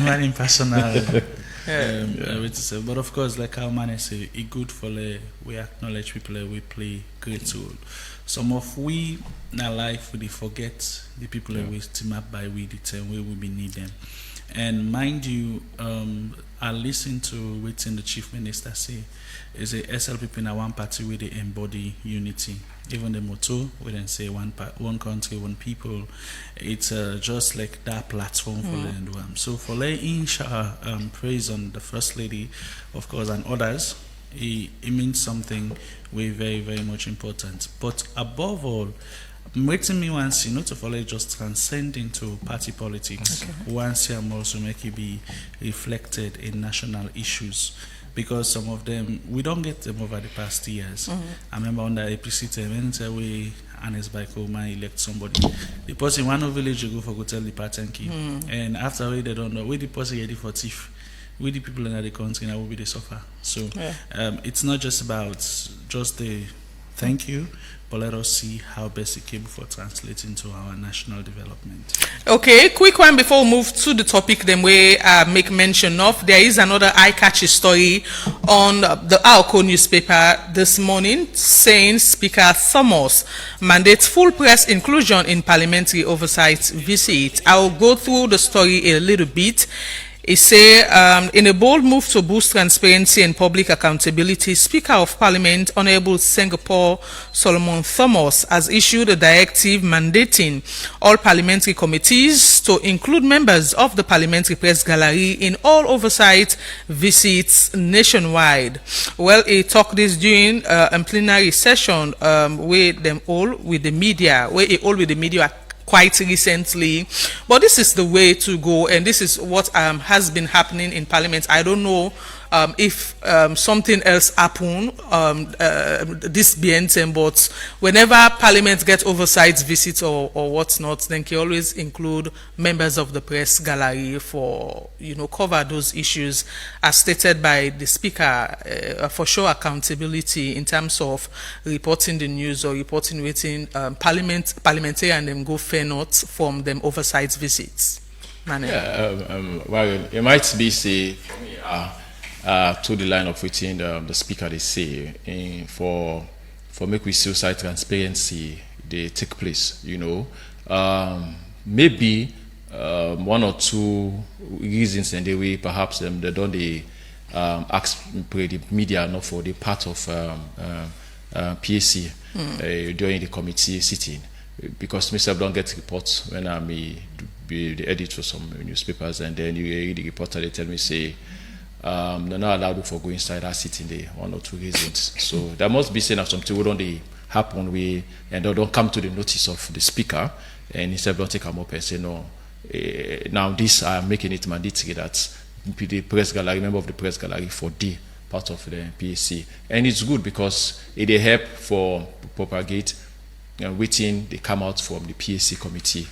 not in personal. But of course, like our man say, it's good for we acknowledge people we play great role. Some of we in our life we forget the people that we team up by with the time where we need them. And mind you, I listen to what's in the chief minister say is a SLPP in one party where they embody unity. Even the motto, we then say one country, one people. It's just like that platform for them. So for laying praise on the First Lady, of course, and others, it means something very, very much important. But above all, waiting me once, to follow just transcend into party politics. Okay. Once I'm also make it be reflected in national issues. Because some of them, we don't get them over the past years. I remember under APC time, anytime we Anes Baikoma elect somebody, the person in one village you go for go tell the party and after they don't know where the person ready for thief, with the people in the country now will be the suffer. So it's not just about just the thank you, but let us see how best it came for translating to our national development. Okay, quick one before we move to the topic then we make mention of. There is another eye-catchy story on the Aoko newspaper this morning saying Speaker Thomas mandates full press inclusion in parliamentary oversight visit. I'll go through the story a little bit. He said, in a bold move to boost transparency and public accountability, Speaker of Parliament, Honorable Singapore Solomon Thomas, has issued a directive mandating all parliamentary committees to include members of the Parliamentary Press Gallery in all oversight visits nationwide. Well, he talked this during a plenary session with the media quite recently, but this is the way to go, and this is what has been happening in Parliament. I don't know if something else happen this BNTM, but whenever Parliament gets oversight visits or what's not, then they always include members of the press gallery for cover those issues as stated by the Speaker for sure accountability in terms of reporting the news or reporting within parliamentarian them go fair not from them oversight visits. Well, it might be say to the line of within the Speaker they say for make we suicide transparency they take place. Maybe one or two reasons and the way perhaps they don't ask the media not for the part of PAC during the committee sitting, because myself don't get reports when I'm the editor for some newspapers, and then you read the reporter, they tell me say they're not allowed for go inside that sitting there, one or two reasons. So there must be saying something we don't happen and they don't come to the notice of the Speaker, and instead don't take them up and say no, now this I am making it mandatory that the press gallery, member of the press gallery for the part of the PAC, and it's good because it help for propagate waiting they come out from the PAC committee,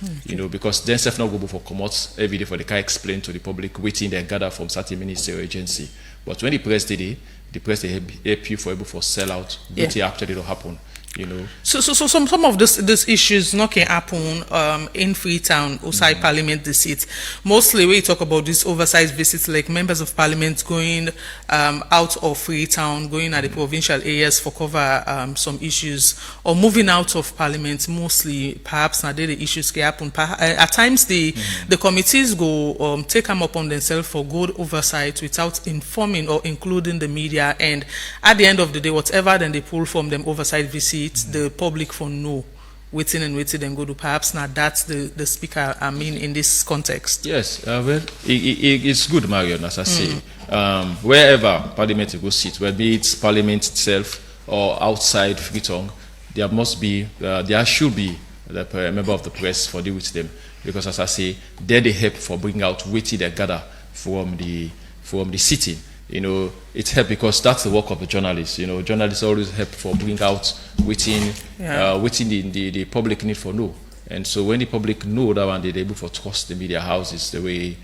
because then self not go for come out every day for they can explain to the public waiting they gather from certain ministry or agency. But when the press they help you for able for sell out waiting after it will happen. So some of these issues not can happen in Freetown outside Parliament this seat. Mostly we talk about these oversight visits, like members of Parliament going out of Freetown, going at the provincial areas for cover some issues, or moving out of Parliament. Mostly, perhaps now the issues can happen. At times the committees go take them upon themselves for good oversight without informing or including the media, and at the end of the day, whatever then they pull from them oversight visits, the public for no waiting and go to. Perhaps now that's the Speaker in this context. Yes, well, it's good, Marion, as I say. Wherever Parliament go sit, whether it's Parliament itself or outside Freetown, there should be the member of the press for deal with them, because as I say, they help for bring out what they gather from the sitting. You know, it helps because that's the work of the journalists. You know, journalists always help for bring out within the public need for know. And so when the public know that one, they're able to trust the media houses the way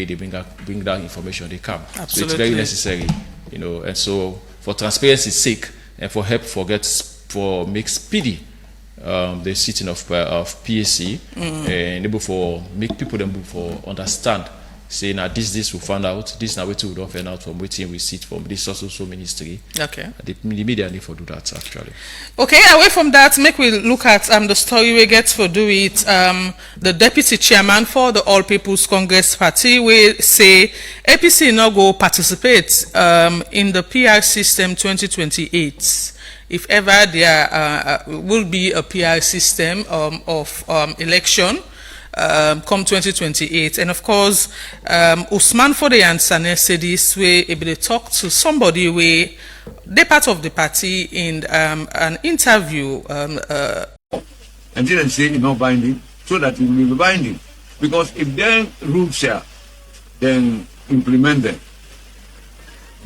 they bring that information they come. Absolutely. So it's very necessary, you know. And so for transparency's sake and for help for make speedy the sitting of PSC and able for make people able for understand. Say now this we found out, this now we don't find out from waiting we sit from this also ministry. Okay. The media need for do that actually. Okay, away from that, make we look at the story we get for do it. The deputy chairman for the All People's Congress Party will say APC now go participate in the PR system 2028. If ever there will be a PR system of election. Come 2028, and of course, Usman Fodeyan Sane said this way, able to talk to somebody where they part of the party in an interview. And then say it's not binding, so that it will be binding. Because if their rules here, then implement them.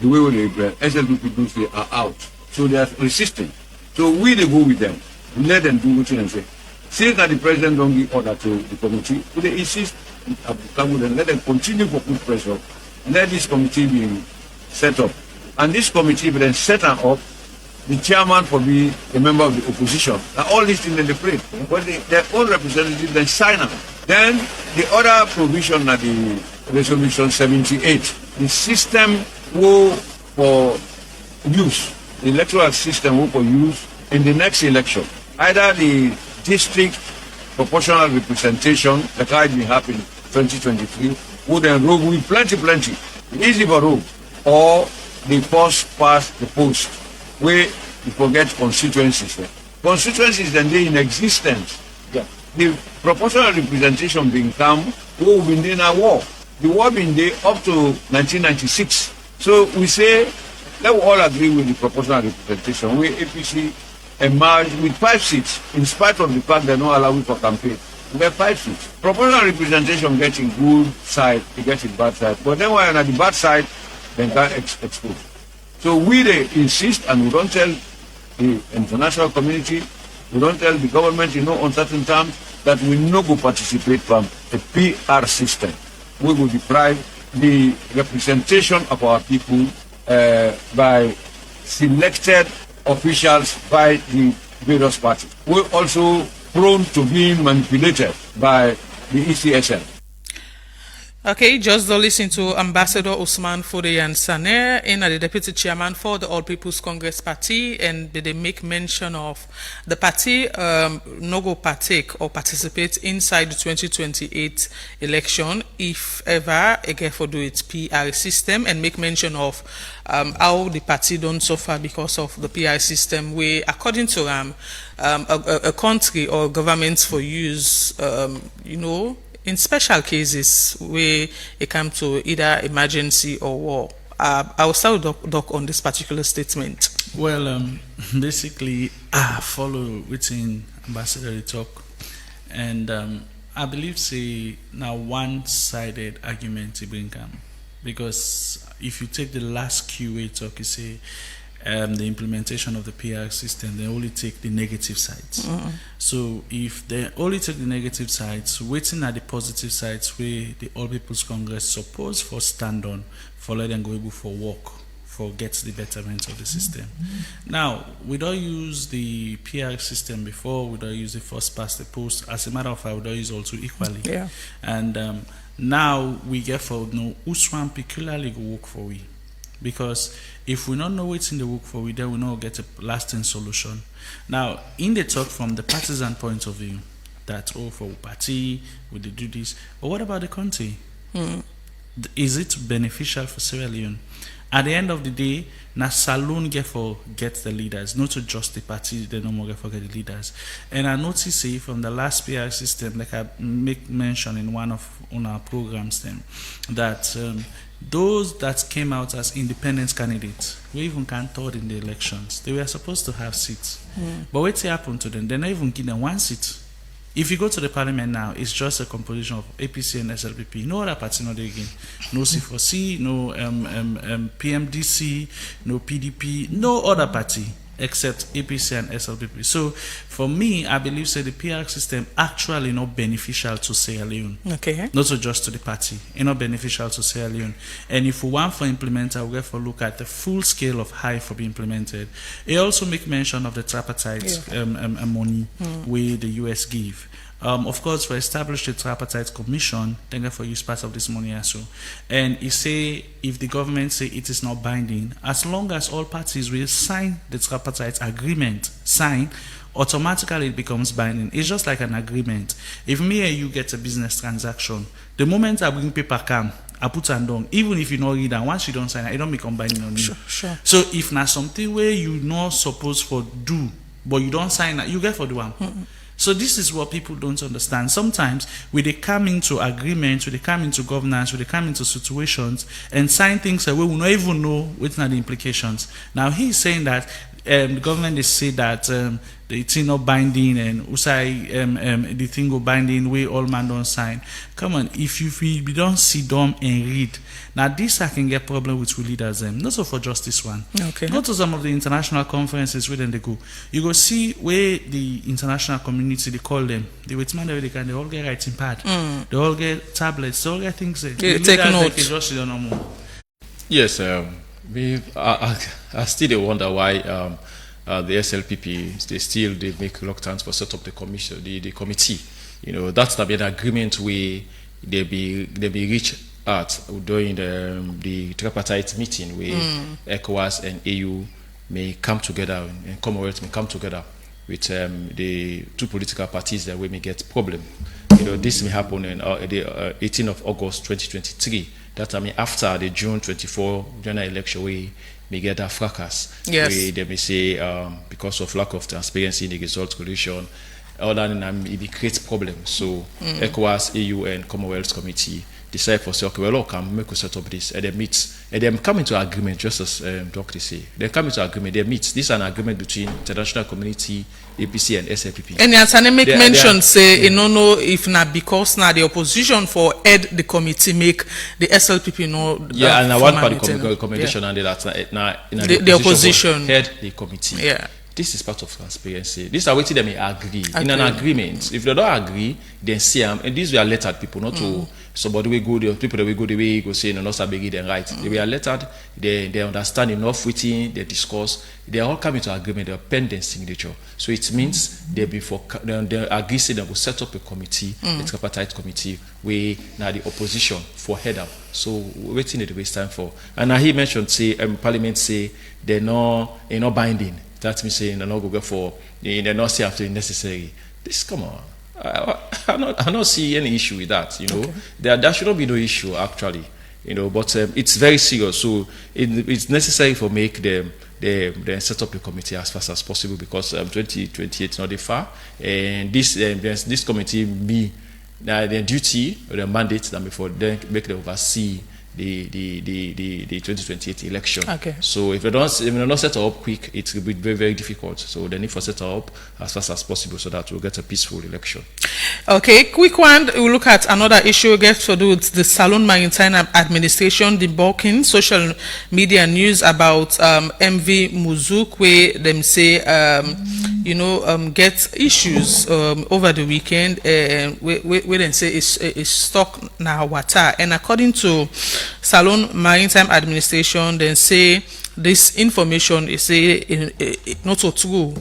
The way they SLP people say are out, so they are resisting. So we they go with them, let them do what they say. Since that the president don't give order to the committee, they insist and let them continue to put pressure. Let this committee be set up. And this committee will then set up the chairman for be a member of the opposition. Now all these things in the plate. But their own representatives then sign up. Then the other provision at the resolution 78, the system will for use, the electoral system will for use in the next election. Either the district proportional representation, like I been happening 2023, would enroll with plenty, easy for road, or the first past the post, where you forget constituencies. Constituencies then they in existence. Yeah. The proportional representation being come, who been in a war. The war been there up to 1996. So we say, let we all agree with the proportional representation, where APC emerged with 5 seats, in spite of the fact they're not allowed for campaign. We have 5 seats. Proportional representation getting good side, it gets in bad side. But then when on the bad side, then can't expose. So we they insist, and we don't tell the international community, we don't tell the government in no uncertain terms, that we no go participate from a PR system. We will deprive the representation of our people by selected officials by the various parties. We're also prone to being manipulated by the ECSL. Okay, just don't listen to Ambassador Usman Fodeyan Sane, the deputy chairman for the All People's Congress Party, and they make mention of the party no go partake or participate inside the 2028 election if ever again for do its PR system, and make mention of how the party don't suffer because of the PR system, where according to a country or government for use, in special cases where it comes to either emergency or war. I will start with Doc on this particular statement. Well, basically, I follow within Ambassador talk, and I believe say now one-sided argument to bring because if you take the last QA talk, you say the implementation of the PR system, they only take the negative sides. So if they only take the negative sides, waiting at the positive sides where the All People's Congress supposed for stand on, for let them go able for work, for get the betterment of the system. Now, we don't use the PR system before, we don't use the first past the post. As a matter of fact, we don't use all two equally. Yeah. And now we get for no which one peculiarly go work for we. Because if we don't know what's in the work for we, then we not get a lasting solution. Now, in the talk from the partisan point of view, that for party, we do this, but what about the country? Is it beneficial for Sierra Leone? At the end of the day, na saloon get the leaders, not to just the party, they no more get the leaders. And I notice say from the last PR system, like I make mention in one of our programs then, that those that came out as independent candidates, we even can't third in the elections. They were supposed to have seats. But what happened to them? They not even give them one seat. If you go to the parliament now, it's just a composition of APC and SLPP. No other party, not again. No C4C, no PMDC, no PDP, no other party except APC and SLPP. So for me, I believe the PR system actually not beneficial to Sierra Leone. Okay. Not so just to the party. It's not beneficial to Sierra Leone. And if we want for implementer, we'll have to look at the full scale of how for be implemented. It also make mention of the tripartite money where the US give. Of course, for establish the tripartite commission, thank you for use part of this money also. And he say if the government say it is not binding, as long as all parties will sign the tripartite agreement, automatically it becomes binding. It's just like an agreement. If me and you get a business transaction, the moment I bring paper come, I put it down, even if you not read and once you don't sign it don't become binding on you. Sure. So if not something where you not supposed for do, but you don't sign it, you get for the one. So this is what people don't understand. Sometimes when they come into agreements, when they come into governance, when they come into situations and sign things that we will not even know what are the implications. Now he's saying that the government is say that the thing not binding and the thing go binding where all man don't sign. Come on, if you don't sit down and read, now this I can get problem with leaders not so for just this one. Okay. Not to some of the international conferences where then they go. You go see where the international community they call them. They wait man they can they all get writing pad. They all get tablets, they all get things there. Yeah, take notes. They just don't know more. Yes, I still wonder why the SLPP they make reluctance for set up the commission, the committee. You know, that's not an agreement where they be reached at during the tripartite meeting where ECOWAS and AU may come together and Commonwealth may come together with the two political parties that we may get problem. You know, this may happen on the 18th of August 2023. That I mean after the June 24 general election we may get a fracas. Yes. Where they may say because of lack of transparency in the result collection, other than it creates problems. So ECOWAS, AU and Commonwealth Committee decide for say, okay, well, can make us set up this and they meet and they come into agreement, just as Doctor say. They come into agreement, they meet. This is an agreement between international community, APC and SLPP. And as I make mention say, you don't know if not because now the opposition for head the committee make the SLPP know. Yeah, and one part of the commendation and that's the opposition head the committee. Yeah. This is part of transparency. This is what they may agree. In an agreement. If they don't agree, then see them. And these were lettered people, not to somebody will go, the people that will go the way go say, no, not big then right. They were lettered, they understand enough within, they discuss, they all come into agreement, they are pending signature. So it means they agree say they will set up a committee, a tripartite committee, where now the opposition for head up. So waiting at the waste time for. And now he mentioned say Parliament say they're not binding. That means saying they're not going for they're not say after necessary. This come on. I don't see any issue with that, you know. Okay. There should not be no issue actually, you know, but it's very serious. So it's necessary for make them set up the committee as fast as possible because 2028 is not that far, and this committee be their duty or their mandate than before then make them oversee the 2028 election. Okay. So if they don't set it up quick, it will be very, very difficult. So they need to set it up as fast as possible so that we'll get a peaceful election. Okay, quick one. We'll look at another issue gets to do with the Salon Maritime Administration debunking social media news about MV Muzuk, where them say get issues over the weekend where they say it's stuck now water. And according to Salon Maritime Administration, then say this information is not so true.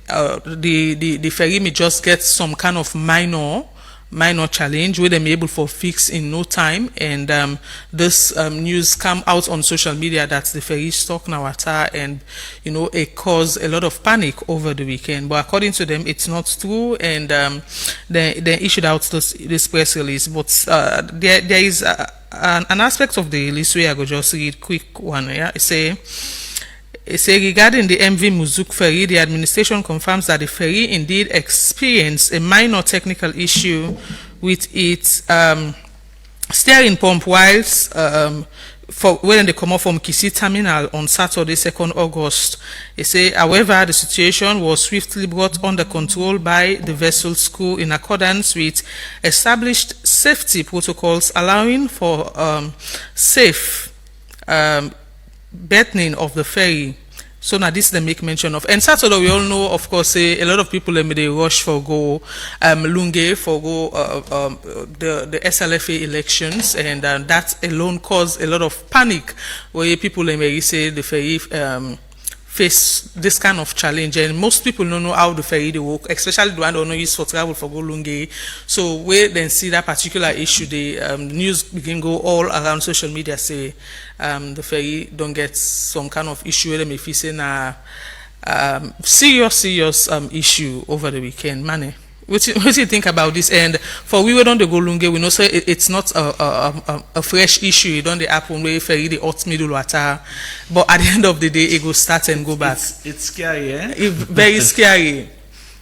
The ferry may just get some kind of minor challenge where they may able for fix in no time, and this news come out on social media that the ferry stuck now water, and it caused a lot of panic over the weekend. But according to them, it's not true, and they issued out this press release. But there is an aspect of the release where I go just read quick one. Yeah, it say regarding the MV Muzuk ferry, the administration confirms that the ferry indeed experienced a minor technical issue with its steering pump whilst for when they come off from Kisi Terminal on Saturday, 2nd August. They say, however, the situation was swiftly brought under control by the vessel school in accordance with established safety protocols, allowing for safe berthing of the ferry. So now this they make mention of. And Saturday we all know, of course, a lot of people they rush for go Lunge for go the SLFA elections, and that alone caused a lot of panic where people may say the ferry face this kind of challenge, and most people don't know how the ferry they work, especially the one who don't use for travel for go Lunge. So we then see that particular issue, the news begin go all around social media say the ferry don't get some kind of issue where they may face in a serious issue over the weekend. Money. What do you think about this? And for we don't go Lunge, we know say it's not a fresh issue. It don't happen where ferry the hot middle water, but at the end of the day, it go start and go back. It's scary, eh? Very scary.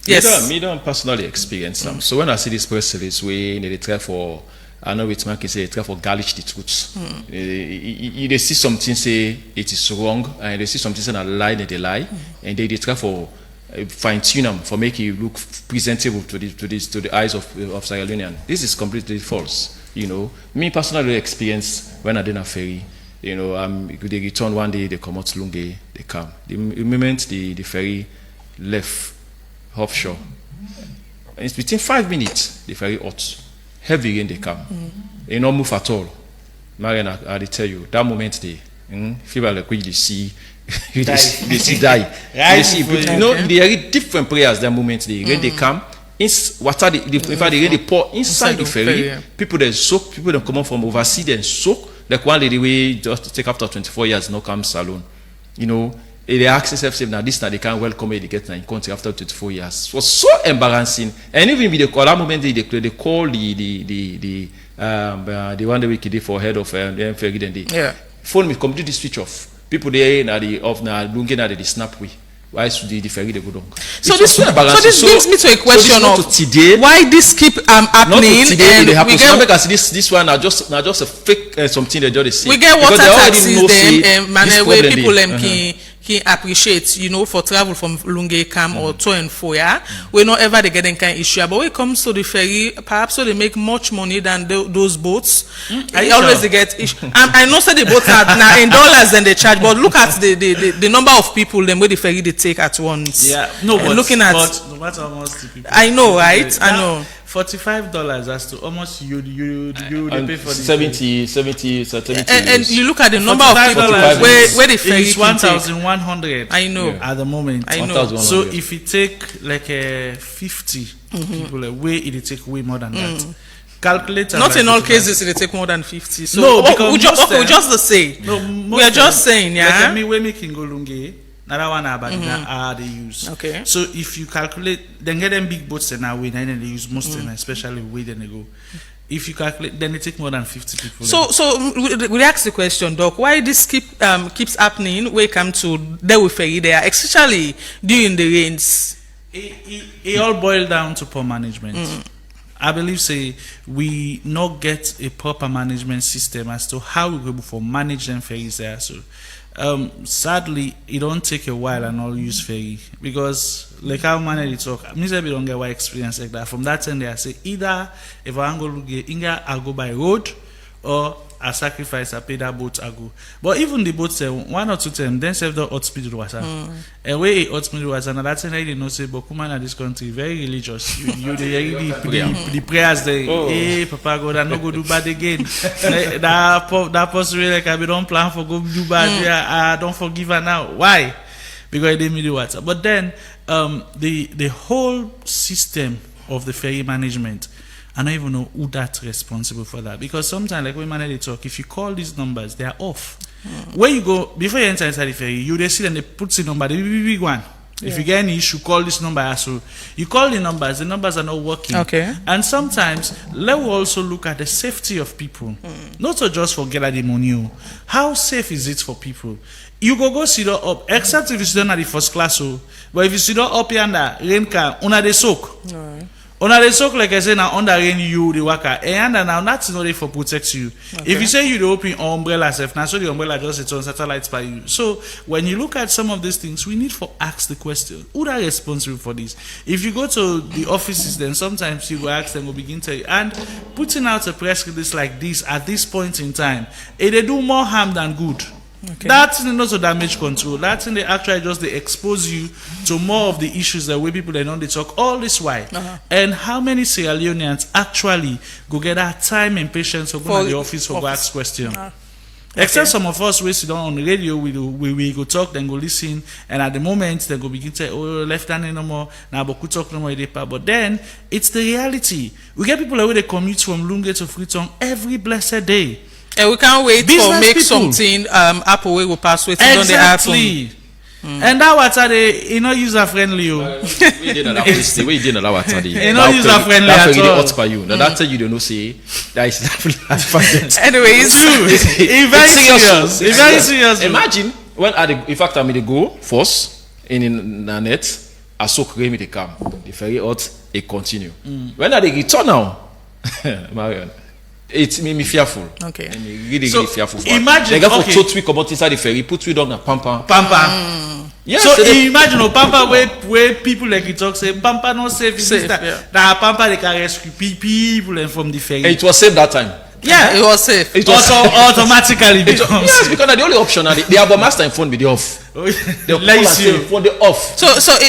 Yes. Me don't personally experience them. So when I see this person is way they try for, I know it's man can say try for garnish the truth. They see something say it is wrong, and they see something say a lie and they lie, and they try for fine tune them for make it look presentable to the eyes of Sierra Leonean. This is completely false. You know, me personally experience when I did a ferry. You know, they return one day, they come out Lunge, they come. The moment the ferry left offshore, and it's within 5 minutes the ferry hot, heavy rain they come. They don't move at all. Marian, I tell you, that moment they feel like when you see. They see die. They see, but you know, they are different prayers. That moment they come. Water, in fact, they pour inside the ferry. People that soak, people that come up from overseas and soak. Like one lady we just take after 24 years, no come salon. You know, they ask themselves now this now they can't welcome it, they get in country after 24 years. It was so embarrassing. And even with the call that moment they call the one that we did for head of the ferry, then they phone me completely switch off. People there na the off na looking at the snap way. Why should the ferry they go down? So this brings me to a question of today, why this keep happening. Not today, and they happen. So because this one are just a fake something they just say. We get water taxis them where people can appreciate, you know, for travel from Lunge Cam or to and fro, we not ever they get any kind of issue. But when it comes to the ferry, perhaps so they make much money than those boats. I always they get issue. I know say the boats are now in dollars than they charge, but look at the number of people them where the ferry they take at once. Yeah, no, but looking at no matter how much the people. I know, right? I know. $45 as to almost you they pay for the 70 and you look at the number of people where the ferry is 1,100. I know at the moment. I know. So if you take like 50 people, way it take way more than that. Calculate. Not in all cases it take more than 50. So no, because we just the say. No, we are just saying, yeah. Like me, we making go Lunge. Another one about they use. Okay. So if you calculate, then get them big boats and way, then they use most of them, especially way then they go. If you calculate, then it take more than 50 people. So we ask the question, Doc, why this keeps happening? We come to deal with ferry there, especially during the rains. It all boils down to poor management. I believe say we not get a proper management system as to how we go for manage them ferries there. So sadly it don't take a while and all use ferry because like how manage it talk. Me say we don't get why experience like that. From that time they say either if I go by road or I sacrifice, I pay that boat, I go. But even the boats, 1 or 2 times, then save the hot speed water. And where it hot speed water, and that's why they know say, but woman in this country very religious. You the prayers they, hey Papa God, I no go do bad again. that possibly like I don't plan for go do bad. I don't forgive her now. Why? Because they need the water. But then the whole system of the ferry management. I don't even know who that's responsible for that. Because sometimes, like when they talk, if you call these numbers, they are off. Where you go, before you enter inside the ferry, you see them, they put the number, the big one. If you get any issue, call this number. So you call the numbers are not working. Okay. And sometimes, let's also look at the safety of people. Not so just for get the money. How safe is it for people? You go sit up, except if you sit down at the first class. But if you sit up here under rain car, una they soak. Una they talk like I say now under rain you the worker and now that's not there for protect you. If you say you the open umbrella self now so the umbrella just it's on satellites by you. So when you look at some of these things, we need to ask the question: who are responsible for this? If you go to the offices, then sometimes you go ask them, will begin to tell you. And putting out a press release like this at this point in time, they do more harm than good. That's not to damage control. That's in the actually just they expose you to more of the issues that way people they don't they talk all this while. And how many Sierra Leoneans actually go get that time and patience to go to the office for ask question? Except some of us we sit down on the radio, we go talk, then go listen, and at the moment they go begin to say, oh, left hand no more, now but could talk no more. But then it's the reality. We get people away they commute from Lunge to Freetown every blessed day. And we can't wait Business for make people. something Apple will pass with Exactly. And that was they user friendly. We didn't allow this. We didn't allow it. User friendly at all. That's you. Now that's you don't know say that is anyway, it's true. It's very serious. It's very serious. Imagine when in fact I made the go first in the net. I saw cream they come. The ferry out it continue. When are they return now? Marion. It made me fearful. Okay. And really fearful. Imagine. They got for 2 weeks about inside the ferry, put we down a pampa. Yes, so imagine pampa where people like you talk say pampa not safe. That pampa they can rescue people from the ferry. And it was safe that time. Yeah, it was safe. It was automatically becomes. Yes, because the only option they have a master phone be the off. For the off. So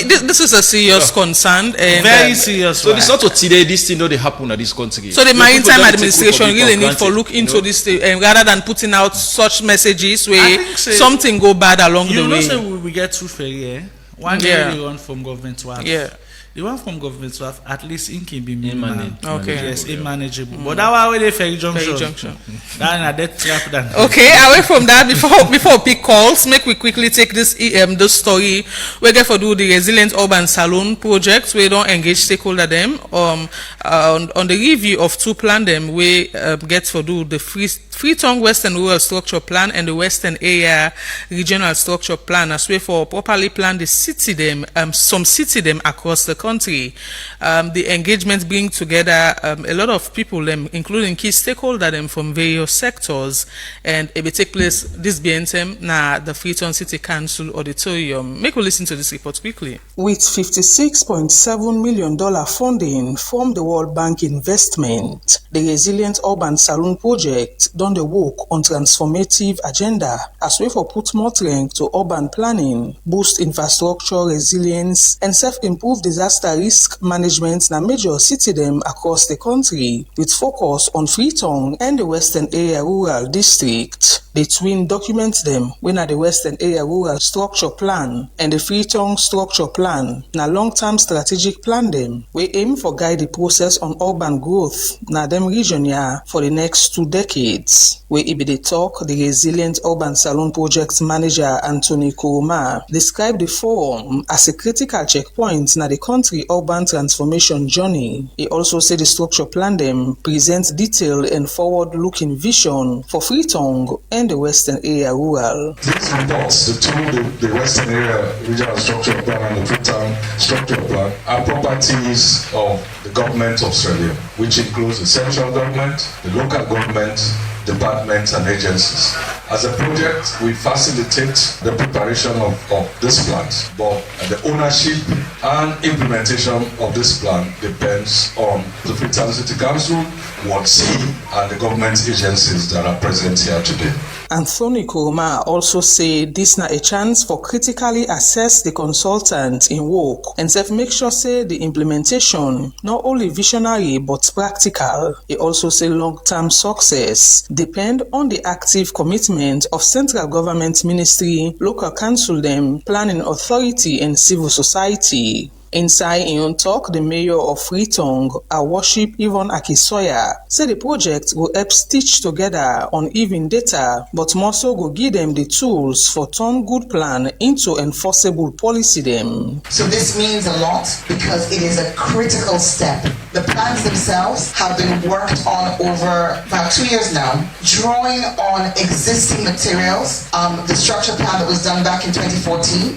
this is a serious concern and very serious. So it's not today this thing they happen in this country. So the Maritime Administration really need to look into this rather than putting out such messages where something go bad along the way. You know, say we get two ferry. One day we run from government to have. Yeah. The one from government to have at least it can be minimal. Okay. Yes, manageable. But that one where ferry junction. That death trap than. Okay, away from that, before pick calls, make we quickly take this this story. We get for do the Resilient Urban Saloon project. We don't engage stakeholder them on the review of 2 plan them. We get for do the Freetown Western Rural Structure Plan and the Western Area Regional Structure Plan as way for properly plan the city them some city them across the country. The engagement bring together a lot of people them, including key stakeholders them from various sectors, and it will take place this BNTM na the Freetown City Council Auditorium. Make we listen to this report quickly. With $56.7 million funding from the World Bank investment, the Resilient Urban Saloon project done the work on transformative agenda as way for put more strength to urban planning, boost infrastructure resilience, and self-improve disaster risk management na major city them across the country, with focus on Freetown and the Western Area Rural District. The twin documents them when at the Western Area Rural Structure Plan and the Freetown Structure Plan na long-term strategic plan them. We aim for guide the process on urban growth na them region ya for the next 2 decades. We be the talk, the Resilient Urban Saloon Project Manager Anthony Kuruma described the forum as a critical checkpoint na the country urban transformation journey. He also said the structure plan them presents detailed and forward-looking vision for Freetown and the Western Area Rural. These reports, the Western Area Regional Structure Plan and the Freetown Structure Plan, are properties of the government of Australia, which includes the central government, the local government, departments and agencies. As a project, we facilitate the preparation of this plan, but the ownership and implementation of this plan depends on the Freetown City Council, Ward C, and the government agencies that are present here today. Anthony Kuruma also said this na a chance for critically assess the consultant in work and make sure say the implementation not only visionary but practical. He also said long-term success depend on the active commitment of central government ministry, local council them, planning authority and civil society. Inside in on talk, the mayor of Freetown, our worship Yvonne Akisoya, said the project will help stitch together uneven data, but more so go give them the tools for turn good plan into enforceable policy them. So this means a lot because it is a critical step The plans themselves have been worked on over about 2 years now, drawing on existing materials, the structure plan that was done back in 2014,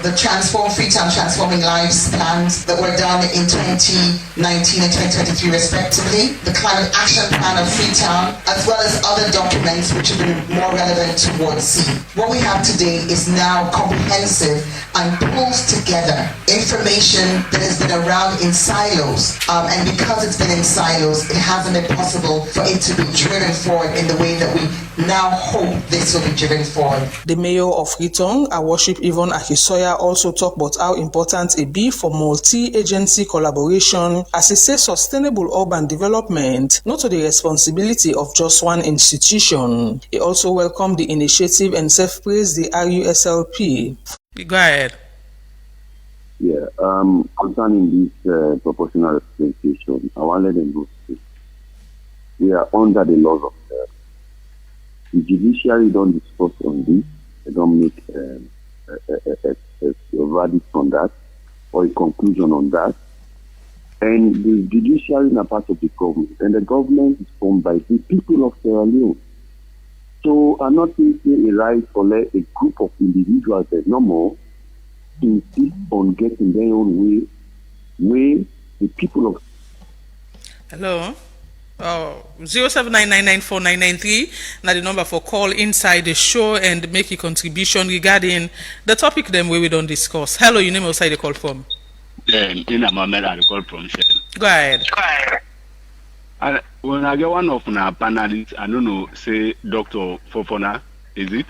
the Transform Freetown Transforming Lives plans that were done in 2019 and 2023 respectively, the climate action plan of Freetown, as well as other documents which have been more relevant towards C. What we have today is now comprehensive and pulls together information that has been around in silos, and because it's been in silos, it hasn't been possible for it to be driven forward in the way that we now hope this will be driven forward. The mayor of Freetown, our worship Yvonne Akisoya, also talked about how important it be for multi-agency collaboration as he says sustainable urban development, not to the responsibility of just one institution. He also welcomed the initiative and self-praised the RUSLP. Go ahead. Yeah, concerning this proportional representation, I want to let them know we are under the laws of the judiciary. Don't discuss on this. They don't make a verdict on that or a conclusion on that. And the judiciary is a part of the government, and the government is formed by the people of Sierra Leone. So I'm not saying a right or let a group of individuals that no more insist on getting their own way the people of. Hello. 079994993 now the number for call inside the show and make a contribution regarding the topic them we don't discuss. Hello, your name outside the call from. In a moment I call from Shell. Go ahead. When I get one of my panelists, I don't know, say Dr. Fofona, is it?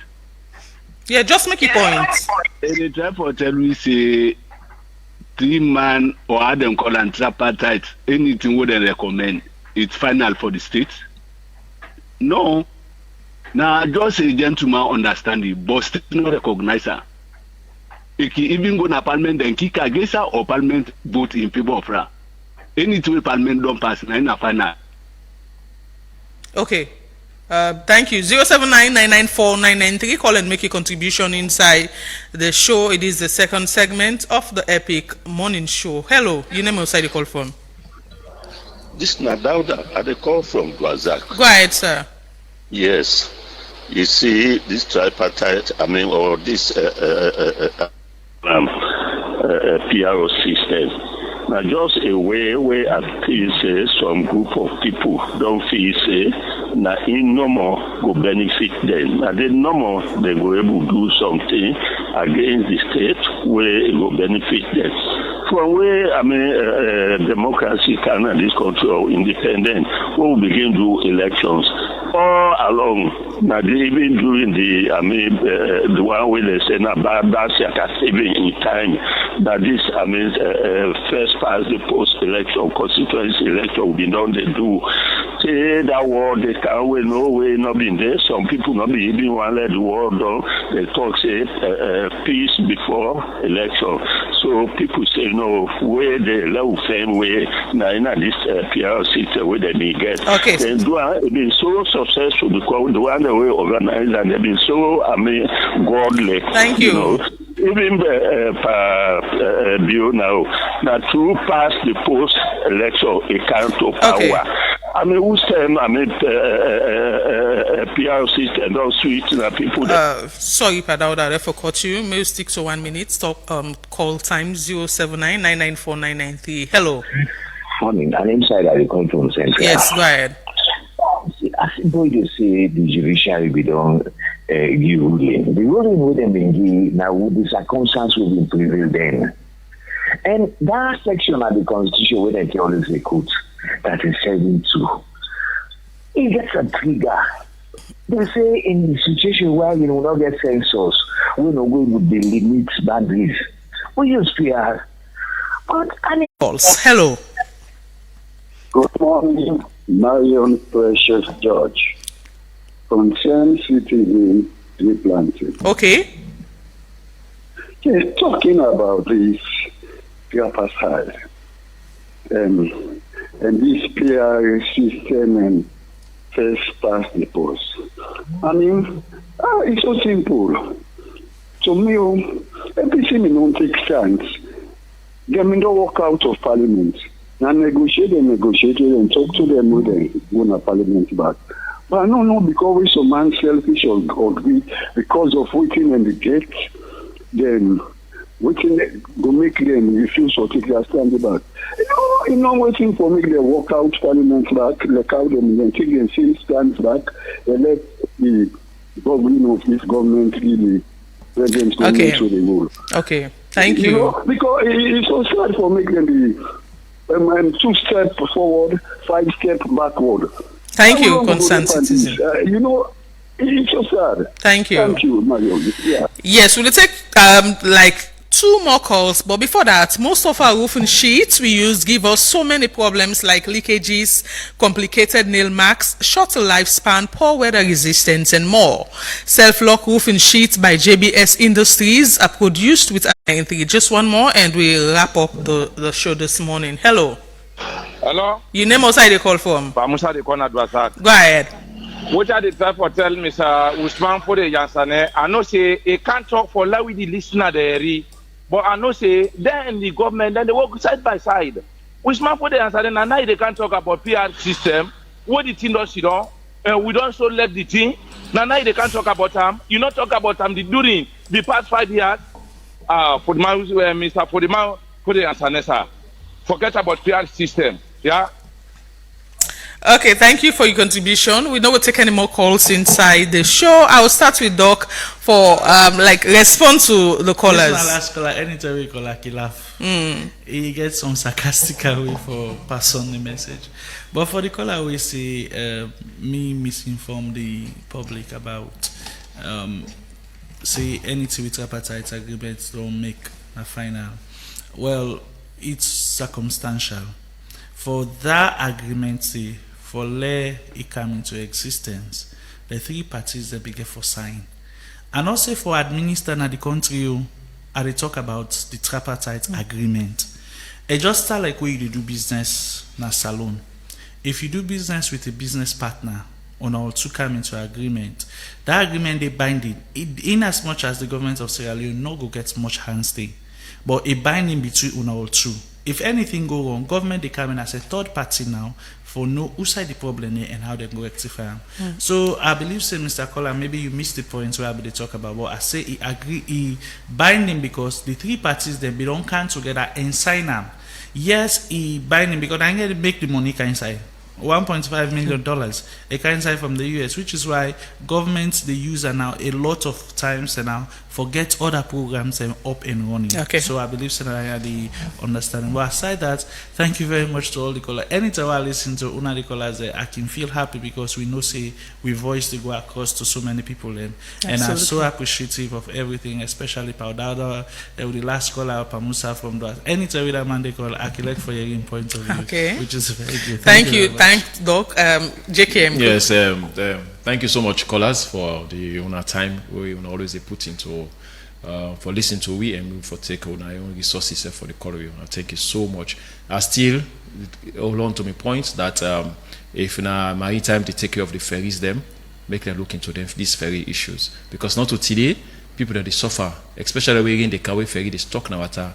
Yeah, just make your point. They try for tell me say 3-man or Adam call and tripartite, anything would they recommend? It's final for the state? No. Now, just a gentleman understanding, but still not recognize her. If he even go to parliament, then kick against her or parliament vote in favor of her. Anything parliament don't pass, now in a final. Okay. Thank you. 079994993. Call and make a contribution inside the show. It is the second segment of the Epic Morning Show. Hello, your name outside the call from. This is Nadauda at the call from Guazak. Go ahead, sir. Yes. You see, this tripartite, or this PRO system, now just a way where at least some group of people don't feel say, now in no more go benefit them. Now they no more they go able to do something against the state where it will benefit them. From where democracy can and this country or independent, we will begin to do elections all along. Now even during the the one where they say now that's saving in time. That this first past the post election constituency election will be done. They do say that war they can wait no way not been there. Some people not be even want let the war done. They talk say peace before election. So people say no where the level same way now in this PR system where they may get. Okay. They do been so successful because the one that we organized and they've been so godly. Thank you. Even bill now to pass the post election account of power. Okay. Who's saying PR system don't switch people. Sorry, Padauda, I forgot you. May you stick to 1 minute. Stop call time 079994993. Hello. Morning. I'm inside the control center. Yes, go ahead. As boy they say the judiciary we don't give ruling. The ruling wouldn't be give now the circumstance will be prevailed then. And that section of the constitution where they always recruit that is 7-2. It gets a trigger. They say in the situation where you will not get census, we know we would delimit boundaries. We use PR. But hello. Good morning, Marion Precious George. Concerned citizen replanting. Okay. Yes, talking about this upper side and this PR system and first past the post. It's so simple. To me, everything don't take chance. They don't walk out of parliament. Now negotiate and talk to them when they go to parliament back. But no, because we some man selfish or greed because of waiting and the gate, then waiting go make them refuse or take their stand back. You know, waiting for me they walk out parliament back, like out them and take them same stand back and let the governing of this government really present government to the rule. Okay, thank you. Know, because it's so sad for making the 2 steps forward, 5 steps backward. Thank you, concerned citizen. You know, it's so sad. Thank you. Thank you, Mario. Yeah. Yes, we'll take like 2 more calls, but before that, most of our roofing sheets we use give us so many problems like leakages, complicated nail marks, shorter lifespan, poor weather resistance, and more. Self-lock roofing sheets by JBS Industries are produced with 93. Just one more, and we'll wrap up the show this morning. Hello. Hello? Your name outside the call from? Pamusa de Kona Dwasat. Go ahead. What I did try for tell Mr. Usman for the Yansane, I know say he can't talk for like with the listener there, but I know say then the government, then they work side by side. Usman for the Yansane, and now they can't talk about PR system. What the thing does, you know, and we don't so left the thing. Now they can't talk about them. You not talk about them during the past 5 years. For the man, Mr. For the man for the Yansane, sir. Forget about PR system. Yeah. Okay, thank you for your contribution. We don't will take any more calls inside the show. I will start with Doc for like respond to the callers. This is my last caller. Anytime we call, he laugh. He gets some sarcastic way for pass on the message. But for the caller, we say me misinform the public about say anything with tripartite agreements don't make a final. Well, it's circumstantial. For that agreement, say, for it come into existence, the 3 parties that begin for sign. And also for administering the country, they talk about the tripartite agreement. It just start like where you do business na salon. If you do business with a business partner, on all 2 come into agreement, that agreement they binding in as much as the government of Sierra Leone no go get much hand stay. But a binding between all 2. If anything go wrong, government they come in as a third party now for know who side the problem and how they go rectify them. So I believe, say Mr. Kola, maybe you missed the point where they talk about. But I say he agree, he binding because the 3 parties they don't come together and sign them. Yes, he binding because I get to make the money can inside. $1.5 million a kind side from the US, which is why governments they use are now a lot of times and now forget other programs and up and running. Okay. So I believe so I had the understanding. But aside that, thank you very much to all the callers. Anytime I listen to una the callers, I can feel happy because we know say we voice to go across to so many people and I'm so appreciative of everything, especially Paudada, the last caller Pamusa from that. Anytime that man they call, I can look for your point of view. Okay. Which is very good. Thank you. Thanks, Doc. JKM. Yes, thank you so much, callers, for the time we always put into for listening to we and for taking our own resources for the call. Thank you so much. I still hold on to my point that if in a maritime they take care of the ferries, them make them look into them these ferry issues because not to today people that they suffer, especially when they carry ferry, they stuck in the water.